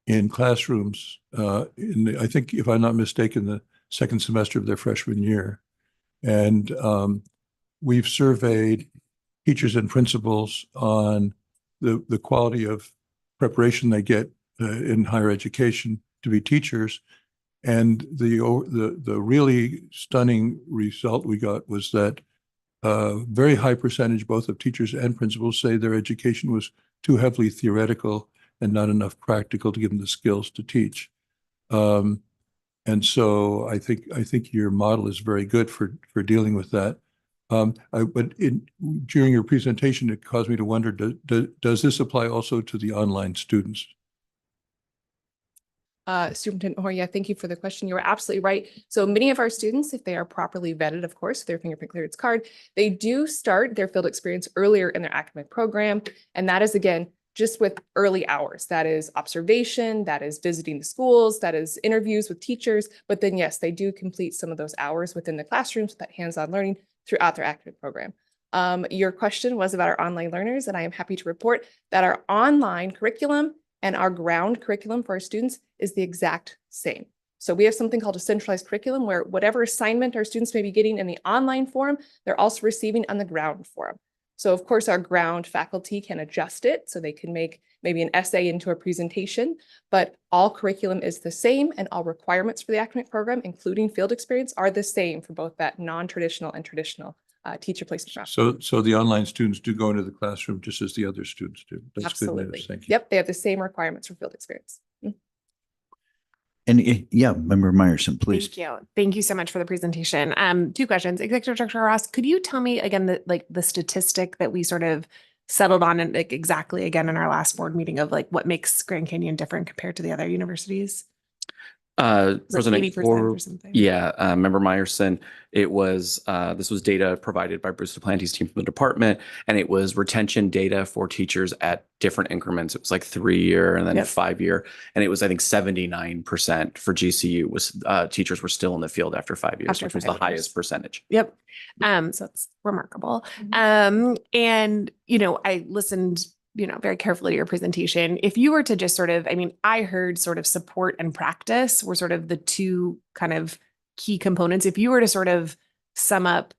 in classrooms I think, if I'm not mistaken, the second semester of their freshman year. And we've surveyed teachers and principals on the quality of preparation they get in higher education to be teachers. And the really stunning result we got was that very high percentage, both of teachers and principals, say their education was too heavily theoretical and not enough practical to give them the skills to teach. And so I think your model is very good for dealing with that. But during your presentation, it caused me to wonder, does this apply also to the online students? Superintendent Horn, yeah, thank you for the question. You were absolutely right. So many of our students, if they are properly vetted, of course, their fingerprint clearance card, they do start their field experience earlier in their academic program. And that is, again, just with early hours. That is observation, that is visiting the schools, that is interviews with teachers. But then, yes, they do complete some of those hours within the classrooms, that hands-on learning throughout their academic program. Your question was about our online learners, and I am happy to report that our online curriculum and our ground curriculum for our students is the exact same. So we have something called a centralized curriculum where whatever assignment our students may be getting in the online form, they're also receiving on the ground form. So of course, our ground faculty can adjust it so they can make maybe an essay into a presentation, but all curriculum is the same and all requirements for the academic program, including field experience, are the same for both that non-traditional and traditional teacher placement route. So the online students do go into the classroom just as the other students do. That's Absolutely. Good news. Thank you. Yep, they have the same requirements for field experience. And yeah, Member Meyerson, please. Thank you. Thank you so much for the presentation. 2 questions. Executive Director Ross, could you tell me again the statistic that we sort of settled on and exactly again in our last board meeting of what makes Grand Canyon different compared to the other universities? President 80% Core, or something. yeah, Member Meyerson, it was, this was data provided by Bruce Duplanty's team from the department, and it was retention data for teachers at different increments. It was like 3-year and then Yep. 5-year. And it was, I think, 79% for GCU was, teachers were still in the field after 5 years, After which was 5 the years. highest percentage. Yep. So it's remarkable. And, I listened, very carefully to your presentation. If you were to just sort of, I heard sort of support and practice were sort of the two kind of key components. If you were to sort of sum up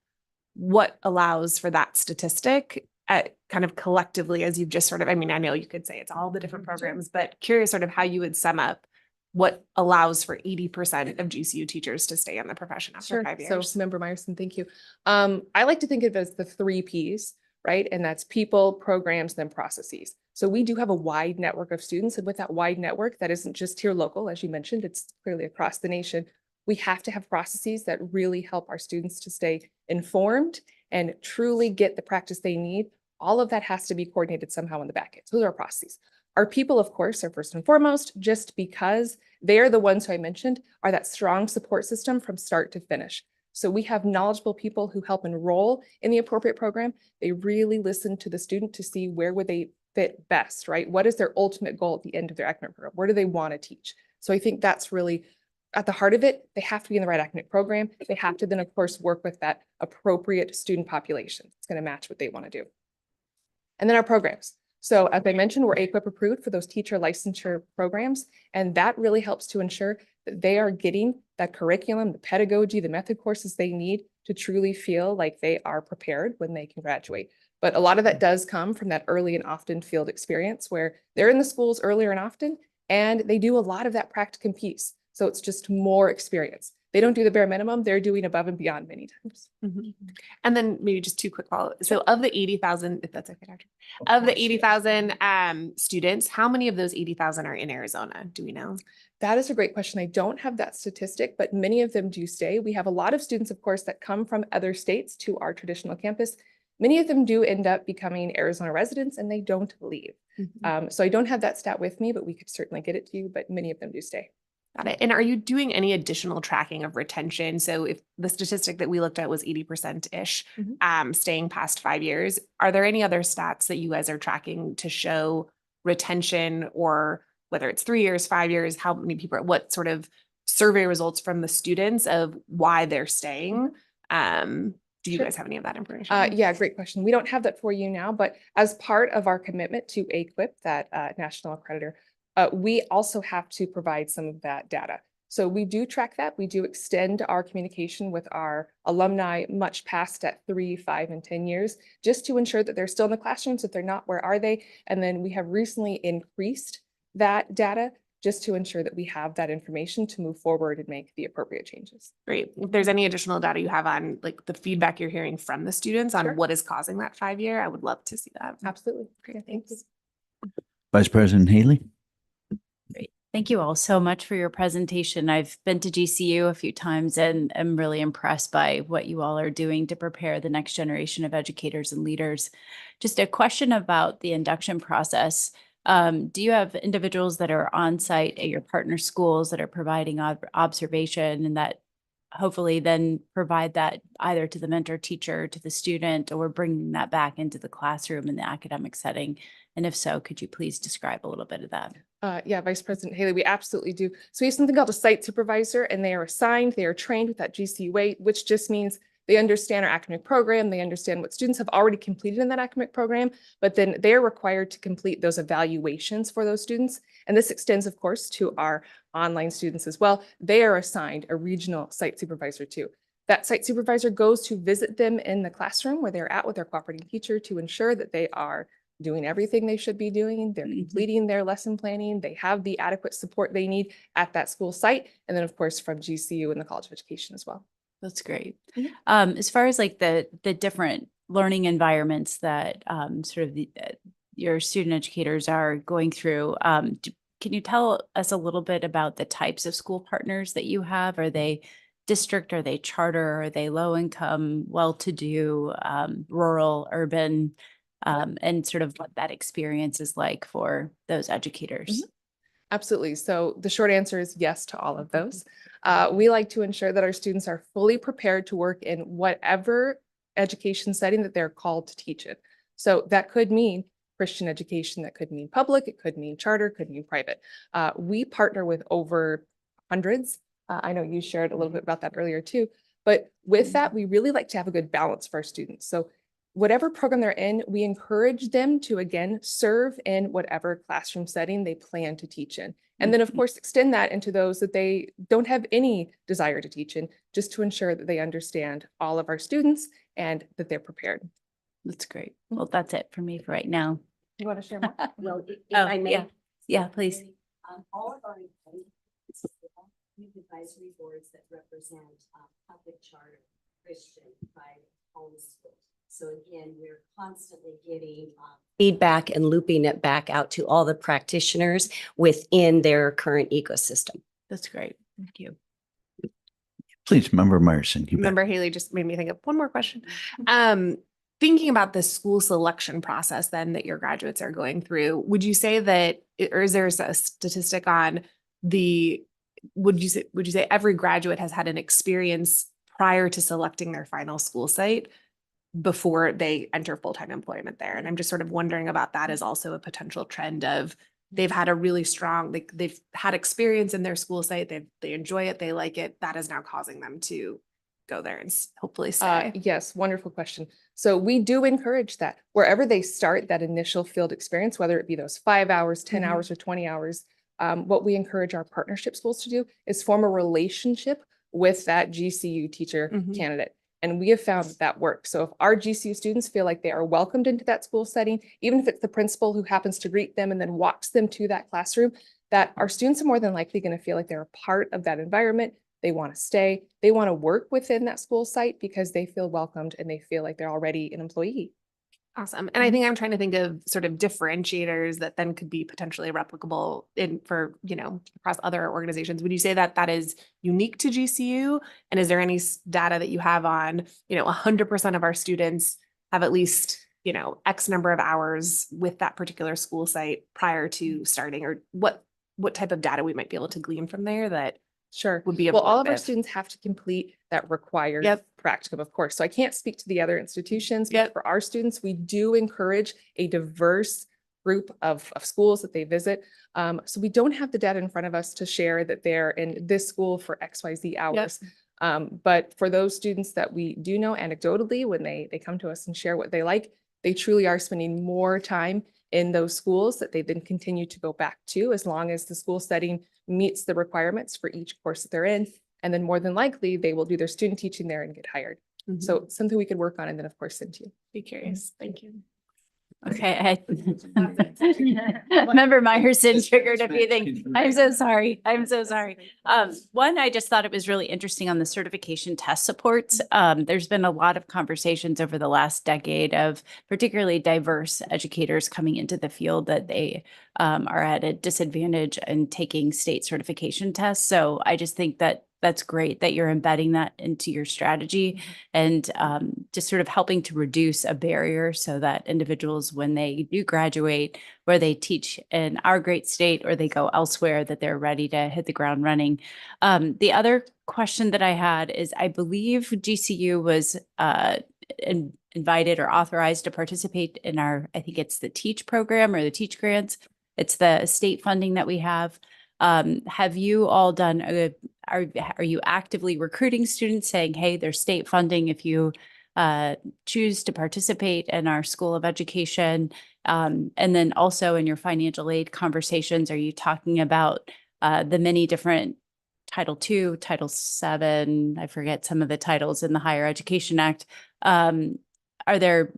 what allows for that statistic at kind of collectively, as you've just sort of, I know you could say it's all the different programs, but curious sort of how you would sum up what allows for 80% of GCU teachers to stay in the profession after Sure. 5 years. So Member Meyerson, thank you. I like to think of it as the 3 Ps, right? And that's people, programs, then processes. So we do have a wide network of students. And with that wide network, that isn't just here local, as you mentioned, it's clearly across the nation. We have to have processes that really help our students to stay informed and truly get the practice they need. All of that has to be coordinated somehow in the back end. So those are our processes. Our people, of course, are first and foremost, just because they're the ones who I mentioned are that strong support system from start to finish. So we have knowledgeable people who help enroll in the appropriate program. They really listen to the student to see where would they fit best, right? What is their ultimate goal at the end of their academic program? Where do they want to teach? So I think that's really at the heart of it. They have to be in the right academic program. They have to then, of course, work with that appropriate student population. It's going to match what they want to do. And then our programs. So as I mentioned, we're AQUIP approved for those teacher licensure programs, and that really helps to ensure that they are getting that curriculum, the pedagogy, the method courses they need to truly feel like they are prepared when they can graduate. But a lot of that does come from that early and often field experience where they're in the schools earlier and often, and they do a lot of that practicum piece. So it's just more experience. They don't do the bare minimum, they're doing above and beyond many times. And then maybe just 2 quick follow-ups. So of the 80,000, if that's okay, Doctor, of the 80,000 students, how many of those 80,000 are in Arizona? Do we know? That is a great question. I don't have that statistic, but many of them do stay. We have a lot of students, of course, that come from other states to our traditional campus. Many of them do end up becoming Arizona residents and they don't leave. So I don't have that stat with me, but we could certainly get it to you, but many of them do stay. Got it. And are you doing any additional tracking of retention? So if the statistic that we looked at was 80%-ish, staying past 5 years, are there any other stats that you guys are tracking to show retention, or whether it's 3 years, 5 years, how many people, what sort of survey results from the students of why they're staying? Do you guys have any of that information? Yeah, great question. We don't have that for you now, but as part of our commitment to AQUIP, that national accreditor, we also have to provide some of that data. So we do track that. We do extend our communication with our alumni much past that 3, 5, and 10 years, just to ensure that they're still in the classrooms. If they're not, where are they? And then we have recently increased that data just to ensure that we have that information to move forward and make the appropriate changes. Great. If there's any additional data you have on like the feedback you're hearing from the students on what is causing that 5 year, I would love to see that. Absolutely. Great. Thanks. Vice President Haley. Thank you all so much for your presentation. I've been to GCU a few times and I'm really impressed by what you all are doing to prepare the next generation of educators and leaders. Just a question about the induction process. Do you have individuals that are on site at your partner schools that are providing observation and that hopefully then provide that either to the mentor teacher, to the student, or bringing that back into the classroom in the academic setting? And if so, could you please describe a little bit of that? Yeah, Vice President Haley, we absolutely do. So we have something called a site supervisor, and they are assigned, they are trained with that GCU, which just means they understand our academic program, they understand what students have already completed in that academic program, but then they're required to complete those evaluations for those students. And this extends, of course, to our online students as well. They are assigned a regional site supervisor too. That site supervisor goes to visit them in the classroom where they're at with their cooperating teacher to ensure that they are doing everything they should be doing. They're completing their lesson planning. They have the adequate support they need at that school site. And then, of course, from GCU and the College of Education as well. That's great. As far as like the different learning environments that sort of your student educators are going through, can you tell us a little bit about the types of school partners that you have? Are they district? Are they charter? Are they low income, well-to-do, rural, urban? And sort of what that experience is like for those educators. Absolutely. So the short answer is yes to all of those. We like to ensure that our students are fully prepared to work in whatever education setting that they're called to teach it. So that could mean Christian education, that could mean public, it could mean charter, could mean private. We partner with over hundreds. I know you shared a little bit about that earlier too, but with that, we really like to have a good balance for our students. So whatever program they're in, we encourage them to, again, serve in whatever classroom setting they plan to teach in. And then, of course, extend that into those that they don't have any desire to teach in, just to ensure that they understand all of our students and that they're prepared. That's great. Well, that's it for me for right now. You want to share more? Well, if Oh, I may. yeah. Yeah, please. All of our advisory boards that represent public charter, Christian, private, homeschool. So again, we're constantly getting feedback and looping it back out to all the practitioners within their current ecosystem. That's great. Thank you. Please, Member Meyerson. you bet. Member Haley just made me think of one more question. Thinking about the school selection process then that your graduates are going through, would you say that, or is there a statistic on would you say every graduate has had an experience prior to selecting their final school site before they enter full-time employment there? And I'm just sort of wondering about that as also a potential trend of they've had a really strong, they've had experience in their school site, they enjoy it, they like it, that is now causing them to go there and hopefully stay. Yes, wonderful question. So we do encourage that wherever they start that initial field experience, whether it be those 5 hours, 10 hours, or 20 hours, what we encourage our partnership schools to do is form a relationship with that GCU teacher candidate. And we have found that works. So if our GCU students feel like they are welcomed into that school setting, even if it's the principal who happens to greet them and then walks them to that classroom, that our students are more than likely going to feel like they're a part of that environment. They want to stay, they want to work within that school site because they feel welcomed and they feel like they're already an employee. Awesome. And I think I'm trying to think of sort of differentiators that then could be potentially replicable for, across other organizations. Would you say that that is unique to GCU? And is there any data that you have on, 100% of our students have at least, X number of hours with that particular school site prior to starting, or what type of data we might be able to glean from there that would be Well, all of our informative? students have to complete that required practicum, of course. So I can't speak to the other institutions, but for our students, we do encourage a diverse group of schools that they visit. So we don't have the data in front of us to share that they're in this school for XYZ hours. But for those students that we do know anecdotally, when they come to us and share what they like, they truly are spending more time in those schools that they then continue to go back to as long as the school setting meets the requirements for each course that they're in. And then more than likely, they will do their student teaching there and get hired. So it's something we could work on and then of course send to you. Be curious. Thank you. Okay. Member Meyerson triggered a few things. I'm so sorry. I'm so sorry. One, I just thought it was really interesting on the certification test supports. There's been a lot of conversations over the last decade of particularly diverse educators coming into the field that they are at a disadvantage in taking state certification tests. So I just think that that's great that you're embedding that into your strategy and just sort of helping to reduce a barrier so that individuals, when they do graduate, where they teach in our great state or they go elsewhere, that they're ready to hit the ground running. The other question that I had is, I believe GCU was invited or authorized to participate in I think it's the TEACH program or the TEACH grants. It's the state funding that we have. Have you all done, are you actively recruiting students saying, hey, there's state funding if you choose to participate in our School of Education? And then also in your financial aid conversations, are you talking about the many different Title II, Title VII, I forget some of the titles in the Higher Education Act. Are there,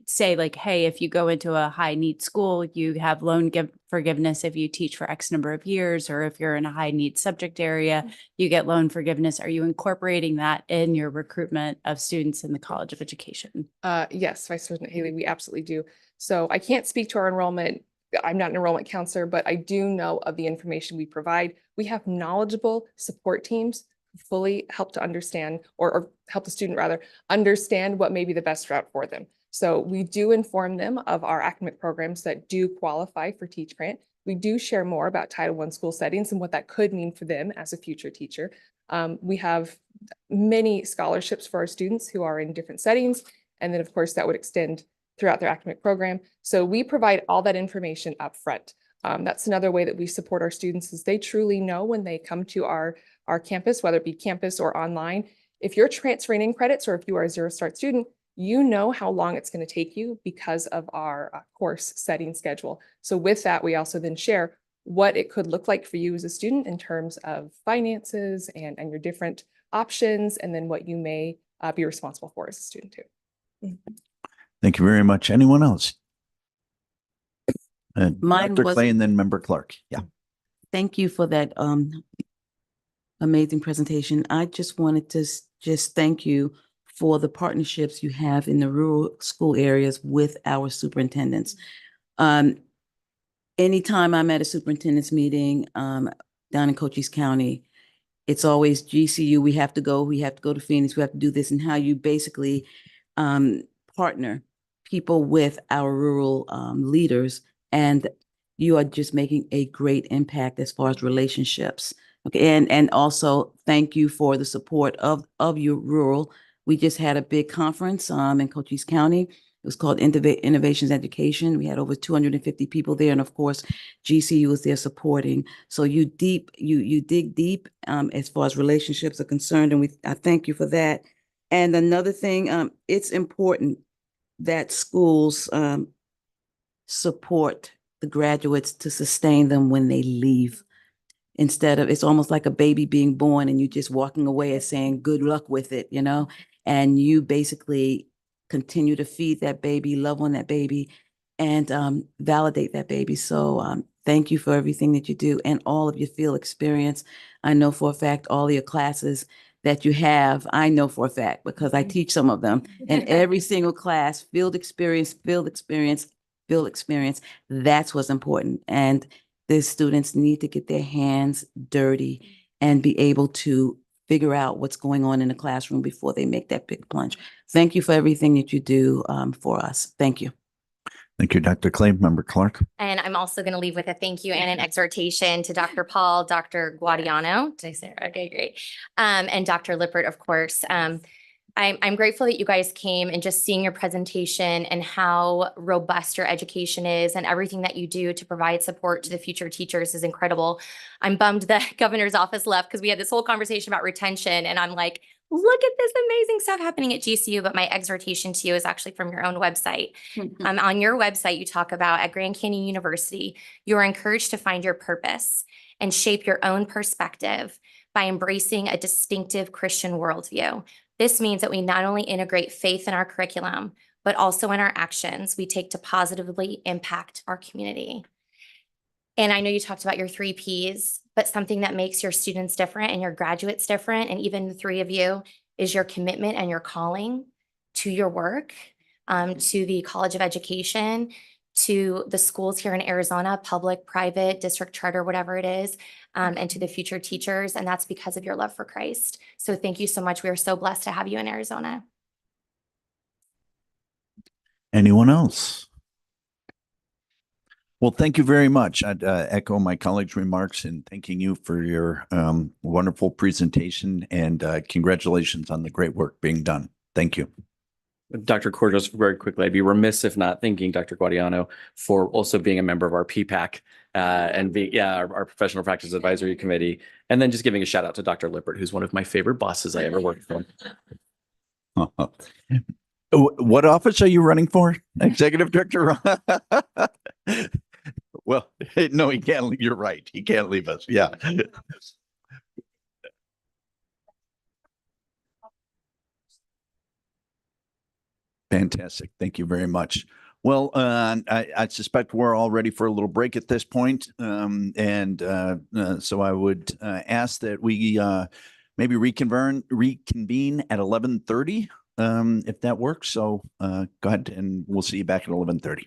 say like, hey, if you go into a high need school, you have loan forgiveness if you teach for X number of years, or if you're in a high need subject area, you get loan forgiveness. Are you incorporating that in your recruitment of students in the College of Education? Yes, Vice President Haley, we absolutely do. So I can't speak to our enrollment. I'm not an enrollment counselor, but I do know of the information we provide. We have knowledgeable support teams fully help to understand or help the student rather understand what may be the best route for them. So we do inform them of our academic programs that do qualify for TEACH grant. we do share more about Title I school settings and what that could mean for them as a future teacher. We have many scholarships for our students who are in different settings. And then, of course, that would extend throughout their academic program. So we provide all that information up front. That's another way that we support our students is they truly know when they come to our campus, whether it be campus or online. If you're transferring in credits or if you are a Zero Start student, you know how long it's going to take you because of our course setting schedule. So with that, we also then share what it could look like for you as a student in terms of finances and your different options, and then what you may be responsible for as a student too. Thank you very much. Anyone else? Mine Dr. was- Clay and then Member Clark. Yeah. Thank you for that amazing presentation. I just wanted to just thank you for the partnerships you have in the rural school areas with our superintendents. Anytime I'm at a superintendent's meeting down in Cochise County, it's always GCU, we have to go to Phoenix, we have to do this, and how you basically partner people with our rural leaders, and you are just making a great impact as far as relationships. Okay, and also thank you for the support of your rural. We just had a big conference in Cochise County. It was called Innovations Education. We had over 250 people there, and of course, GCU was there supporting. So you dig deep as far as relationships are concerned, and I thank you for that. And another thing, it's important that schools support the graduates to sustain them when they leave. Instead of, it's almost like a baby being born and you just walking away and saying, good luck with it, you know? And you basically continue to feed that baby, love on that baby, and validate that baby. So thank you for everything that you do and all of your field experience. I know for a fact all of your classes that you have, I know for a fact because I teach some of them. And every single class, field experience, field experience, field experience, that's what's important. And the students need to get their hands dirty and be able to figure out what's going on in the classroom before they make that big plunge. Thank you for everything that you do for us. Thank you. Thank you, Dr. Clay. Member Clark. And I'm also going to leave with a thank you and an exhortation to Dr. Paul, Dr. Guadiano. Did I say it? Okay, great. And Dr. Lippert, of course. I'm grateful that you guys came and just seeing your presentation and how robust your education is and everything that you do to provide support to the future teachers is incredible. I'm bummed that governor's office left because we had this whole conversation about retention, and I'm like, look at this amazing stuff happening at GCU, but my exhortation to you is actually from your own website. On your website, you talk about at Grand Canyon University, you are encouraged to find your purpose and shape your own perspective by embracing a distinctive Christian worldview. This means that we not only integrate faith in our curriculum, but also in our actions we take to positively impact our community. And I know you talked about your 3 Ps, but something that makes your students different and your graduates different, and even the 3 of you, is your commitment and your calling to your work, to the College of Education, to the schools here in Arizona, public, private, district charter, whatever it is, and to the future teachers. And that's because of your love for Christ. So thank you so much. We are so blessed to have you in Arizona. Anyone else? Well, thank you very much. I'd echo my colleagues' remarks in thanking you for your wonderful presentation, and congratulations on the great work being done. Thank you. Dr. Cordes, very quickly, I'd be remiss if not thanking Dr. Guadiano for also being a member of our PPAC and our Professional Practice Advisory Committee. And then just giving a shout out to Dr. Lippert, who's one of my favorite bosses I ever worked for. What office are you running for? Executive Director? Well, no, he can't. You're right. He can't leave us. Yeah. Fantastic. Thank you very much. Well, I suspect we're all ready for a little break at this point. So I would ask that we maybe reconvene at 11:30, if that works. So go ahead, and we'll see you back at 11:30.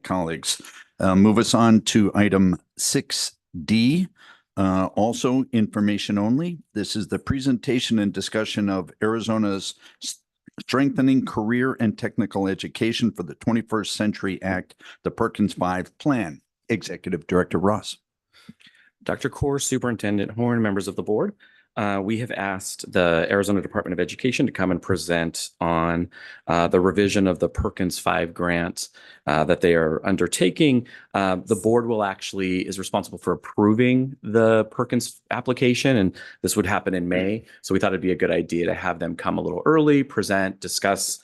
colleagues. Move us on to item 6D. Also information only. This is the presentation and discussion of Arizona's Strengthening Career and Technical Education for the 21st Century Act, the Perkins 5 Plan. Executive Director Ross. Dr. Core, Superintendent Horn, members of the board. We have asked the Arizona Department of Education to come and present on the revision of the Perkins 5 grant that they are undertaking. The board is responsible for approving the Perkins application, and this would happen in May. So we thought it'd be a good idea to have them come a little early, present, discuss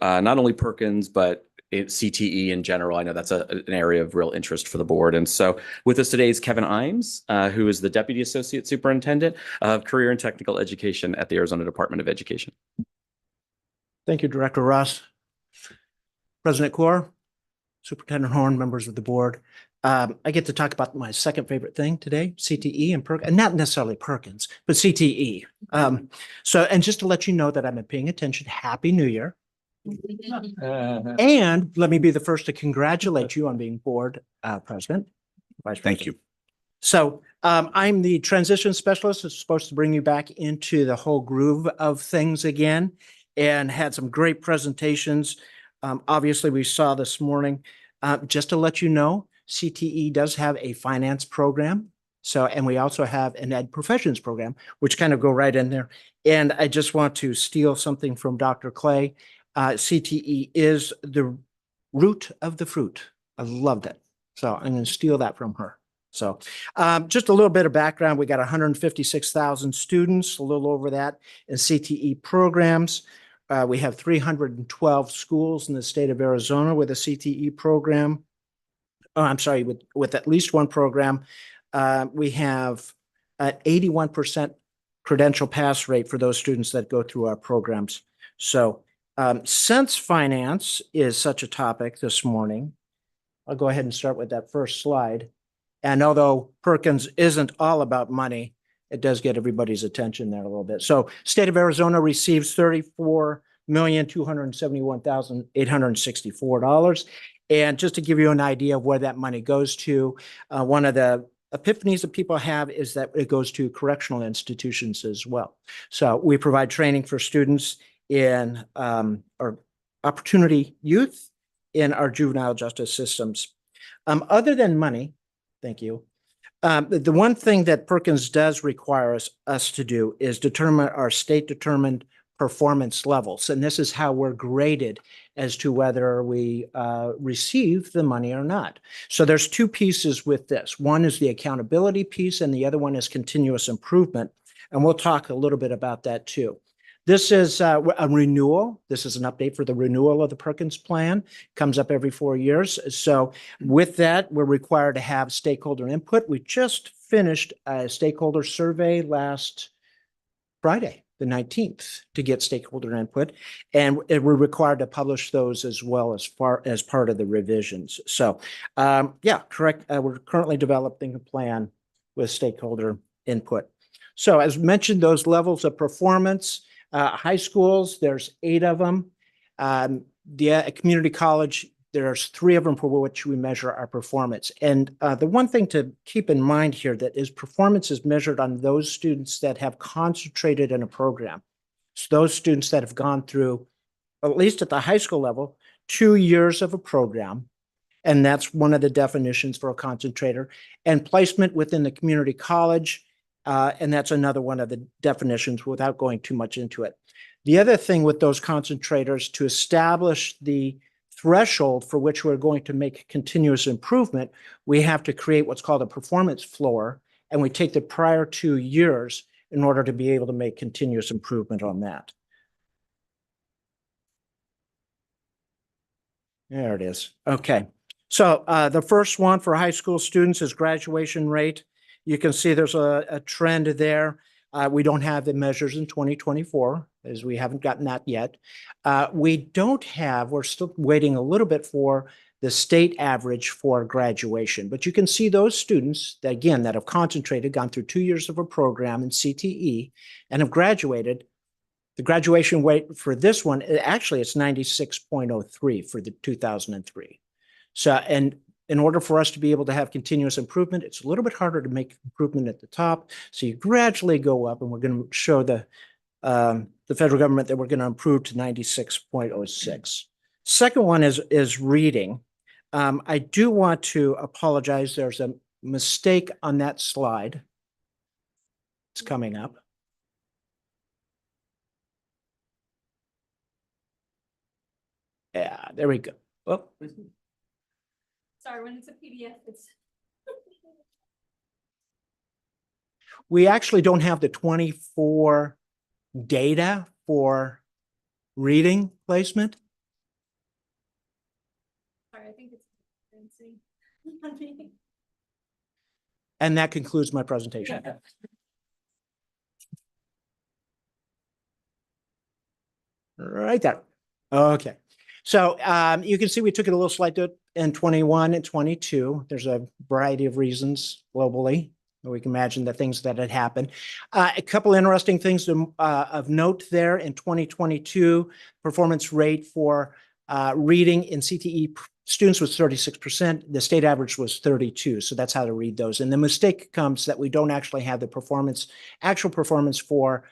not only Perkins, but CTE in general. I know that's an area of real interest for the board. And so with us today is Kevin Imes, who is the Deputy Associate Superintendent of Career and Technical Education at the Arizona Department of Education. Thank you, Director Ross. President Core, Superintendent Horn, members of the board. I get to talk about my second favorite thing today, CTE and Perkins, and not necessarily Perkins, but CTE. And just to let you know that I've been paying attention, Happy New Year. And let me be the first to congratulate you on being board president. Vice President. Thank you. So I'm the transition specialist that's supposed to bring you back into the whole groove of things again, and had some great presentations. Obviously, we saw this morning. Just to let you know, CTE does have a finance program. And we also have an ed professions program, which kind of go right in there. And I just want to steal something from Dr. Clay. CTE is the root of the fruit. I loved it. So I'm going to steal that from her. So just a little bit of background. We got 156,000 students, a little over that, in CTE programs. We have 312 schools in the state of Arizona with a CTE program. Oh, I'm sorry, with at least one program. We have an 81% credential pass rate for those students that go through our programs. So since finance is such a topic this morning, I'll go ahead and start with that first slide. And although Perkins isn't all about money, it does get everybody's attention there a little bit. So state of Arizona receives $34,271,864. And just to give you an idea of where that money goes to, one of the epiphanies that people have is that it goes to correctional institutions as well. So we provide training for students in our opportunity youth in our juvenile justice systems. Other than money, thank you. The one thing that Perkins does require us to do is determine our state-determined performance levels. And this is how we're graded as to whether we receive the money or not. So there's two pieces with this. One is the accountability piece, and the other one is continuous improvement. And we'll talk a little bit about that too. This is a renewal. This is an update for the renewal of the Perkins plan. Comes up every 4 years. So with that, we're required to have stakeholder input. We just finished a stakeholder survey last Friday, the 19th, to get stakeholder input. And we're required to publish those as well as part of the revisions. So yeah, correct. We're currently developing a plan with stakeholder input. So as mentioned, those levels of performance, high schools, there's 8 of them. The community college, there's 3 of them for which we measure our performance. And the one thing to keep in mind here that is performance is measured on those students that have concentrated in a program. So those students that have gone through, at least at the high school level, 2 years of a program. And that's one of the definitions for a concentrator. And placement within the community college, and that's another one of the definitions without going too much into it. The other thing with those concentrators, to establish the threshold for which we're going to make continuous improvement, we have to create what's called a performance floor, and we take the prior 2 years in order to be able to make continuous improvement on that. There it is. Okay. So the first one for high school students is graduation rate. You can see there's a trend there. We don't have the measures in 2024, as we haven't gotten that yet. We're still waiting a little bit for the state average for graduation. But you can see those students, that, again, that have concentrated, gone through 2 years of a program in CTE and have graduated. The graduation rate for this one, actually, it's 96.03 for the 2003. So, and in order for us to be able to have continuous improvement, it's a little bit harder to make improvement at the top. So you gradually go up, and we're going to show the federal government that we're going to improve to 96.06. Second one is reading. I do want to apologize. There's a mistake on that slide. It's coming up. Yeah, there we go. Oh. Sorry, when it's a PDF, it's. We actually don't have the 24 data for reading placement. Sorry, I think it's. And that concludes my presentation. Right there. Okay. So you can see we took it a little slight dip in 21 and 22. There's a variety of reasons globally. We can imagine the things that had happened. A couple interesting things of note there in 2022, performance rate for reading in CTE students was 36%. The state average was 32. So that's how to read those. And the mistake comes that we don't actually have the actual performance for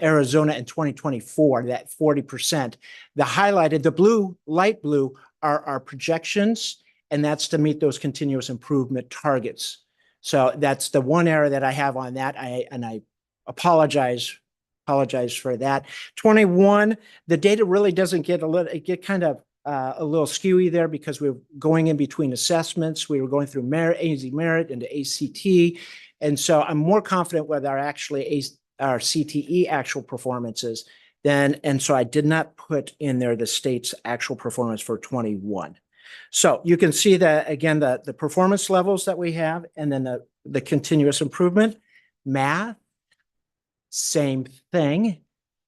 Arizona in 2024, that 40%. The highlighted, the blue, light blue are our projections, and that's to meet those continuous improvement targets. So that's the one error that I have on that. I apologize for that. 21, the data really doesn't get kind of a little skewy there because we're going in between assessments. We were going through AZ Merit into ACT. And so I'm more confident with our CTE actual performances and so I did not put in there the state's actual performance for 21. So you can see that again, the performance levels that we have, and then the continuous improvement. Math, same thing.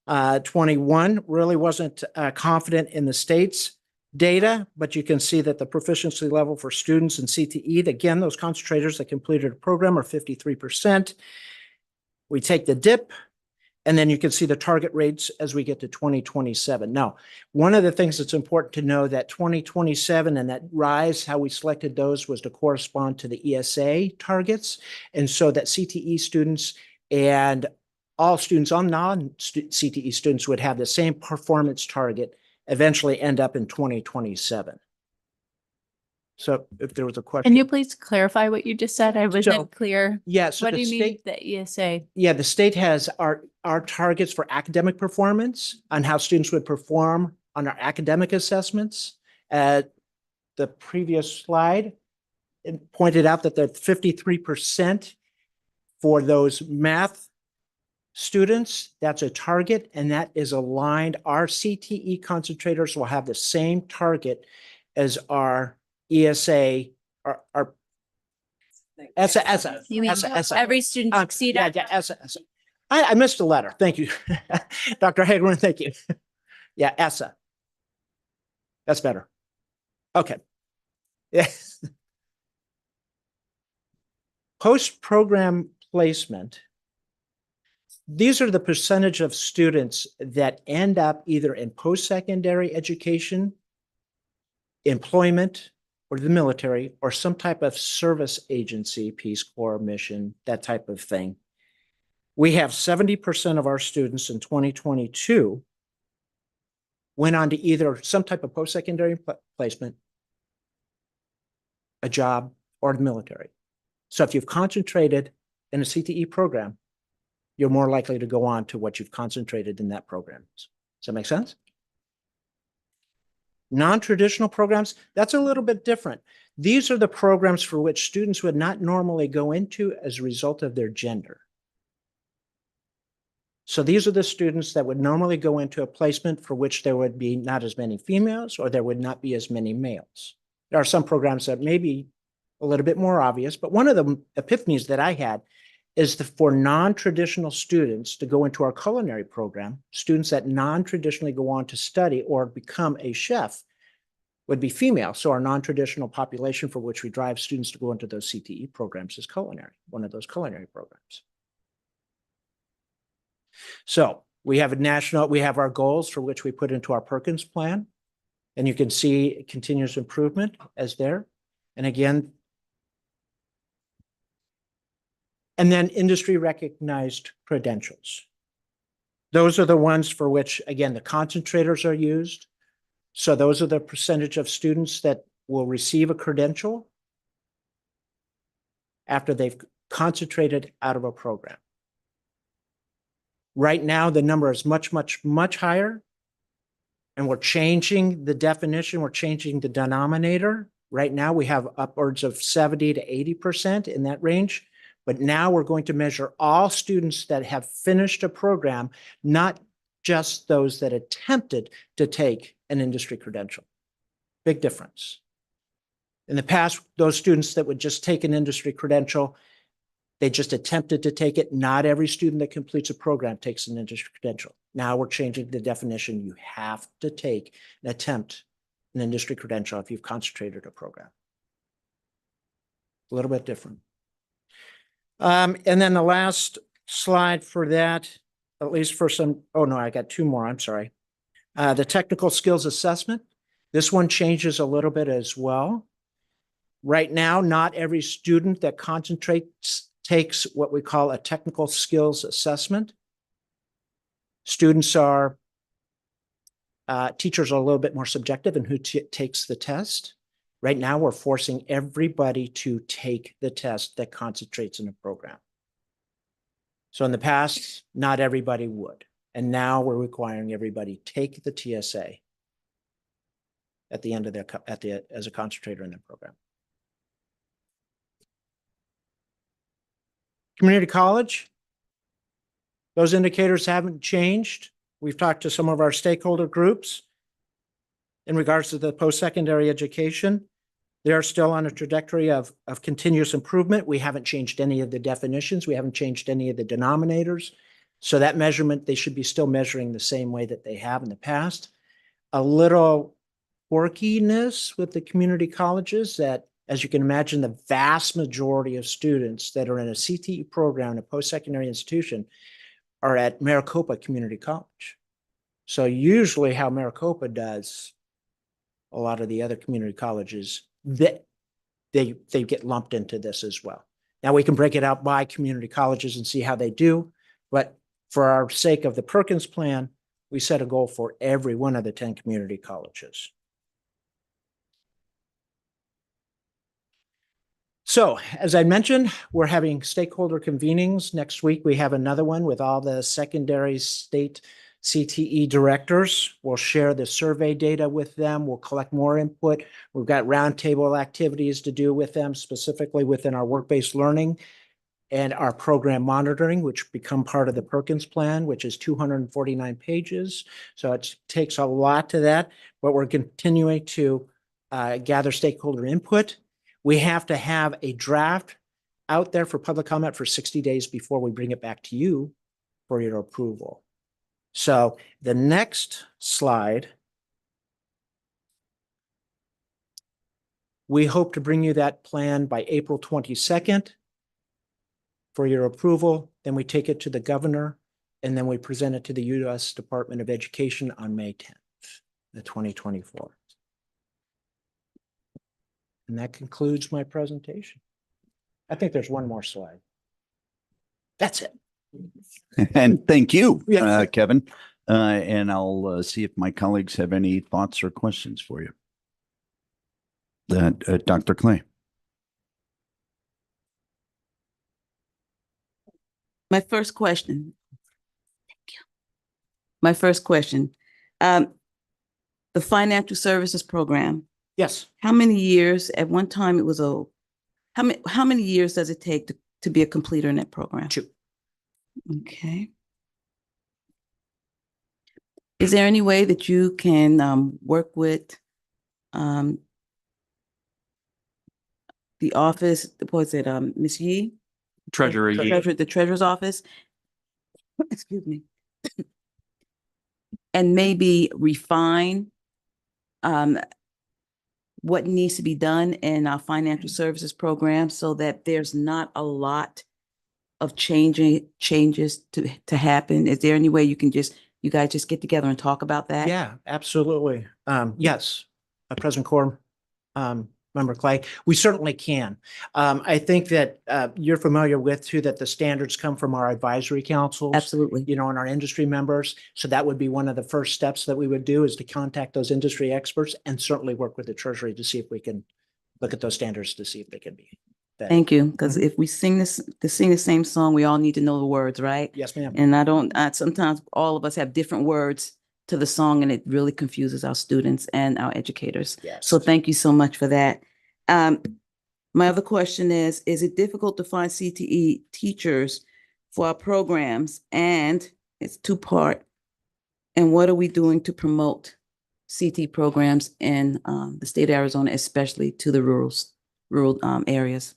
21 really wasn't confident in the state's data, but you can see that the proficiency level for students in CTE, again, those concentrators that completed a program are 53%. We take the dip, and then you can see the target rates as we get to 2027. Now, one of the things that's important to know that 2027 and that rise, how we selected those was to correspond to the ESA targets. And so that CTE students and all students, all non-CTE students would have the same performance target, eventually end up in 2027. So if there was a question. Can you please clarify what you just said? I wasn't clear. Yes. What do you mean the ESA? Yeah, the state has our targets for academic performance on how students would perform on our academic assessments. At the previous slide, it pointed out that the 53% for those math students, that's a target, and that is aligned. Our CTE concentrators will have the same target as our ESA, our ESSA. You mean every student succeed? ESSA. I missed a letter. Thank you. Dr. Hagerman, thank you. Yeah, ESSA. That's better. Okay. Yeah. Post-program placement. These are the percentage of students that end up either in post-secondary education, employment, or the military, or some type of service agency, Peace Corps, mission, that type of thing. We have 70% of our students in 2022 went on to either some type of post-secondary placement, a job, or the military. So if you've concentrated in a CTE program, you're more likely to go on to what you've concentrated in that program. Does that make sense? Non-traditional programs, that's a little bit different. These are the programs for which students would not normally go into as a result of their gender. So these are the students that would normally go into a placement for which there would be not as many females or there would not be as many males. There are some programs that may be a little bit more obvious, but one of the epiphanies that I had is for non-traditional students to go into our culinary program. Students that non-traditionally go on to study or become a chef would be female. So our non-traditional population for which we drive students to go into those CTE programs is culinary, one of those culinary programs. So we have we have our goals for which we put into our Perkins plan. And you can see continuous improvement as there. And again, and then industry recognized credentials. Those are the ones for which, again, the concentrators are used. So those are the percentage of students that will receive a credential after they've concentrated out of a program. Right now, the number is much, much, much higher. And we're changing the definition. We're changing the denominator. Right now, we have upwards of 70 to 80% in that range. But now we're going to measure all students that have finished a program, not just those that attempted to take an industry credential. Big difference. In the past, those students that would just take an industry credential, they just attempted to take it. Not every student that completes a program takes an industry credential. Now we're changing the definition. You have to take an attempt an industry credential if you've concentrated a program. A little bit different. And then the last slide for that, at least for some, oh no, I got two more, I'm sorry. The technical skills assessment. This one changes a little bit as well. Right now, not every student that concentrates takes what we call a technical skills assessment. Students are, teachers are a little bit more subjective in who takes the test. Right now, we're forcing everybody to take the test that concentrates in a program. So in the past, not everybody would. And now we're requiring everybody take the TSA at the end of their, as a concentrator in the program. Community college, those indicators haven't changed. We've talked to some of our stakeholder groups in regards to the post-secondary education. They are still on a trajectory of continuous improvement. We haven't changed any of the definitions. We haven't changed any of the denominators. So that measurement, they should be still measuring the same way that they have in the past. A little quirkiness with the community colleges that, as you can imagine, the vast majority of students that are in a CTE program in a post-secondary institution are at Maricopa Community College. So usually how Maricopa does a lot of the other community colleges, that they get lumped into this as well. Now we can break it out by community colleges and see how they do, but for our sake of the Perkins plan, we set a goal for every one of the 10 community colleges. So as I mentioned, we're having stakeholder convenings. Next week, we have another one with all the secondary state CTE directors. We'll share the survey data with them. We'll collect more input. We've got roundtable activities to do with them, specifically within our work-based learning and our program monitoring, which become part of the Perkins plan, which is 249 pages. So it takes a lot to that, but we're continuing to gather stakeholder input. We have to have a draft out there for public comment for 60 days before we bring it back to you for your approval. So the next slide, we hope to bring you that plan by April 22nd for your approval. Then we take it to the governor, and then we present it to the U.S. Department of Education on May 10th, the 2024. And that concludes my presentation. I think there's one more slide. That's it. And thank you, Yeah. Kevin. And I'll see if my colleagues have any thoughts or questions for you. Dr. Clay. My first question. Thank you. My first question. The financial services program. Yes. How many years, at one time it was how many years does it take to be a completer in that program? 2. Okay. Is there any way that you can work with the office, was it Ms. Yee? Treasurer Yee. The treasurer's office? Excuse me. And maybe refine what needs to be done in our financial services program so that there's not a lot of changes to happen? Is there any way you can just you guys just get together and talk about that? Yeah, absolutely. Yes, President Core, Member Clay, we certainly can. I think that you're familiar with too, that the standards come from our advisory councils. Absolutely. You know, and our industry members. So that would be one of the first steps that we would do, is to contact those industry experts and certainly work with the Treasury to see if we can look at those standards to see if they can be. vetted. Thank you, because if we sing the same song, we all need to know the words, right? Yes, ma'am. And sometimes all of us have different words to the song, and it really confuses our students and our educators. Yes. So thank you so much for that. My other question is it difficult to find CTE teachers for our programs? And it's two-part. And what are we doing to promote CTE programs in the state of Arizona, especially to the rural areas?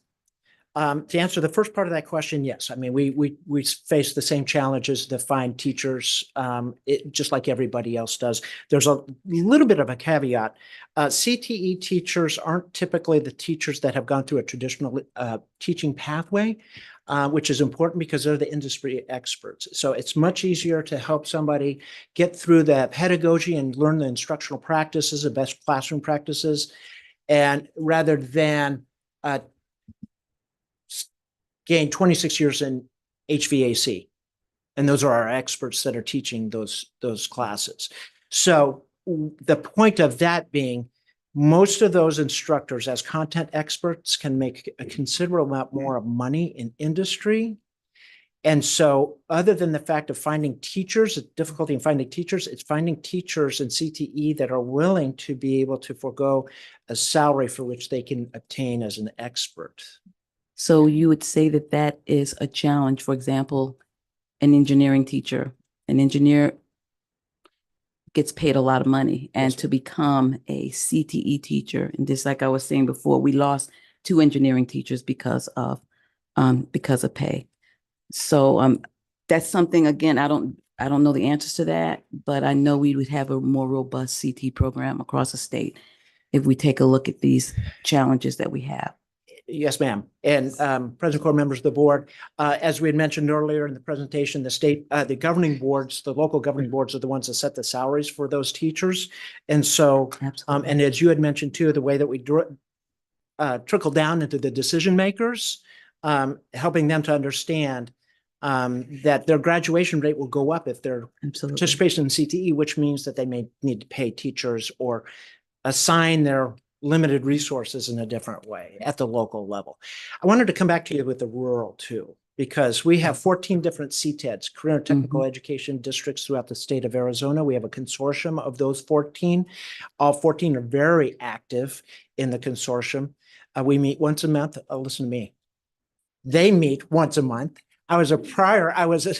To answer the first part of that question, yes. I mean, we face the same challenges to find teachers, just like everybody else does. There's a little bit of a caveat. CTE teachers aren't typically the teachers that have gone through a traditional teaching pathway, which is important because they're the industry experts. So it's much easier to help somebody get through the pedagogy and learn the instructional practices, the best classroom practices, and rather than gain 26 years in HVAC. And those are our experts that are teaching those classes. So the point of that being, most of those instructors as content experts can make a considerable amount more of money in industry. And so other than the fact of finding teachers, the difficulty in finding teachers, it's finding teachers in CTE that are willing to be able to forego a salary for which they can obtain as an expert. So you would say that that is a challenge. For example, an engineering teacher, an engineer gets paid a lot of money, and to become a CTE teacher, and just like I was saying before, we lost 2 engineering teachers because of pay. So that's something, again, I don't know the answers to that, but I know we would have a more robust CTE program across the state if we take a look at these challenges that we have. Yes, ma'am. And President Core, members of the board, as we had mentioned earlier in the presentation, the governing boards, the local governing boards are the ones that set the salaries for those teachers. And so, and as you had mentioned too, the way that we trickle down into the decision makers, helping them to understand that their graduation rate will go up if they're participation in CTE, which means that they may need to pay teachers or assign their limited resources in a different way at the local level. I wanted to come back to you with the rural too, because we have 14 different CTEDs, career and technical education districts throughout the state of Arizona. We have a consortium of those 14. All 14 are very active in the consortium. We meet once a month. Listen to me. They meet once a month. I was a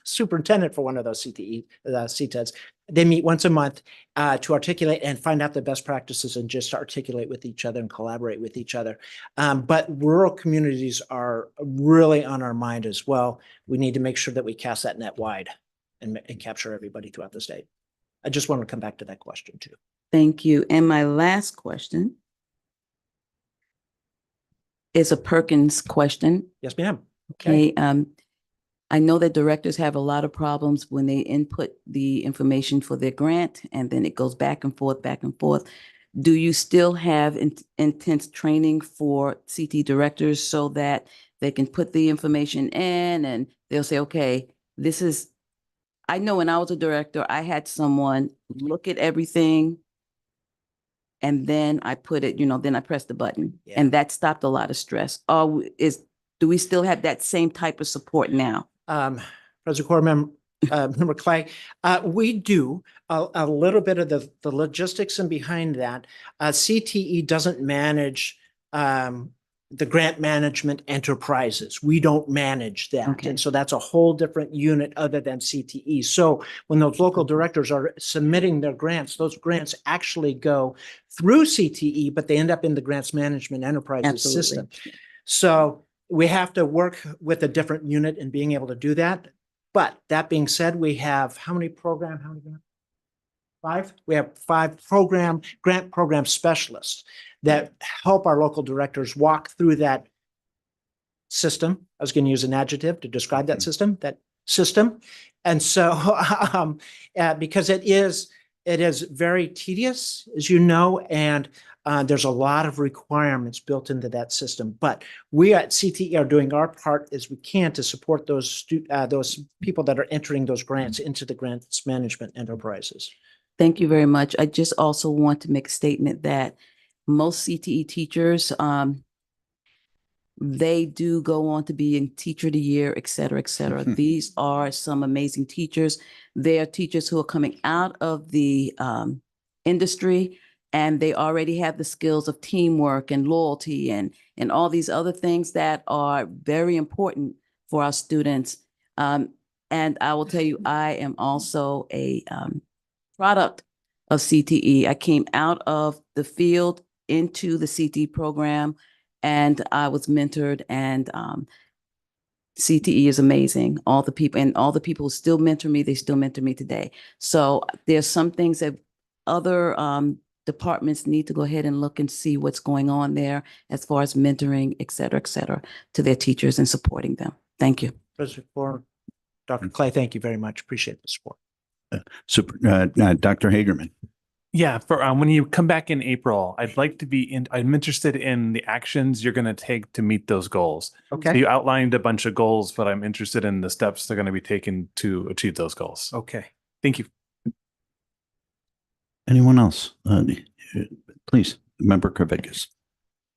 superintendent for one of those CTEDs. They meet once a month to articulate and find out the best practices and just articulate with each other and collaborate with each other. But rural communities are really on our mind as well. We need to make sure that we cast that net wide and capture everybody throughout the state. I just want to come back to that question too. Thank you. And my last question is a Perkins question. Yes, ma'am. Okay. I know that directors have a lot of problems when they input the information for their grant, and then it goes back and forth, back and forth. Do you still have intense training for CT directors so that they can put the information in and they'll say, okay, I know when I was a director, I had someone look at everything and then I put it, then I pressed the button, and that stopped a lot of stress. Do we still have that same type of support now? President Core, Member Clay, we do a little bit of the logistics and behind that. CTE doesn't manage the grant management enterprises. We don't manage that. Okay. And so that's a whole different unit other than CTE. So when those local directors are submitting their grants, those grants actually go through CTE, but they end up in the grants management enterprises system. So we have to work with a different unit in being able to do that. But that being said, we have how many grants? 5? We have 5 grant program specialists that help our local directors walk through that system. I was going to use an adjective to describe that system, And so, because it is very tedious, as you know, and there's a lot of requirements built into that system. But we at CTE are doing our part as we can to support those people that are entering those grants into the grants management enterprises. Thank you very much. I just also want to make a statement that most CTE teachers, they do go on to be in Teacher of the Year, et cetera, et cetera. These are some amazing teachers. They are teachers who are coming out of the industry, and they already have the skills of teamwork and loyalty and all these other things that are very important for our students. And I will tell you, I am also a product of CTE. I came out of the field into the CTE program, and I was mentored, and CTE is amazing. All the people who still mentor me, they still mentor me today. So there's some things that other departments need to go ahead and look and see what's going on there as far as mentoring, et cetera, to their teachers and supporting them. Thank you. President Corr, Dr. Clay, thank you very much. Appreciate the support. Dr. Hagerman. Yeah, for when you come back in April, I'm interested in the actions you're going to take to meet those goals. Okay. So you outlined a bunch of goals, but I'm interested in the steps that are going to be taken to achieve those goals. Okay. Thank you. Anyone else? Please, Member Kravickas.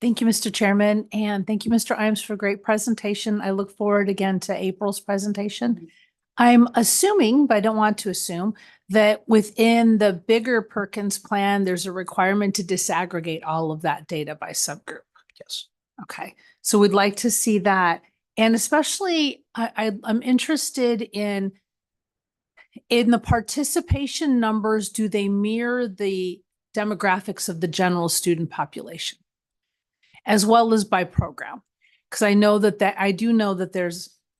Thank you, Mr. Chairman, and thank you, Mr. Imes, for a great presentation. I look forward again to April's presentation. I'm assuming, but I don't want to assume, that within the bigger Perkins plan, there's a requirement to disaggregate all of that data by subgroup. Yes. Okay, so we'd like to see that. And especially, I'm interested in the participation numbers. Do they mirror the demographics of the general student population, as well as by program? Because I know I do know that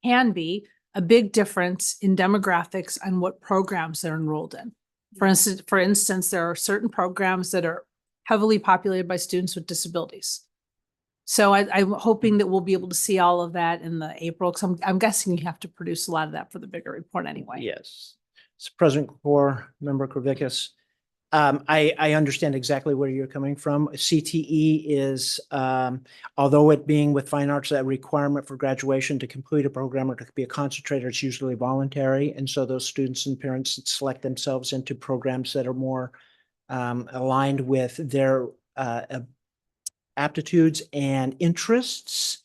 can be a big difference in demographics and what programs they're enrolled in. For instance, there are certain programs that are heavily populated by students with disabilities. So I'm hoping that we'll be able to see all of that in the April, because I'm guessing you have to produce a lot of that for the bigger report anyway. Yes. So President Corr, Member Kravickas, I understand exactly where you're coming from. CTE is, although it being with fine arts, that requirement for graduation to complete a program or to be a concentrator, it's usually voluntary. And so those students and parents select themselves into programs that are more aligned with their aptitudes and interests.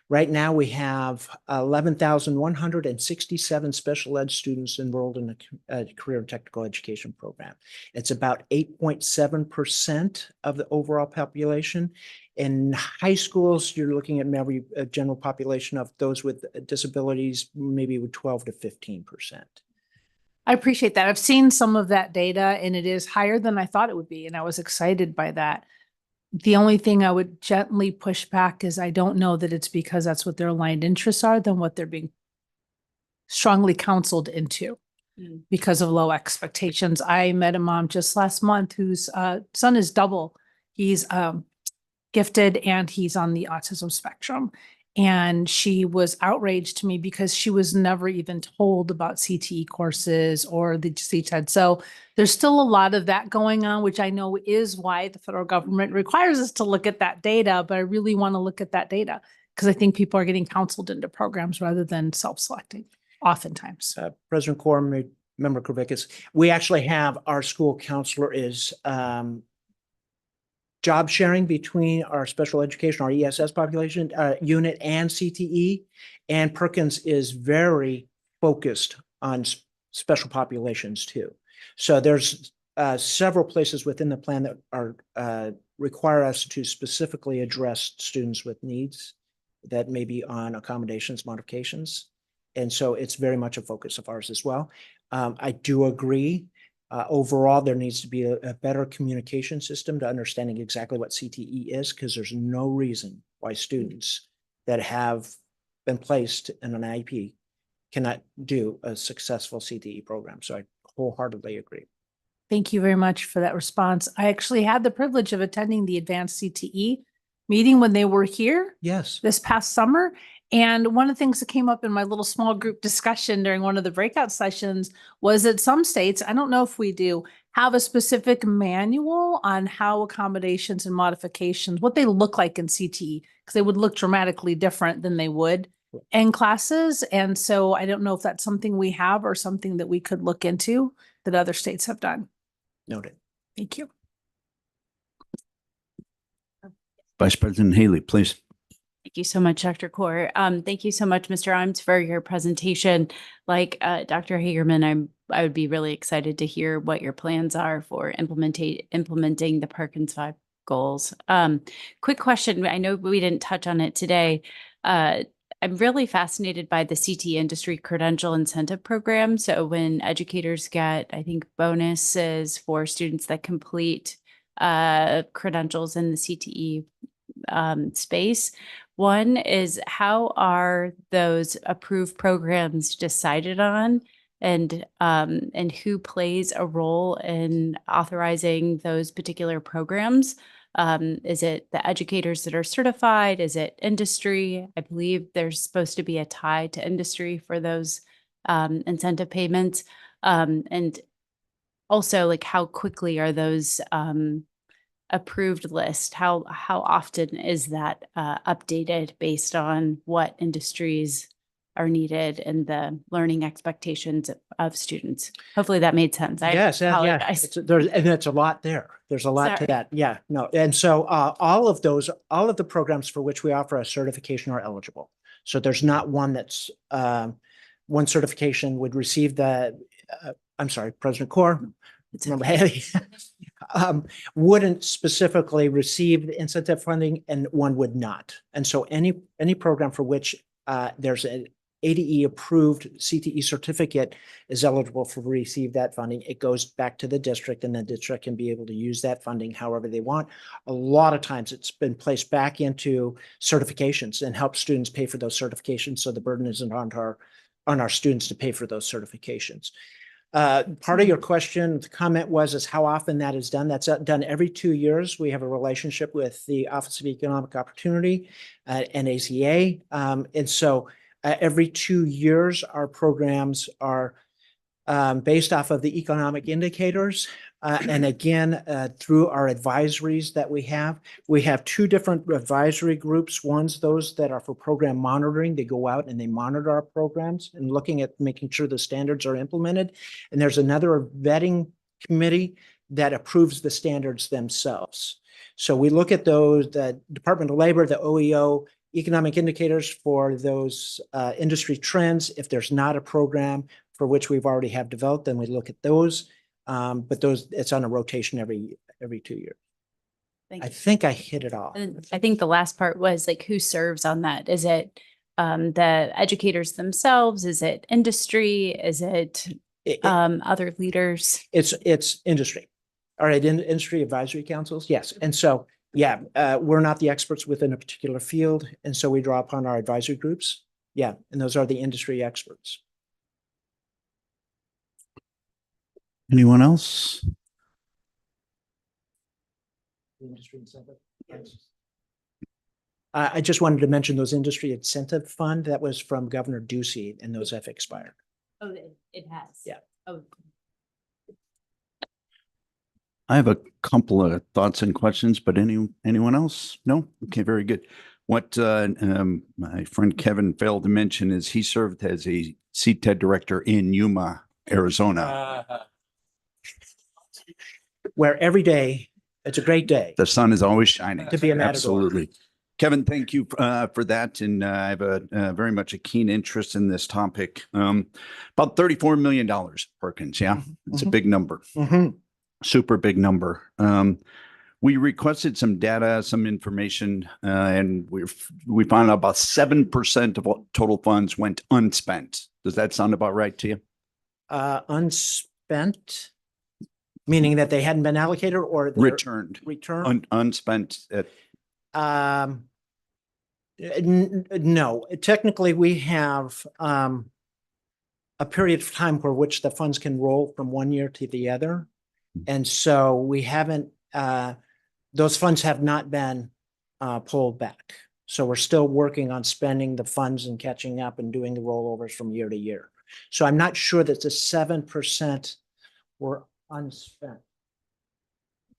Right now, we have 11,167 special ed students enrolled in a career and technical education program. It's about 8.7% of the overall population. In high schools, you're looking at maybe a general population of those with disabilities, maybe with 12 to 15%. I appreciate that. I've seen some of that data, and it is higher than I thought it would be, and I was excited by that. The only thing I would gently push back is I don't know that it's because that's what their aligned interests are than what they're being strongly counseled into because of low expectations. I met a mom just last month whose son is double. He's gifted and he's on the autism spectrum. And she was outraged to me because she was never even told about CTE courses or the CTED. So there's still a lot of that going on, which I know is why the federal government requires us to look at that data. But I really want to look at that data because I think people are getting counseled into programs rather than self-selecting oftentimes. President Corr, Member Kravickas, we actually have our school counselor is job sharing between our special education, our ESS population unit and CTE, and Perkins is very focused on special populations too. So there's several places within the plan that are require us to specifically address students with needs that may be on accommodations, modifications. And so it's very much a focus of ours as well. I do agree. Overall, there needs to be a better communication system to understanding exactly what CTE is, because there's no reason why students that have been placed in an IEP cannot do a successful CTE program. So I wholeheartedly agree. Thank you very much for that response. I actually had the privilege of attending the advanced CTE meeting when they were here Yes. this past summer. And one of the things that came up in my little small group discussion during one of the breakout sessions was that some states, I don't know if we do, have a specific manual on how accommodations and modifications, what they look like in CTE, because they would look dramatically different than they would in classes. And so I don't know if that's something we have or something that we could look into that other states have done. Noted. Thank you. Vice President Haley, please. Thank you so much, Dr. Kaur. Thank you so much, Mr. Imes, for your presentation. Like Dr. Hagerman, I would be really excited to hear what your plans are for implementing the Perkins 5 goals. Quick question. I know we didn't touch on it today. I'm really fascinated by the CT industry credential incentive program. So when educators get, I think, bonuses for students that complete credentials in the CTE space. One is, how are those approved programs decided on, and who plays a role in authorizing those particular programs? Is it the educators that are certified? Is it industry? I believe there's supposed to be a tie to industry for those incentive payments. And also, like, how quickly are those approved list? How often is that updated based on what industries are needed and the learning expectations of students? Hopefully that made sense. I Yes, yeah. apologize. There's a lot there. There's a lot to Sorry. that. Yeah, no. And so all of the programs for which we offer a certification are eligible. So there's not one that's one certification would receive the, I'm sorry, President Kaur, Member Haley, wouldn't specifically receive the incentive funding, and one would not. And so any program for which there's an ADE approved CTE certificate is eligible for receive that funding. It goes back to the district, and the district can be able to use that funding however they want. A lot of times it's been placed back into certifications and help students pay for those certifications, so the burden isn't on our students to pay for those certifications. Part of your question, the comment is how often that is done. That's done every 2 years. We have a relationship with the Office of Economic Opportunity and ACA. And so every 2 years, our programs are based off of the economic indicators. And again, through our advisories that we have 2 different advisory groups. One's those that are for program monitoring. They go out and they monitor our programs and looking at making sure the standards are implemented. And there's another vetting committee that approves the standards themselves. So we look at those, the Department of Labor, the OEO, economic indicators for those industry trends. If there's not a program for which we've already have developed, then we look at those. But it's on a rotation every 2 years. Thank I you. think I hit it all. And I think the last part was, like, who serves on that? Is it the educators themselves? Is it industry? Is it other leaders? It's industry. All right, industry advisory councils, yes. And so, yeah, we're not the experts within a particular field, and so we draw upon our advisory groups. Yeah, and those are the industry experts. Anyone else? Industry incentive. Yes. I just wanted to mention those industry incentive fund that was from Governor Ducey, and those have expired. Oh, it has. Yeah. Oh. I have a couple of thoughts and questions, but anyone else? No? Okay, very good. What my friend Kevin failed to mention is he served as a CTED director in Yuma, Arizona. Where every day, it's a great day. The sun is always shining. To be a Matador. Absolutely. Kevin, thank you for that. And I have a very much a keen interest in this topic. About $34 million, Perkins. Yeah, it's a big number. Super big number. We requested some data, some information, and we found out about 7% of what total funds went unspent. Does that sound about right to you? Unspent, meaning that they hadn't been allocated or they're Returned. Unspent. No, technically we have a period of time for which the funds can roll from one year to the other. And so we haven't, those funds have not been pulled back. So we're still working on spending the funds and catching up and doing the rollovers from year to year. So I'm not sure that the 7% were unspent.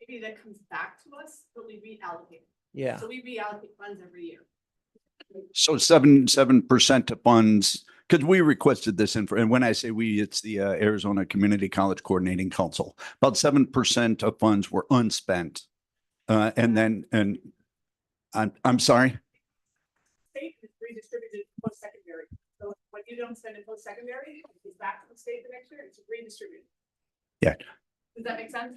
Maybe that comes back to us, but we reallocate. Yeah. So we reallocate funds every year. So 7% of funds, because we requested this info, and when I say we, it's the Arizona Community College Coordinating Council. About 7% of funds were unspent. And I'm sorry. State is redistributed post-secondary. So what you don't spend in post-secondary, it's back to the state the next year, it's redistributed. Yeah. Does that make sense?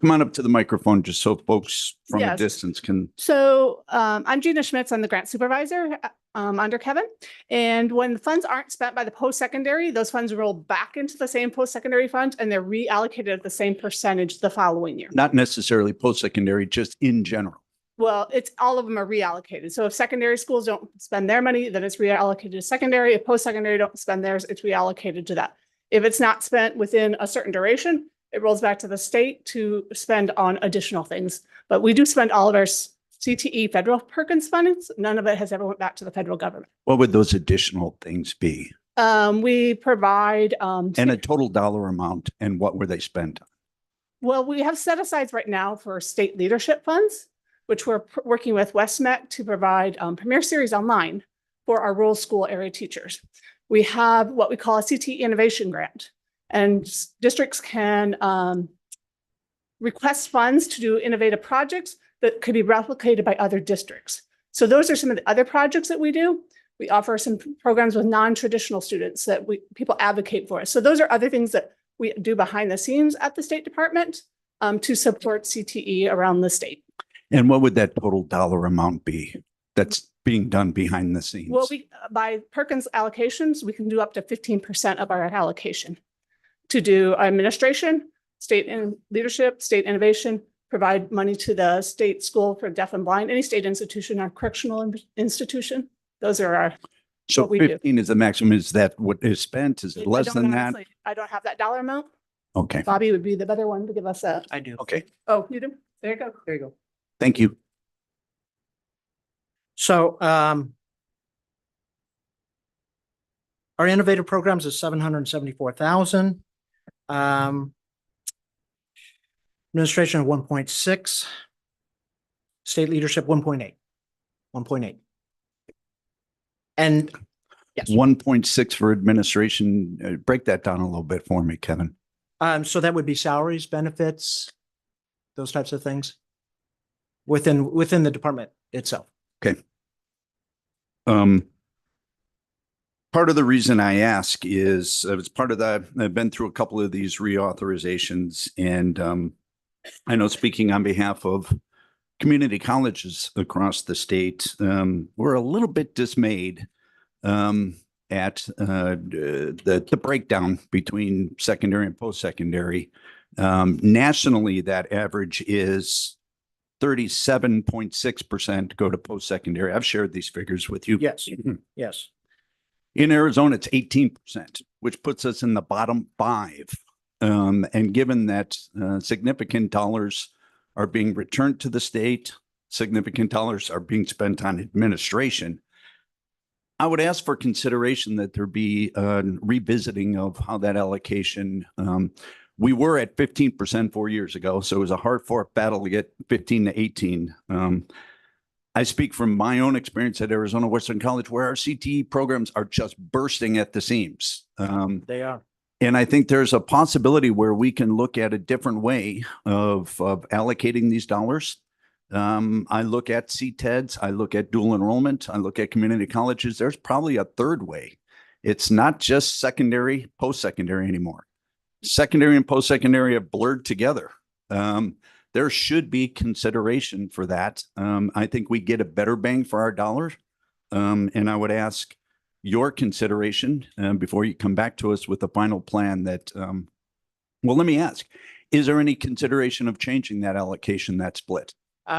Come on up to the microphone just so folks from a Yes. distance can. So I'm Gina Schmitz. I'm the grant supervisor under Kevin. And when the funds aren't spent by the post-secondary, those funds roll back into the same post-secondary fund and they're reallocated at the same percentage the following year. Not necessarily post-secondary, just in general. Well, it's all of them are reallocated. So if secondary schools don't spend their money, then it's reallocated to secondary. If post-secondary don't spend theirs, it's reallocated to that. If it's not spent within a certain duration, it rolls back to the state to spend on additional things. But we do spend all of our CTE federal Perkins funds. None of it has ever went back to the federal government. What would those additional things be? We provide, And a total dollar amount, and what were they spent on? well, we have set asides right now for state leadership funds, which we're working with WestMec to provide Premier Series online for our rural school area teachers. We have what we call a CTE innovation grant. And districts can request funds to do innovative projects that could be replicated by other districts. So those are some of the other projects that we do. We offer some programs with non-traditional students that people advocate for us. So those are other things that we do behind the scenes at the State Department to support CTE around the state. And what would that total dollar amount be that's being done behind the scenes? Well, by Perkins allocations, we can do up to 15% of our allocation to do administration, state and leadership, state innovation, provide money to the state school for deaf and blind, any state institution or correctional institution. Those are our, So what we do. 15 is the maximum. Is that what is spent? Is it I less don't than that? honestly- I don't have that dollar amount. Okay, Bobby would be the better one to give us that. I do. okay. Oh, you do? There you go. There you go. Thank you. So our innovative programs is 774,000. Administration of 1.6. State leadership 1.8. 1.8. And yes, 1.6 for administration. Break that down a little bit for me, Kevin. so that would be salaries, benefits, those types of things within the department itself. Okay. Part of the reason I ask is it's part of that. I've been through a couple of these reauthorizations, and I know, speaking on behalf of community colleges across the state, we're a little bit dismayed at the breakdown between secondary and post-secondary. Nationally, that average is 37.6% go to post-secondary. I've shared these figures with you. Yes, yes. In Arizona, it's 18%, which puts us in the bottom 5. And given that significant dollars are being returned to the state, significant dollars are being spent on administration, I would ask for consideration that there be revisiting of how that allocation. We were at 15% 4 years ago, so it was a hard-fought battle to get 15 to 18. I speak from my own experience at Arizona Western College, where our CTE programs are just bursting at the seams. They are. And I think there's a possibility where we can look at a different way of allocating these dollars. I look at CTEDs, I look at dual enrollment, I look at community colleges. There's probably a third way. It's not just secondary, post-secondary anymore. Secondary and post-secondary have blurred together. There should be consideration for that. I think we get a better bang for our dollars. And I would ask your consideration before you come back to us with a final plan that, well, let me ask, is there any consideration of changing that allocation, that split?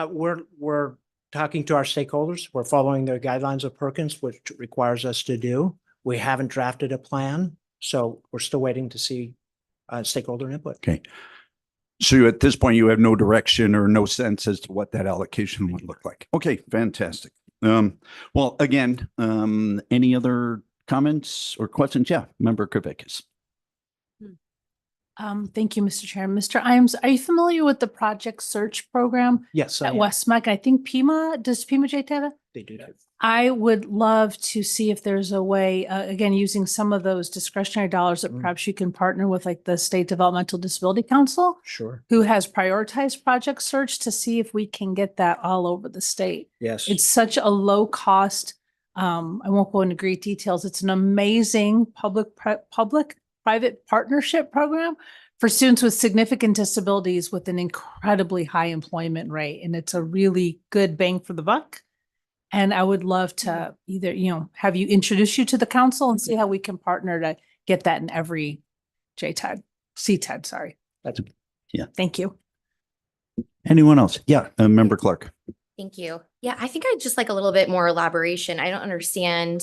We're talking to our stakeholders. We're following the guidelines of Perkins, which requires us to do. We haven't drafted a plan, so we're still waiting to see stakeholder input. Okay. So at this point, you have no direction or no sense as to what that allocation would look like. Okay, fantastic. Well, again, any other comments or questions? Yeah, Member Kravickas. Thank you, Mr. Chair. Mr. Iams, are you familiar with the Project Search program Yes, I at am. Westmac? I think Pima, does Pima J have it? They do that. I would love to see if there's a way, again, using some of those discretionary dollars that perhaps you can partner with like the State Developmental Disability Council, Sure. who has prioritized Project Search, to see if we can get that all over the state. Yes. It's such a low cost. I won't go into great details. It's an amazing public-private partnership program for students with significant disabilities with an incredibly high employment rate. And it's a really good bang for the buck. And I would love to either, have you introduce you to the council and see how we can partner to get that in every CTED, sorry. That's, yeah. Thank you. Anyone else? Yeah, Member Clark. Thank you. Yeah, I think I'd just like a little bit more elaboration. I don't understand,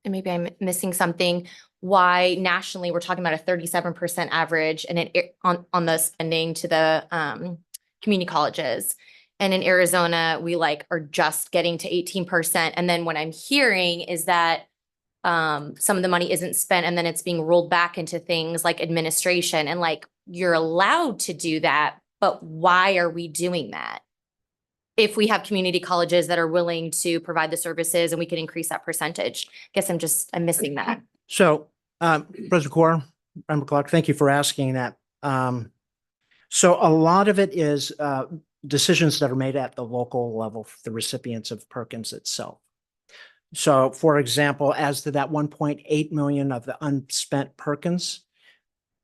and maybe I'm missing something, why nationally we're talking about a 37% average and on the spending to the community colleges. And in Arizona, we are just getting to 18%. And then what I'm hearing is that some of the money isn't spent and then it's being rolled back into things like administration, and you're allowed to do that, but why are we doing that? If we have community colleges that are willing to provide the services and we can increase that percentage. I guess I'm missing that. so, President Kaur, Member Clark, thank you for asking that. So a lot of it is decisions that are made at the local level for the recipients of Perkins itself. So for example, as to that 1.8 million of the unspent Perkins,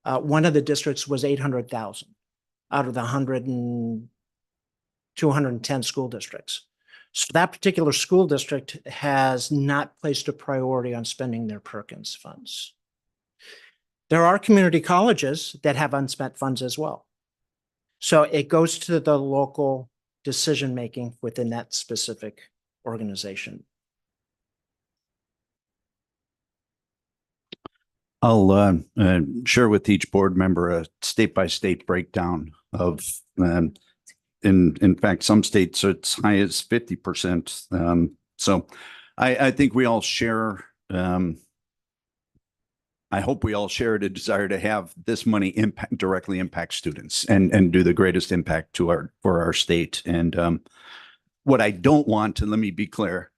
one of the districts was 800,000 out of the 210 school districts. So that particular school district has not placed a priority on spending their Perkins funds. There are community colleges that have unspent funds as well. So it goes to the local decision-making within that specific organization. I'll share with each board member a state-by-state breakdown of, in fact, some states are as high as 50%. So I think we all share, I hope we all share the desire to have this money directly impact students and do the greatest impact for our state. And what I don't want, and let me be clear,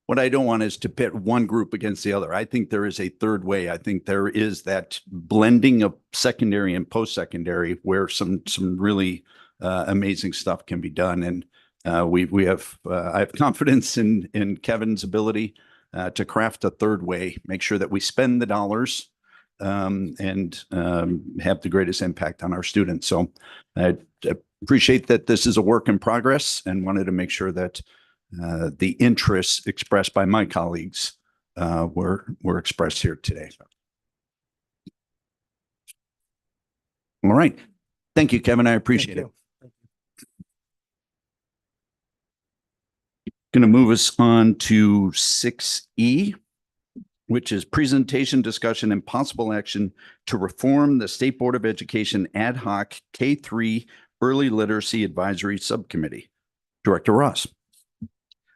what I don't want is to pit one group against the other. I think there is a third way. I think there is that blending of secondary and post-secondary where some really amazing stuff can be done. And I have confidence in Kevin's ability to craft a third way, make sure that we spend the dollars and have the greatest impact on our students. So I appreciate that this is a work in progress and wanted to make sure that the interests expressed by my colleagues were expressed here today. All right. Thank you, Kevin. I appreciate it. Going to move us on to 6E, which is presentation, discussion, and possible action to reform the State Board of Education ad hoc K-3 Early Literacy Advisory Subcommittee. Director Ross.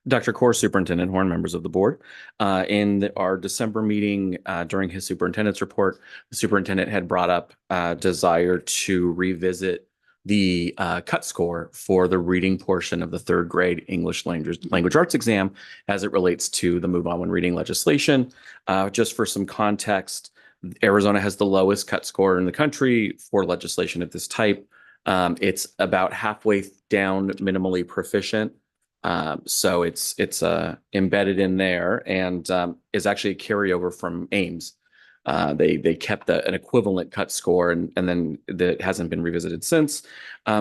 Dr. Kaur, Superintendent Horn, members of the board. In our December meeting, during his superintendent's report, the superintendent had brought up desire to revisit the cut score for the reading portion of the third grade English language arts exam as it relates to the Move On When Reading legislation. Just for some context, Arizona has the lowest cut score in the country for legislation of this type. It's about halfway down minimally proficient. So it's embedded in there and is actually a carryover from Ames. They kept an equivalent cut score and then that hasn't been revisited since.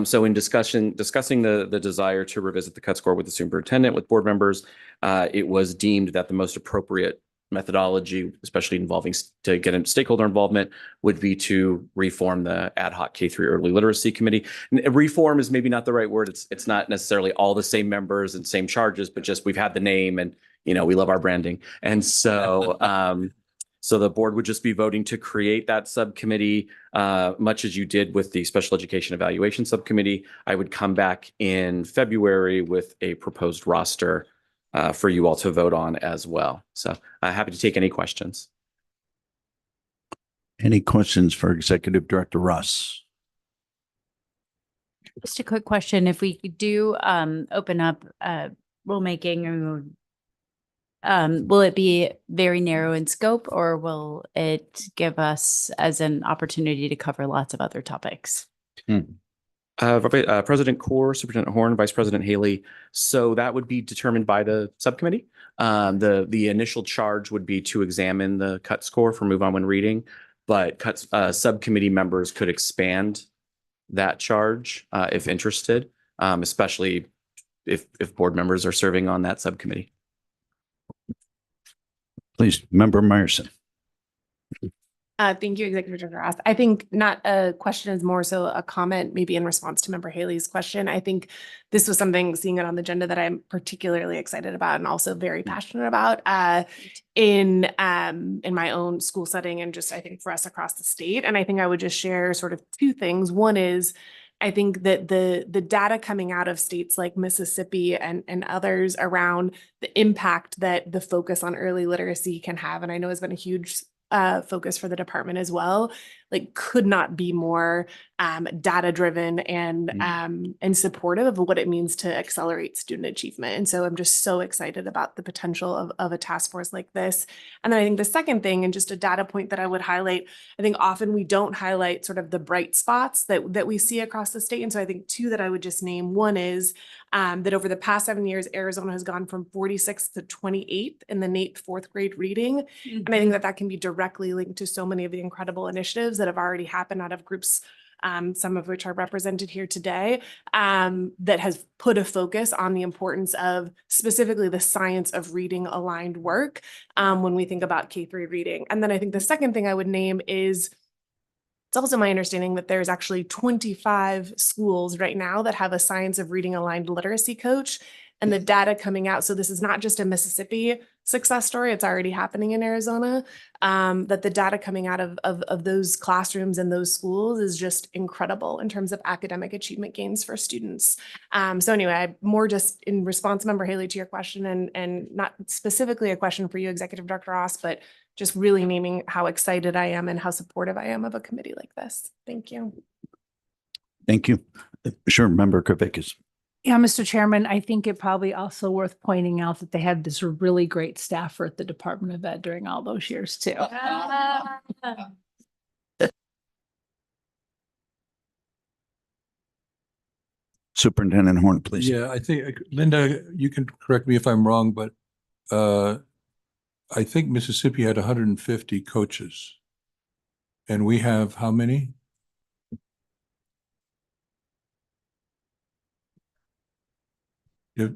So in discussing the desire to revisit the cut score with the superintendent, with board members, it was deemed that the most appropriate methodology, especially involving to get into stakeholder involvement, would be to reform the ad hoc K-3 Early Literacy Committee. And reform is maybe not the right word. It's not necessarily all the same members and same charges, but just we've had the name and we love our branding. And so So the board would just be voting to create that subcommittee, much as you did with the Special Education Evaluation Subcommittee. I would come back in February with a proposed roster for you all to vote on as well. So happy to take any questions. Any questions for Executive Director Russ? Just a quick question. If we do open up rulemaking, will it be very narrow in scope, or will it give us as an opportunity to cover lots of other topics? President Core, Superintendent Horn, Vice President Haley. So that would be determined by the subcommittee. The initial charge would be to examine the cut score for Move On When Reading, but subcommittee members could expand that charge if interested, especially if board members are serving on that subcommittee. Please, Member Meyerson. Thank you, Executive Director Ross. I think not a question is more so a comment, maybe in response to Member Haley's question. I think this was something, seeing it on the agenda, that I'm particularly excited about and also very passionate about in my own school setting, and just I think for us across the state. And I think I would just share sort of two things. One is, I think that the data coming out of states like Mississippi and others around the impact that the focus on early literacy can have, and I know has been a huge focus for the department as well, like could not be more data driven and supportive of what it means to accelerate student achievement. And so I'm just so excited about the potential of a task force like this. And then I think the second thing, and just a data point that I would highlight, I think often we don't highlight sort of the bright spots that we see across the state. And so I think two that I would just name, one is that over the past 7 years, Arizona has gone from 46th to 28th in the NAEP 4th grade reading. And I think that can be directly linked to so many of the incredible initiatives that have already happened out of groups, some of which are represented here today, that has put a focus on the importance of specifically the science of reading aligned work when we think about K-3 reading. And then I think the second thing I would name is, it's also my understanding that there's actually 25 schools right now that have a science of reading aligned literacy coach, and the data coming out. So this is not just a Mississippi success story, it's already happening in Arizona, that the data coming out of those classrooms and those schools is just incredible in terms of academic achievement gains for students. So anyway, more just in response, Member Haley, to your question, and not specifically a question for you, Executive Director Ross, but just really naming how excited I am and how supportive I am of a committee like this. Thank you. Thank you. Sure, Member Kravickas. Yeah, Mr. Chairman, I think it probably also worth pointing out that they had this really great staffer at the Department of Ed during all those years too. Superintendent Horn, please. Yeah, I think, Linda, you can correct me if I'm wrong, but I think Mississippi had 150 coaches. And we have how many? There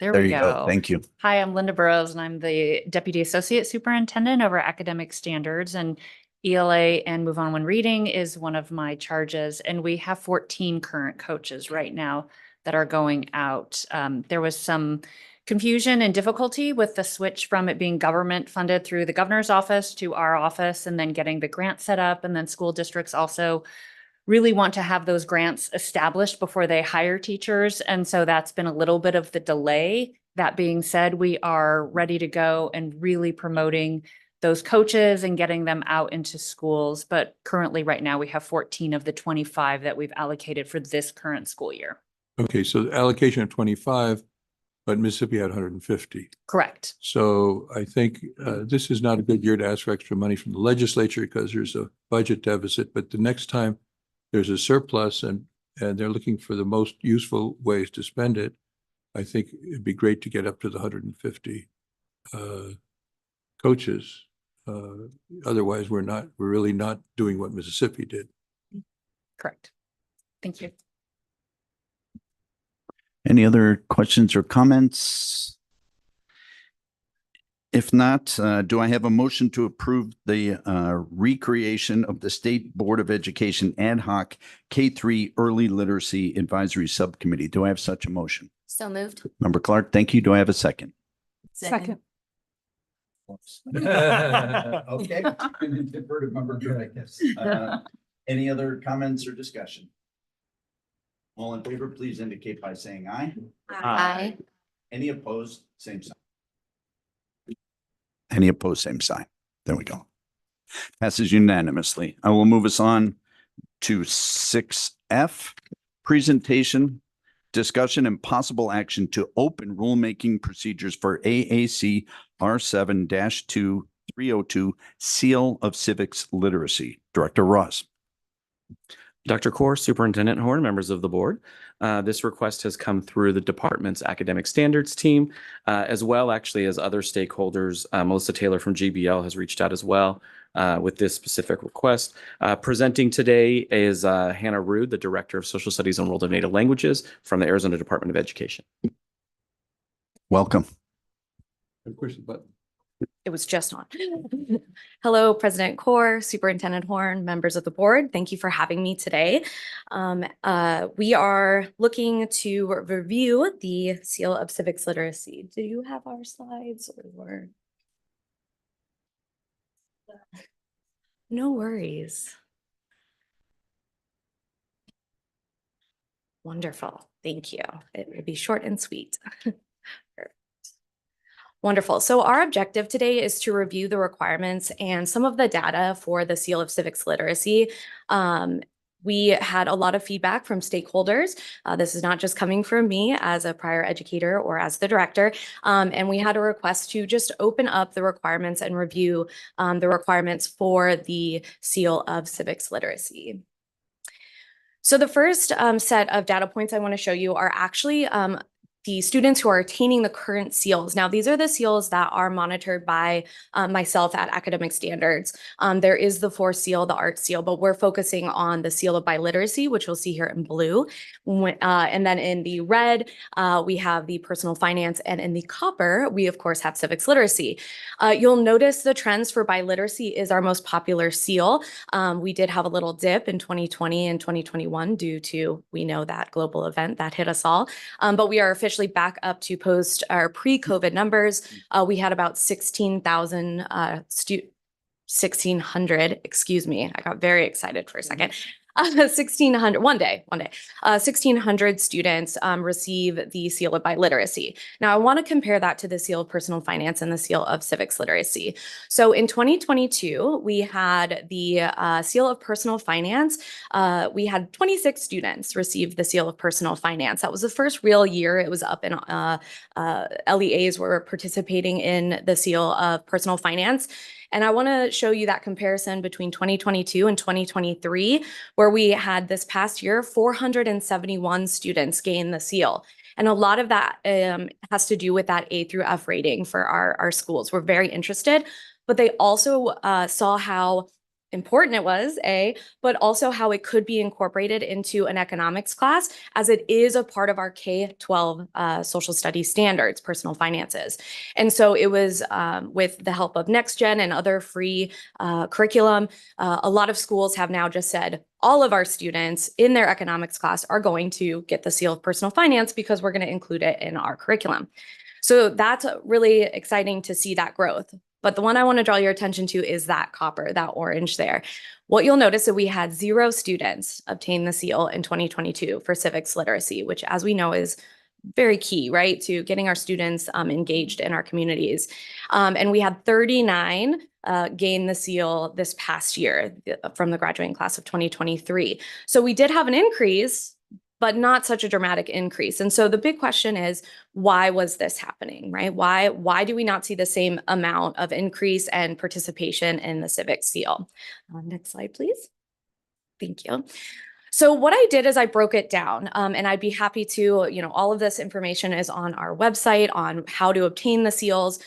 There we you go. Thank you. Hi, I'm Linda Burrows, and I'm the Deputy Associate Superintendent over Academic Standards, and ELA and Move On When Reading is one of my charges. And we have 14 current coaches right now that are going out. There was some confusion and difficulty with the switch from it being government funded through the governor's office to our office, and then getting the grant set up. And then school districts also really want to have those grants established before they hire teachers. And so that's been a little bit of the delay. That being said, we are ready to go and really promoting those coaches and getting them out into schools. But currently right now we have 14 of the 25 that we've allocated for this current school year. Okay, so the allocation of 25, but Mississippi had 150. Correct. So I think this is not a good year to ask for extra money from the legislature because there's a budget deficit, but the next time there's a surplus and they're looking for the most useful ways to spend it, I think it'd be great to get up to the 150 coaches. Otherwise, we're really not doing what Mississippi did. Correct. Thank you. Any other questions or comments? If not, do I have a motion to approve the recreation of the State Board of Education Ad Hoc K-3 Early Literacy Advisory Subcommittee? Do I have such a motion? So moved. Member Clark, thank you. Do I have a second? Second. Okay. Defer to Member Tracus. Any other comments or discussion? All in favor, please indicate by saying aye. Aye. Any opposed, same sign. Any opposed, same sign. There we go. Passes unanimously. I will move us on to 6F, presentation, discussion and possible action to open rulemaking procedures for AAC R7-2302 Seal of Civics Literacy. Director Ross. Dr. Core, Superintendent Horn, members of the board. This request has come through the department's academic standards team, as well actually as other stakeholders. Melissa Taylor from GBL has reached out as well with this specific request. Presenting today is Hannah Rude, the Director of Social Studies and World of Native Languages from the Arizona Department of Education. Welcome. Push the button. It was just on. Hello, President Core, Superintendent Horn, members of the board. Thank you for having me today. We are looking to review the Seal of Civics Literacy. Do you have our slides or? No worries. Wonderful. Thank you. It will be short and sweet. Wonderful. So our objective today is to review the requirements and some of the data for the Seal of Civics Literacy. We had a lot of feedback from stakeholders. This is not just coming from me as a prior educator or as the director. And we had a request to just open up the requirements and review the requirements for the Seal of Civics Literacy. So the first set of data points I want to show you are actually the students who are attaining the current seals. Now, these are the seals that are monitored by myself at Academic Standards. There is the 4 seal, the art seal, but we're focusing on the seal of biliteracy, which you'll see here in blue. And then in the red, we have the personal finance, and in the copper, we of course have civics literacy. You'll notice the trends for biliteracy is our most popular seal. We did have a little dip in 2020 and 2021 due to, we know, that global event that hit us all, but we are officially back up to post our pre-COVID numbers. We had about 1,600, excuse me, I got very excited for a second. 1,600, one day, 1,600 students receive the seal of biliteracy. Now, I want to compare that to the seal of personal finance and the seal of civics literacy. So in 2022, we had the seal of personal finance. We had 26 students receive the seal of personal finance. That was the first real year it was up, and LEAs were participating in the seal of personal finance. And I want to show you that comparison between 2022 and 2023, where we had this past year, 471 students gain the seal. And a lot of that has to do with that A through F rating for our schools. We're very interested, but they also saw how important it was, but also how it could be incorporated into an economics class, as it is a part of our K-12 social studies standards, personal finances. And so it was with the help of NextGen and other free curriculum, a lot of schools have now just said, all of our students in their economics class are going to get the seal of personal finance because we're going to include it in our curriculum. So that's really exciting to see that growth. But the one I want to draw your attention to is that copper, that orange there. What you'll notice is that we had 0 students obtain the seal in 2022 for civics literacy, which, as we know, is very key, right, to getting our students engaged in our communities. And we had 39 gain the seal this past year from the graduating class of 2023. So we did have an increase, but not such a dramatic increase. And so the big question is, why was this happening, right? Why do we not see the same amount of increase and participation in the civics seal? Next slide, please. Thank you. So what I did is I broke it down, and I'd be happy to, all of this information is on our website on how to obtain the seals.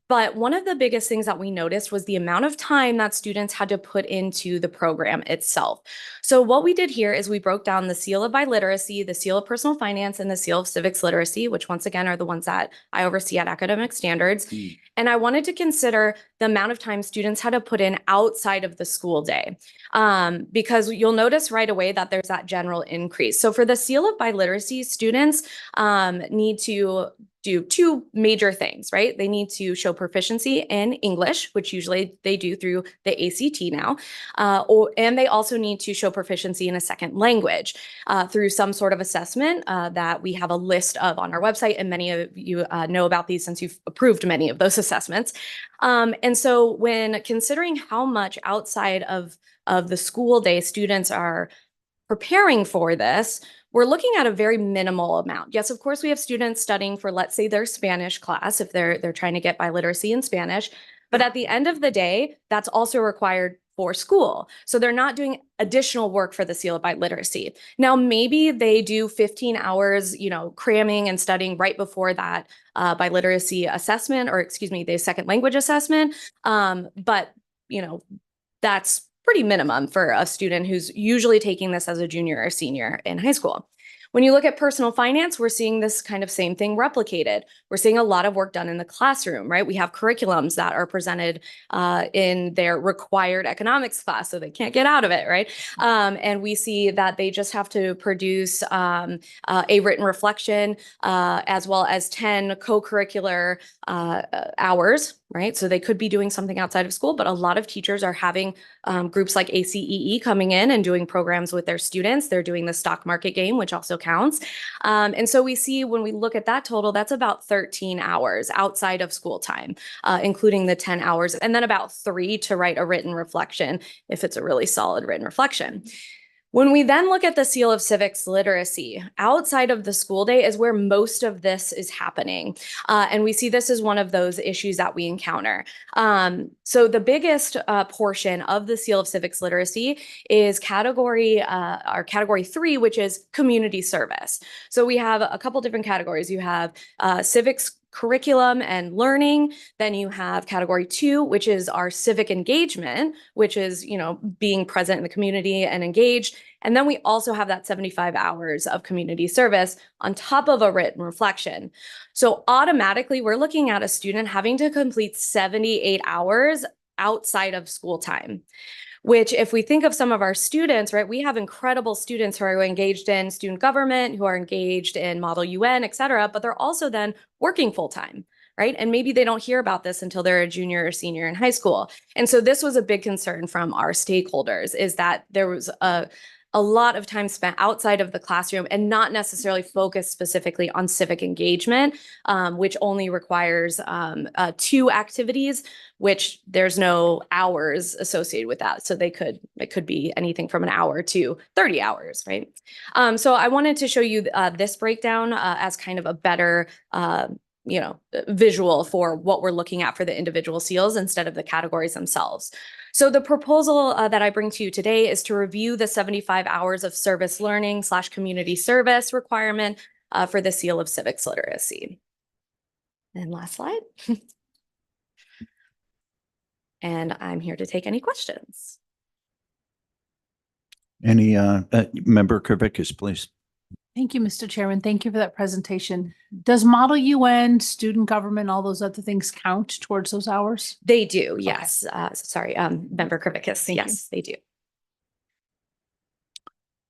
But one of the biggest things that we noticed was the amount of time that students had to put into the program itself. So what we did here is we broke down the seal of biliteracy, the seal of personal finance, and the seal of civics literacy, which once again are the ones that I oversee at Academic Standards. And I wanted to consider the amount of time students had to put in outside of the school day, because you'll notice right away that there's that general increase. So for the seal of biliteracy, students need to do two major things, right? They need to show proficiency in English, which usually they do through the ACT now, and they also need to show proficiency in a second language through some sort of assessment that we have a list of on our website, and many of you know about these since you've approved many of those assessments. And so when considering how much outside of the school day students are preparing for this, we're looking at a very minimal amount. Yes, of course, we have students studying for, let's say, their Spanish class, if they're trying to get biliteracy in Spanish. But at the end of the day, that's also required for school. So they're not doing additional work for the seal of biliteracy. Now, maybe they do 15 hours, cramming and studying right before that biliteracy assessment, or excuse me, the second language assessment. But, that's pretty minimum for a student who's usually taking this as a junior or senior in high school. When you look at personal finance, we're seeing this kind of same thing replicated. We're seeing a lot of work done in the classroom, right? We have curriculums that are presented in their required economics class, so they can't get out of it, right? And we see that they just have to produce a written reflection as well as 10 co-curricular hours, right? So they could be doing something outside of school, but a lot of teachers are having groups like ACEE coming in and doing programs with their students. They're doing the stock market game, which also counts. And so we see when we look at that total, that's about 13 hours outside of school time, including the 10 hours, and then about 3 to write a written reflection if it's a really solid written reflection. When we then look at the seal of civics literacy, outside of the school day is where most of this is happening. And we see this as one of those issues that we encounter. So the biggest portion of the seal of civics literacy is category 3, which is community service. So we have a couple different categories. You have civics curriculum and learning. Then you have category 2, which is our civic engagement, which is, being present in the community and engaged. And then we also have that 75 hours of community service on top of a written reflection. So automatically we're looking at a student having to complete 78 hours outside of school time, which if we think of some of our students, right, we have incredible students who are engaged in student government, who are engaged in Model UN, et cetera, but they're also then working full time, right? And maybe they don't hear about this until they're a junior or senior in high school. And so this was a big concern from our stakeholders, is that there was a lot of time spent outside of the classroom and not necessarily focused specifically on civic engagement, which only requires 2 activities, which there's no hours associated with that. So it could be anything from an hour to 30 hours, right? So I wanted to show you this breakdown as kind of a better visual for what we're looking at for the individual seals instead of the categories themselves. So the proposal that I bring to you today is to review the 75 hours of service learning / community service requirement for the seal of civics literacy. And last slide. And I'm here to take any questions. Any member Kervickas, please. Thank you, Mr. Chairman. Thank you for that presentation. Does Model UN, student government, all those other things count towards those hours? They do, yes. Sorry, Member Kervickas, yes, they do.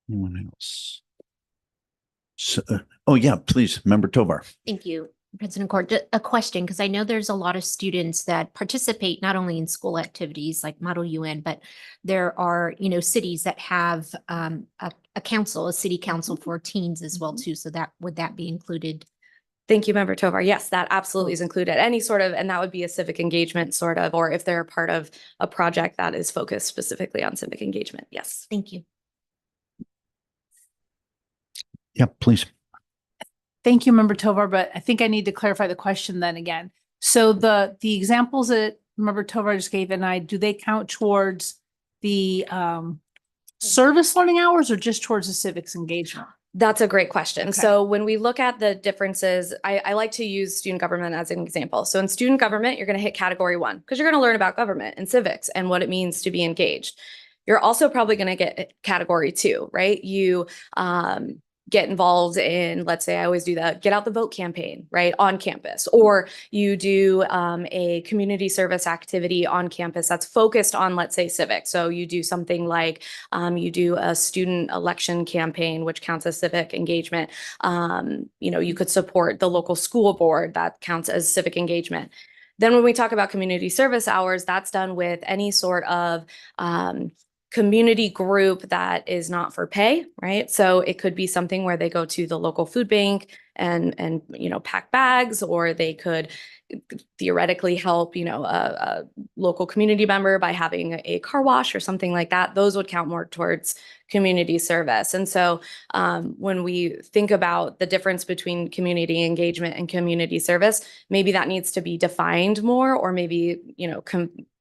Anyone else? So, oh yeah, please, Member Tovar. Thank you, President Court. A question, because I know there's a lot of students that participate not only in school activities like Model UN, but there are, cities that have a city council for teens as well too. So would that be included? Thank you, Member Tovar. Yes, that absolutely is included. Any sort of, and that would be a civic engagement sort of, or if they're part of a project that is focused specifically on civic engagement. Yes. Thank you. Yeah, please. Thank you, Member Tovar, but I think I need to clarify the question then again. So the examples that Member Tovar just gave do they count towards the service learning hours or just towards the civics engagement? That's a great question. Okay. So when we look at the differences, I like to use student government as an example. So in student government, you're going to hit category 1 because you're going to learn about government and civics and what it means to be engaged. You're also probably going to get category 2, right? get involved in, let's say I always do the Get Out the Vote campaign, right, on campus, or you do a community service activity on campus that's focused on, let's say, civics. So you do something like you do a student election campaign, which counts as civic engagement. You could support the local school board, that counts as civic engagement. Then when we talk about community service hours, that's done with any sort of community group that is not for pay, right? So it could be something where they go to the local food bank and pack bags, or they could theoretically help, a local community member by having a car wash or something like that. Those would count more towards community service. And so when we think about the difference between community engagement and community service, maybe that needs to be defined more, or maybe,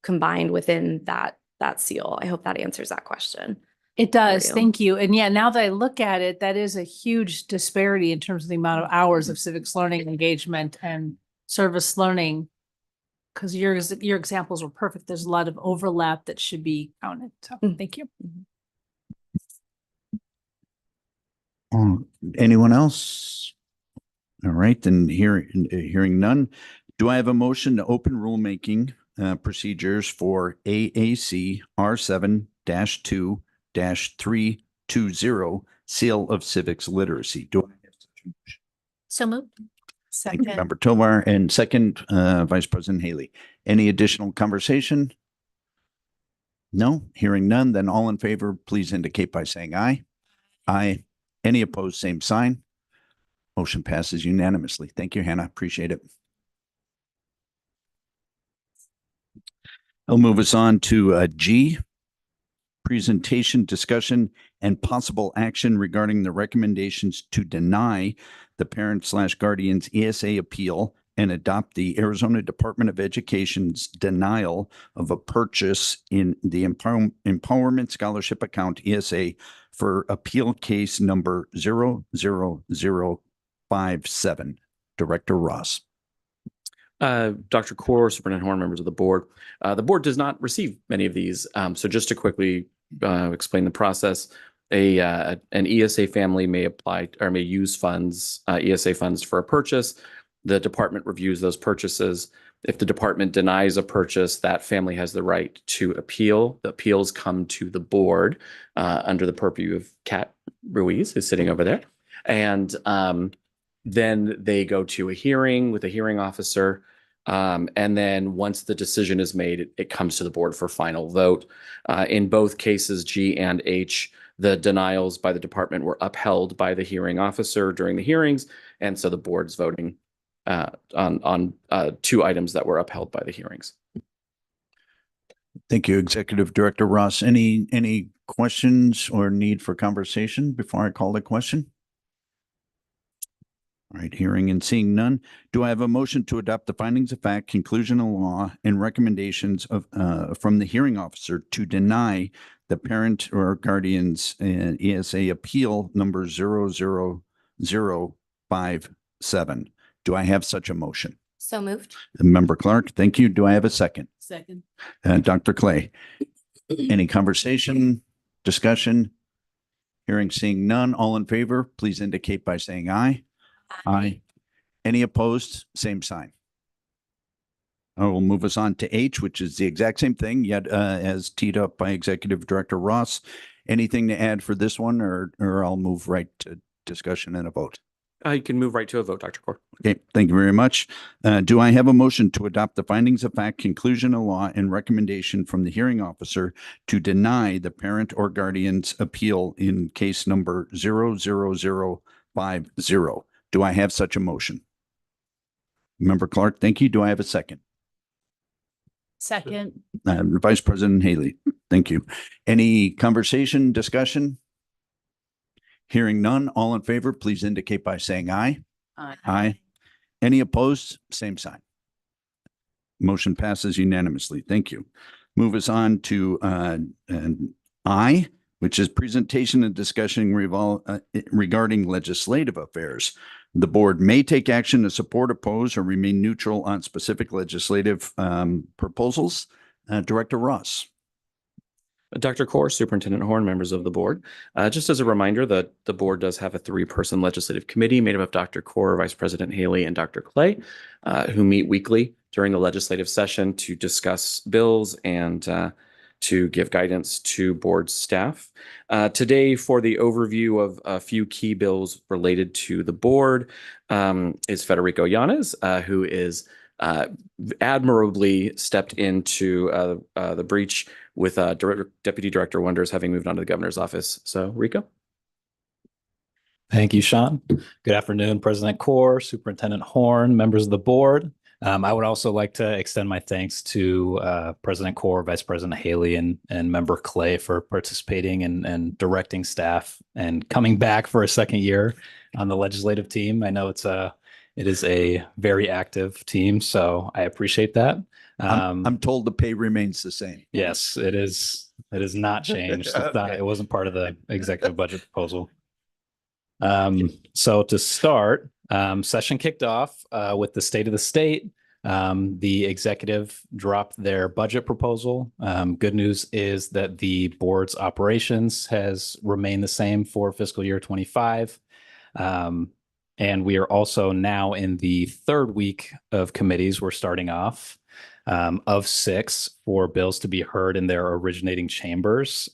combined within that seal. I hope that answers that question. It does. you. Thank you. And yeah, now that I look at it, that is a huge disparity in terms of the amount of hours of civics learning engagement and service learning. Because your examples were perfect. There's a lot of overlap that should be counted. So thank you. Anyone else? All right, then hearing none. Do I have a motion to open rulemaking procedures for AAC R7-2-320 Seal of Civics Literacy? Do I have such a motion? So moved. Thank you, Member Tovar, and second, Vice President Haley. Any additional conversation? No, hearing none, then all in favor, please indicate by saying aye. Aye. Any opposed, same sign. Motion passes unanimously. Thank you, Hannah. Appreciate it. I'll move us on to G, presentation, discussion, and possible action regarding the recommendations to deny the parent/guardian's ESA appeal and adopt the Arizona Department of Education's denial of a purchase in the Empowerment Scholarship Account ESA for appeal case number 00057. Director Ross. Dr. Kaur, Superintendent Horn, members of the board. The board does not receive many of these. So just to quickly explain the process, an ESA family may apply or may use funds, ESA funds for a purchase. The department reviews those purchases. If the department denies a purchase, that family has the right to appeal. The appeals come to the board under the purview of Kat Ruiz, who's sitting over there. And then they go to a hearing with a hearing officer. And then once the decision is made, it comes to the board for final vote. In both cases, G and H, the denials by the department were upheld by the hearing officer during the hearings. And so the board's voting on two items that were upheld by the hearings. Thank you, Executive Director Ross. Any questions or need for conversation before I call the question? All right, hearing and seeing none. Do I have a motion to adopt the findings of fact, conclusion of law, and recommendations of from the hearing officer to deny the parent or guardian's ESA appeal number 00057? Do I have such a motion? So moved. Member Clark, thank you. Do I have a second? Second. Dr. Clay, any conversation, discussion? Hearing, seeing none. All in favor, please indicate by saying aye. Aye. Any opposed? Same sign. I will move us on to H, which is the exact same thing, yet as teed up by Executive Director Ross. Anything to add for this one, or I'll move right to discussion and a vote? You can move right to a vote, Dr. Kaur. Okay, thank you very much. Do I have a motion to adopt the findings of fact, conclusion of law, and recommendation from the hearing officer to deny the parent or guardian's appeal in case number 00050? Do I have such a motion? Member Clark, thank you. Do I have a second? Second. Vice President Haley, thank you. Any conversation, discussion? Hearing none, all in favor, please indicate by saying aye. Aye. Aye. Any opposed? Same sign. Motion passes unanimously. Thank you. Move us on to I, which is presentation and discussion regarding legislative affairs. The board may take action to support, oppose, or remain neutral on specific legislative proposals. Director Ross. Dr. Core, Superintendent Horn, members of the board. Just as a reminder, the board does have a 3-person legislative committee made up of Dr. Core, Vice President Haley, and Dr. Clay, who meet weekly during the legislative session to discuss bills and to give guidance to board staff. Today, for the overview of a few key bills related to the board, is Federico Yanes, who is admirably stepped into the breach with Deputy Director Wonders having moved on to the governor's office. So, Rico. Thank you, Sean. Good afternoon, President Core, Superintendent Horn, members of the board. I would also like to extend my thanks to President Core, Vice President Haley, and Member Clay for participating and directing staff and coming back for a second year on the legislative team. I know it is a very active team, so I appreciate that. I'm told the pay remains the same. Yes, it is. It has not changed. It wasn't part of the executive budget proposal. So to start, session kicked off with the state of the state. The executive dropped their budget proposal. Good news is that the board's operations has remained the same for fiscal year 25. And we are also now in the third week of committees. We're starting off of 6 for bills to be heard in their originating chambers.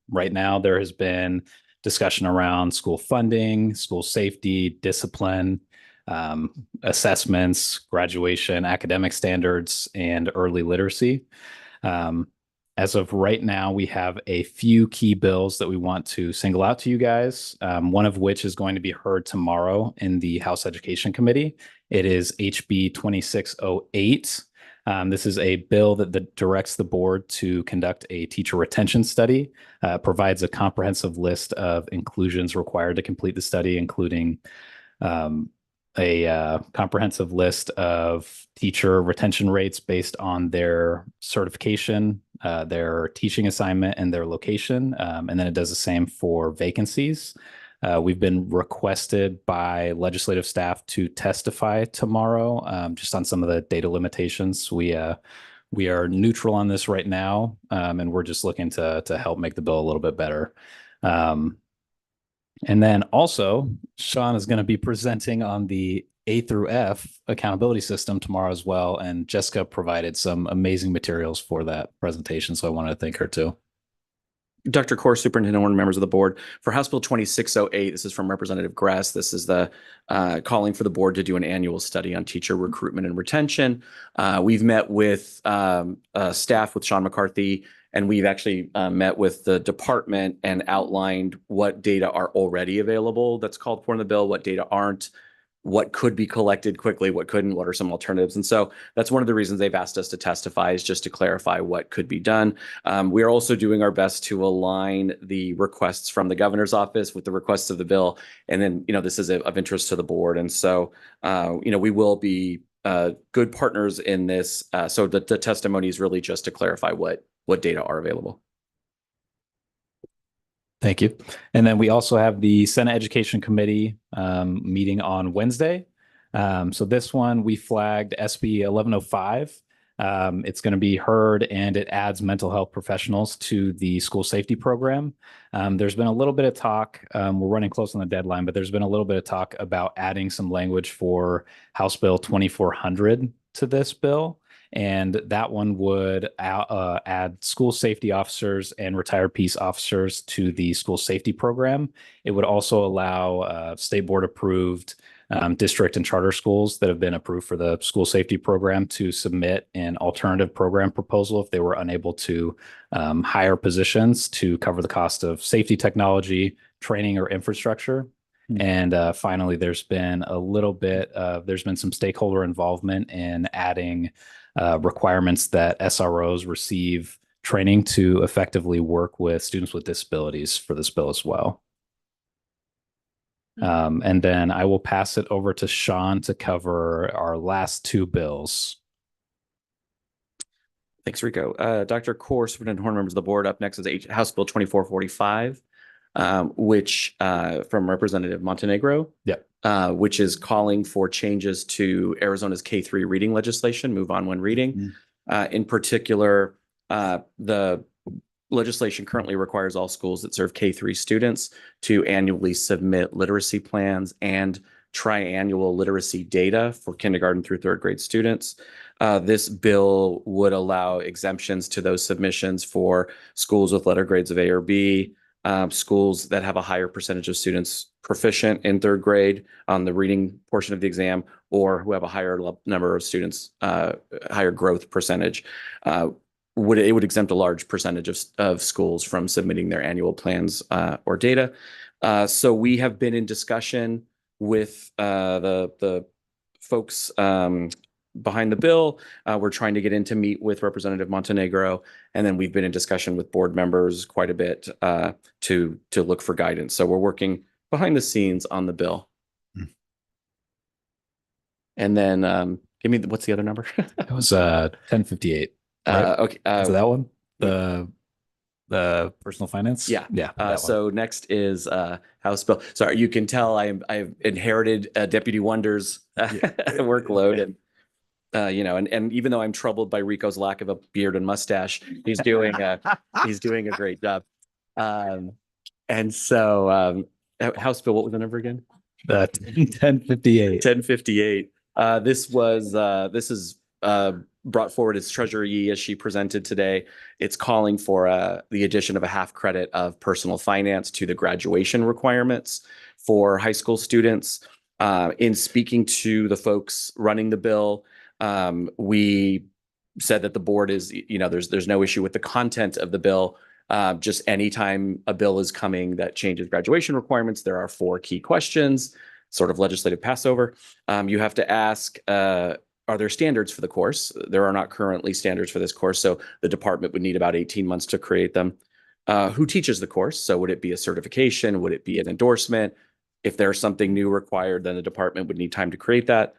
Right now, there has been discussion around school funding, school safety, discipline, assessments, graduation, academic standards, and early literacy. As of right now, we have a few key bills that we want to single out to you guys, one of which is going to be heard tomorrow in the House Education Committee. It is HB 2608. This is a bill that directs the board to conduct a teacher retention study, provides a comprehensive list of inclusions required to complete the study, including a comprehensive list of teacher retention rates based on their certification, their teaching assignment, and their location. And then it does the same for vacancies. We've been requested by legislative staff to testify tomorrow, just on some of the data limitations. We are neutral on this right now, and we're just looking to help make the bill a little bit better. And then also, Sean is going to be presenting on the A through F accountability system tomorrow as well. And Jessica provided some amazing materials for that presentation, so I wanted to thank her too. Dr. Core, Superintendent Horn, members of the board. For House Bill 2608, this is from Representative Gress. This is the calling for the board to do an annual study on teacher recruitment and retention. We've met with staff with Sean McCarthy, and we've actually met with the department and outlined what data are already available that's called for in the bill, what data aren't, what could be collected quickly, what couldn't, what are some alternatives. And so that's one of the reasons they've asked us to testify, is just to clarify what could be done. We are also doing our best to align the requests from the governor's office with the requests of the bill. And then, this is of interest to the board. And so, we will be good partners in this. So the testimony is really just to clarify what data are available. Thank you. And then we also have the Senate Education Committee meeting on Wednesday. So this one we flagged SB 1105. It's going to be heard, and it adds mental health professionals to the school safety program. There's been a little bit of talk, we're running close on the deadline, but there's been a little bit of talk about adding some language for House Bill 2400 to this bill. And that one would add school safety officers and retired peace officers to the school safety program. It would also allow state board approved district and charter schools that have been approved for the school safety program to submit an alternative program proposal if they were unable to hire positions to cover the cost of safety technology, training, or infrastructure. And finally, there's been some stakeholder involvement in adding requirements that SROs receive training to effectively work with students with disabilities for this bill as well. And then I will pass it over to Sean to cover our last 2 bills. Thanks, Rico. Dr. Core, Superintendent Horn, members of the board. Up next is House Bill 2445, which from Representative Montenegro. Yeah. Which is calling for changes to Arizona's K-3 reading legislation, move on when reading. In particular, the legislation currently requires all schools that serve K-3 students to annually submit literacy plans and triannual literacy data for kindergarten through third grade students. This bill would allow exemptions to those submissions for schools with letter grades of A or B, schools that have a higher percentage of students proficient in third grade on the reading portion of the exam, or who have a higher number of students, higher growth percentage. It would exempt a large percentage of schools from submitting their annual plans or data. So we have been in discussion with the folks behind the bill. We're trying to get in to meet with Representative Montenegro, and then we've been in discussion with board members quite a bit to look for guidance. So we're working behind the scenes on the bill. And then give me what's the other number? It was 1058. Right? Okay. So that one, the personal finance. Yeah. Yeah. that one. So next is House Bill. Sorry, you can tell I've inherited Deputy Wonder's workload, and and even though I'm troubled by Rico's lack of a beard and mustache, he's doing a great job. And so House Bill, what was the number again? 1058. 1058. This is brought forward as Treasurer Yee as she presented today. It's calling for the addition of a half credit of personal finance to the graduation requirements for high school students. In speaking to the folks running the bill, we said that the board is, there's no issue with the content of the bill. Just anytime a bill is coming that changes graduation requirements, there are 4 key questions, sort of legislative Passover. You have to ask, are there standards for the course? There are not currently standards for this course, so the department would need about 18 months to create them. Who teaches the course? So would it be a certification? Would it be an endorsement? If there's something new required, then the department would need time to create that.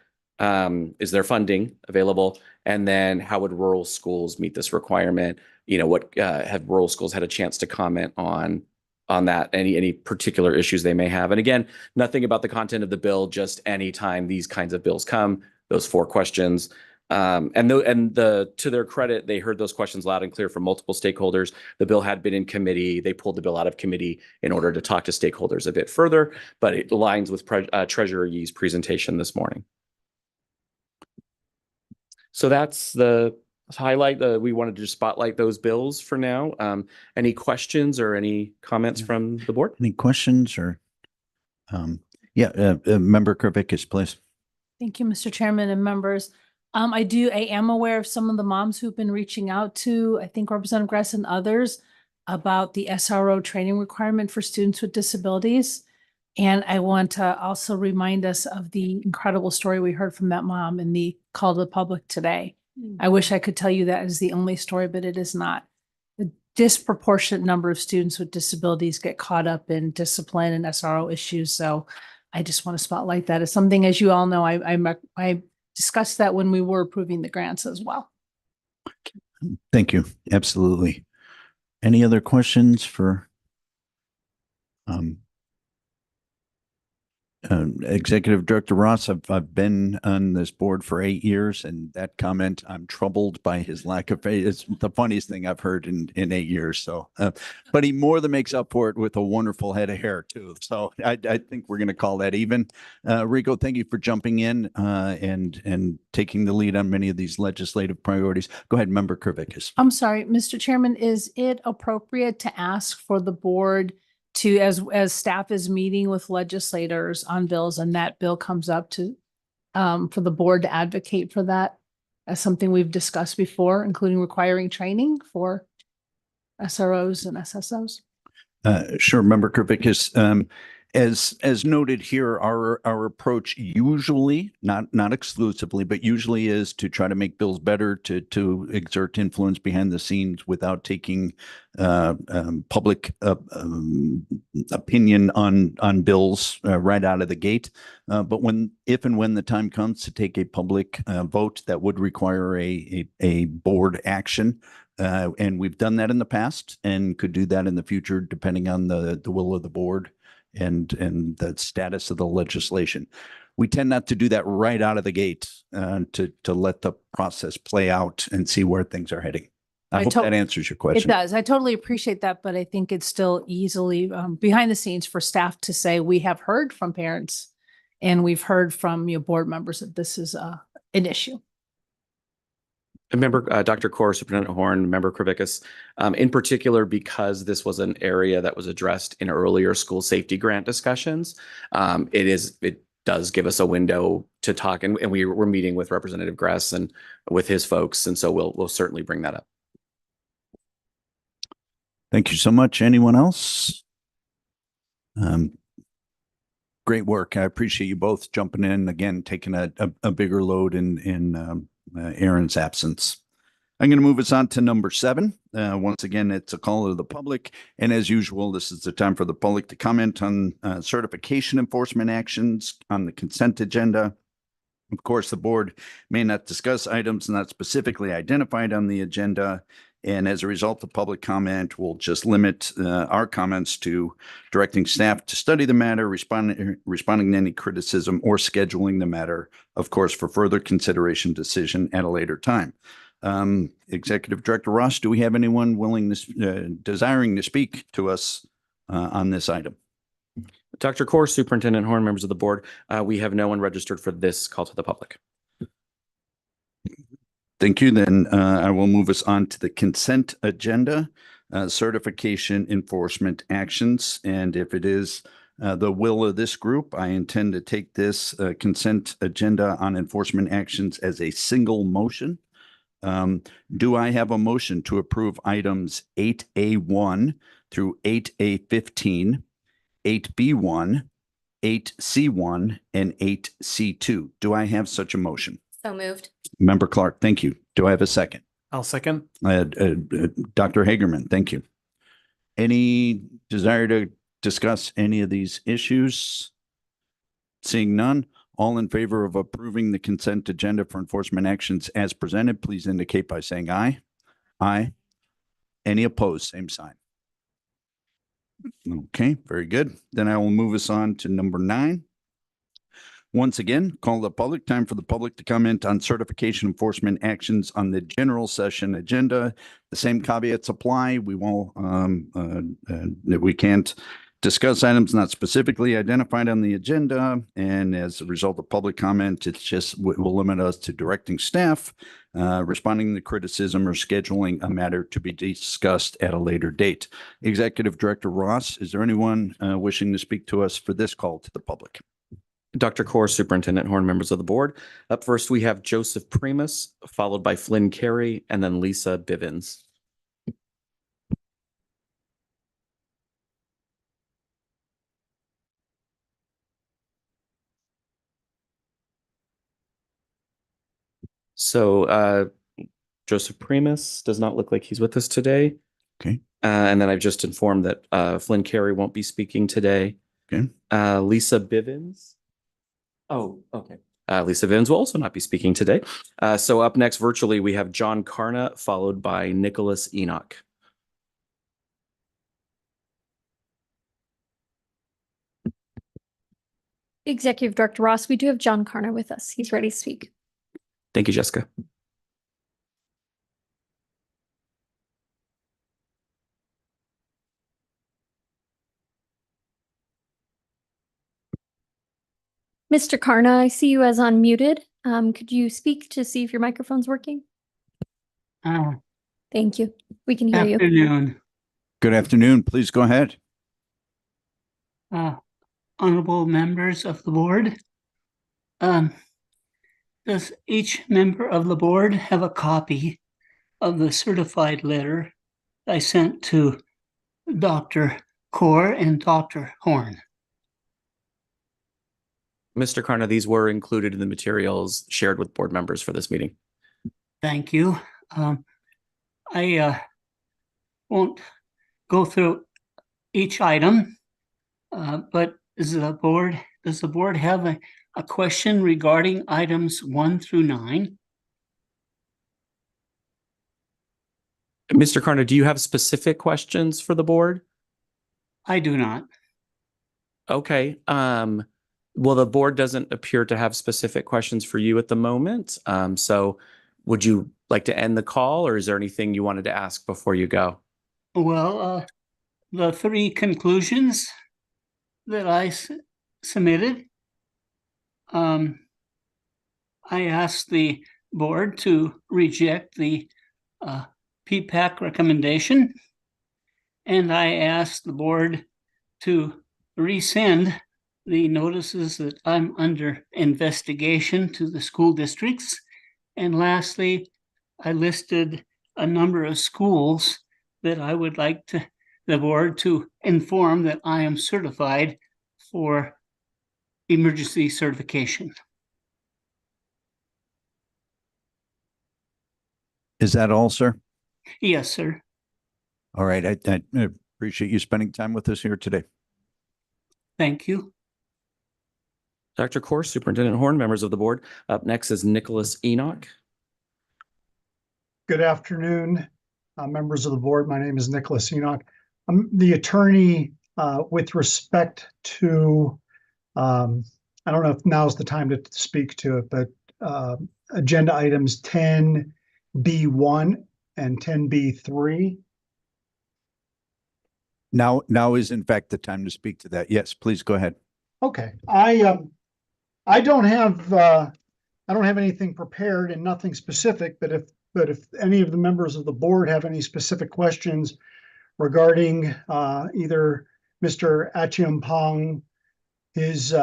Is there funding available? And then how would rural schools meet this requirement? What have rural schools had a chance to comment on that? Any particular issues they may have? And again, nothing about the content of the bill, just anytime these kinds of bills come, those 4 questions. To their credit, they heard those questions loud and clear from multiple stakeholders. The bill had been in committee. They pulled the bill out of committee in order to talk to stakeholders a bit further, but it aligns with Treasurer Yee's presentation this morning. So that's the highlight. We wanted to just spotlight those bills for now. Any questions or any comments from the board? Any questions or, Member Kervikis, please. Thank you, Mr. Chairman and members. I am aware of some of the moms who've been reaching out to, I think, Representative Gress and others about the SRO training requirement for students with disabilities. And I want to also remind us of the incredible story we heard from that mom in the call to the public today. I wish I could tell you that is the only story, but it is not. A disproportionate number of students with disabilities get caught up in discipline and SRO issues. So I just want to spotlight that as something, as you all know, I discussed that when we were approving the grants as well. Thank you. Absolutely. Any other questions for Executive Director Ross? I've been on this board for 8 years, and that comment, I'm troubled by his lack of faith. It's the funniest thing I've heard in 8 years. So, but he more than makes up for it with a wonderful head of hair too. So I think we're going to call that even. Rico, thank you for jumping in and taking the lead on many of these legislative priorities. Go ahead, Member Kervikis. I'm sorry, Mr. Chairman, is it appropriate to ask for the board to, as staff is meeting with legislators on bills and that bill comes up to, for the board to advocate for that as something we've discussed before, including requiring training for SROs and SSOs? Sure, Member Kervikis. As noted here, our approach usually, not exclusively, but usually is to try to make bills better, to exert influence behind the scenes without taking public opinion on bills right out of the gate. But if and when the time comes to take a public vote, that would require a board action. And we've done that in the past and could do that in the future, depending on the will of the board and the status of the legislation. We tend not to do that right out of the gate, to let the process play out and see where things are heading. I hope that answers your It question. does. I totally appreciate that, but I think it's still easily behind the scenes for staff to say, we have heard from parents and we've heard from your board members that this is an issue. Member Dr. Kaur, Superintendent Horn, Member Kravickas, in particular, because this was an area that was addressed in earlier school safety grant discussions, it does give us a window to talk, and we're meeting with Representative Gress and with his folks, and so we'll certainly bring that up. Thank you so much. Anyone else? Great work. I appreciate you both jumping in again, taking a bigger load in Aaron's absence. I'm going to move us on to number 7. Once again, it's a call to the public. And as usual, this is the time for the public to comment on certification enforcement actions on the consent agenda. Of course, the board may not discuss items not specifically identified on the agenda. And as a result of public comment, we'll just limit our comments to directing staff to study the matter, responding to any criticism, or scheduling the matter, of course, for further consideration decision at a later time. Executive Director Ross, do we have anyone desiring to speak to us on this item? Dr. Kaur, Superintendent Horn, members of the board, we have no one registered for this call to the public. Thank you. Then I will move us on to the consent agenda, certification enforcement actions. And if it is the will of this group, I intend to take this consent agenda on enforcement actions as a single motion. Do I have a motion to approve items 8A1 through 8A15, 8B1, 8C1, and 8C2? Do I have such a motion? So moved. Member Clark, thank you. Do I have a second? I'll second. Dr. Hagerman, thank you. Any desire to discuss any of these issues? Seeing none, all in favor of approving the consent agenda for enforcement actions as presented, please indicate by saying aye. Aye. Any opposed? Same sign. Okay, very good. Then I will move us on to number 9. Once again, call the public. Time for the public to comment on certification enforcement actions on the general session agenda. The same caveats apply. We will we can't discuss items not specifically identified on the agenda, and as a result of public comment, it's just will limit us to directing staff, responding to criticism, or scheduling a matter to be discussed at a later date. Executive Director Ross, is there anyone wishing to speak to us for this call to the public? Dr. Kaur, Superintendent Horn, members of the board. Up first, we have Joseph Primus, followed by Flynn Carey, and then Lisa Bivens. So Joseph Primus does not look like he's with us today. Okay. And then I've just informed that Flynn Carey won't be speaking today. Okay. Lisa Bivens. Oh, okay. Lisa Bivens will also not be speaking today. So up next virtually, we have John Karna, followed by Nicholas Enoch. Executive Director Ross, we do have John Karna with us. He's ready to speak. Thank you, Jessica. Mr. Karna, I see you as unmuted. Could you speak to see if your microphone's working? Thank you. We can hear you. Afternoon. Good afternoon. Please go ahead. Honorable members of the board. Does each member of the board have a copy of the certified letter I sent to Dr. Kaur and Dr. Horn? Mr. Karna, these were included in the materials shared with board members for this meeting. Thank you. I won't go through each item, but does the board have a question regarding items 1 through 9? Mr. Karna, do you have specific questions for the board? I do not. Okay. Well, the board doesn't appear to have specific questions for you at the moment. So would you like to end the call, or is there anything you wanted to ask before you go? Well, the three conclusions that I submitted, I asked the board to reject the PPAC recommendation, and I asked the board to resend the notices that I'm under investigation to the school districts. And lastly, I listed a number of schools that I would like the board to inform that I am certified for emergency certification. Is that all, sir? Yes, sir. All right. I appreciate you spending time with us here today. Thank you. Dr. Corr, Superintendent Horn, members of the board. Up next is Nicholas Enoch. Good afternoon, members of the board. My name is Nicholas Enoch. I'm the attorney with respect to, I don't know if now's the time to speak to it, but agenda items 10B1 and 10B3. Now is in fact the time to speak to that. Yes, please go ahead. Okay, I don't have anything prepared and nothing specific, but if any of the members of the board have any specific questions regarding either Mr. Achiampong, his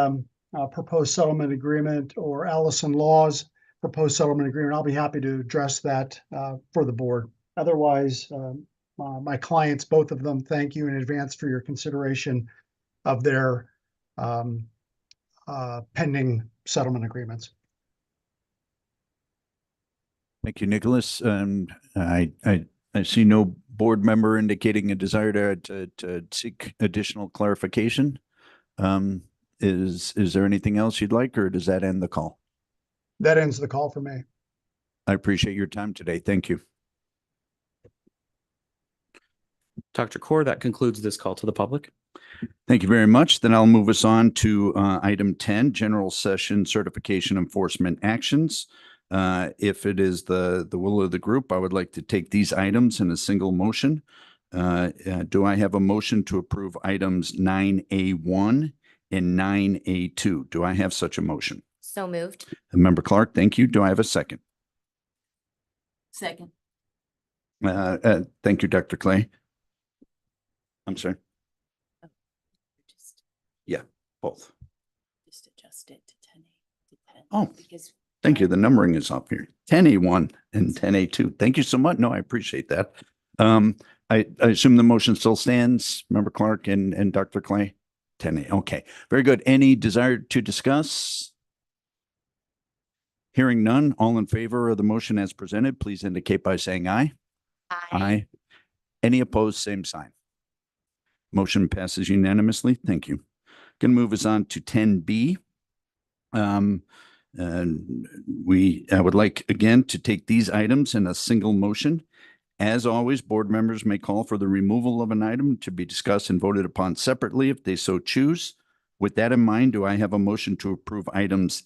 proposed settlement agreement, or Allison Law's proposed settlement agreement, I'll be happy to address that for the board. Otherwise, my clients, both of them, thank you in advance for your consideration of their pending settlement agreements. Thank you, Nicholas. I see no board member indicating a desire to seek additional clarification. Is there anything else you'd like, or does that end the call? That ends the call for me. I appreciate your time today. Thank you. Dr. Corr, that concludes this call to the public. Thank you very much. Then I'll move us on to item 10, general session certification enforcement actions. If it is the will of the group, I would like to take these items in a single motion. Do I have a motion to approve items 9A1 and 9A2? Do I have such a motion? So moved. Member Clark, thank you. Do I have a second? Second. Thank you, Dr. Clay. I'm sorry. Yeah, both. Just adjust it to 10A to 10. Oh, Because thank you. The numbering is up here. 10A1 and 10A2. Thank you so much. No, I appreciate that. I assume the motion still stands, Member Clark and Dr. Clay? 10A. Okay, very good. Any desire to discuss? Hearing none, all in favor of the motion as presented, please indicate by saying aye. Aye. Any opposed, same sign. Motion passes unanimously. Thank you. Going to move us on to 10B. And I would like again to take these items in a single motion. As always, board members may call for the removal of an item to be discussed and voted upon separately if they so choose. With that in mind, do I have a motion to approve items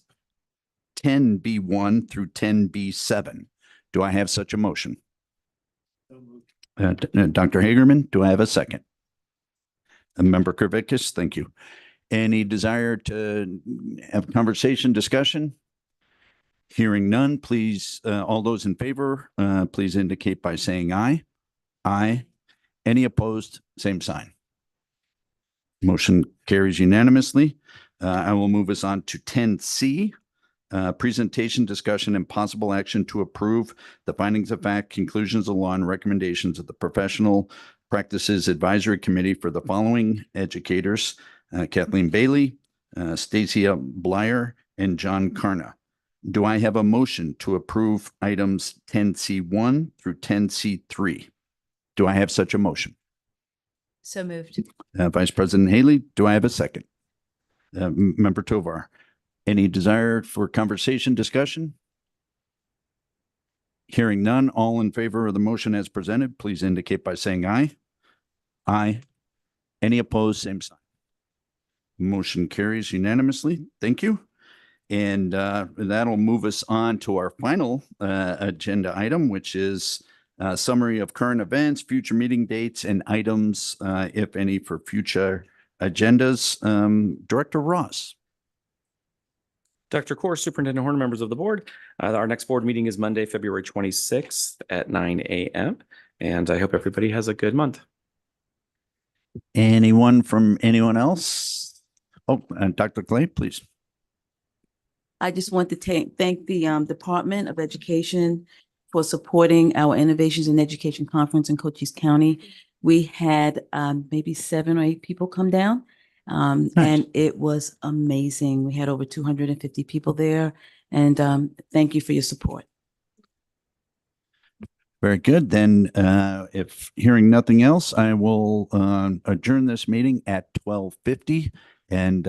10B1 through 10B7? Do I have such a motion? Dr. Hagerman, do I have a second? Member Kervikas, thank you. Any desire to have conversation, discussion? Hearing none, please, all those in favor, please indicate by saying aye. Aye. Any opposed, same sign. Motion carries unanimously. I will move us on to 10C. Presentation, discussion, and possible action to approve the findings of fact, conclusions of law, and recommendations of the Professional Practices Advisory Committee for the following educators: Kathleen Bailey, Stacia Blyer, and John Karna. Do I have a motion to approve items 10C1 through 10C3? Do I have such a motion? So moved. Vice President Haley, do I have a second? Member Tovar, any desire for conversation, discussion? Hearing none, all in favor of the motion as presented, please indicate by saying aye. Aye. Any opposed, same sign. Motion carries unanimously. Thank you. And that'll move us on to our final agenda item, which is summary of current events, future meeting dates, and items, if any, for future agendas. Director Ross. Dr. Core, Superintendent Horn, members of the board, our next board meeting is Monday, February 26th at 9 a.m. And I hope everybody has a good month. Anyone from anyone else? Oh, and Dr. Clay, please. I just want to thank the Department of Education for supporting our Innovations in Education Conference in Cochise County. We had maybe 7 or 8 people come down, and it was amazing. We had over 250 people there, and thank you for your support. Very good. Then, if hearing nothing else, I will adjourn this meeting at 12:50. And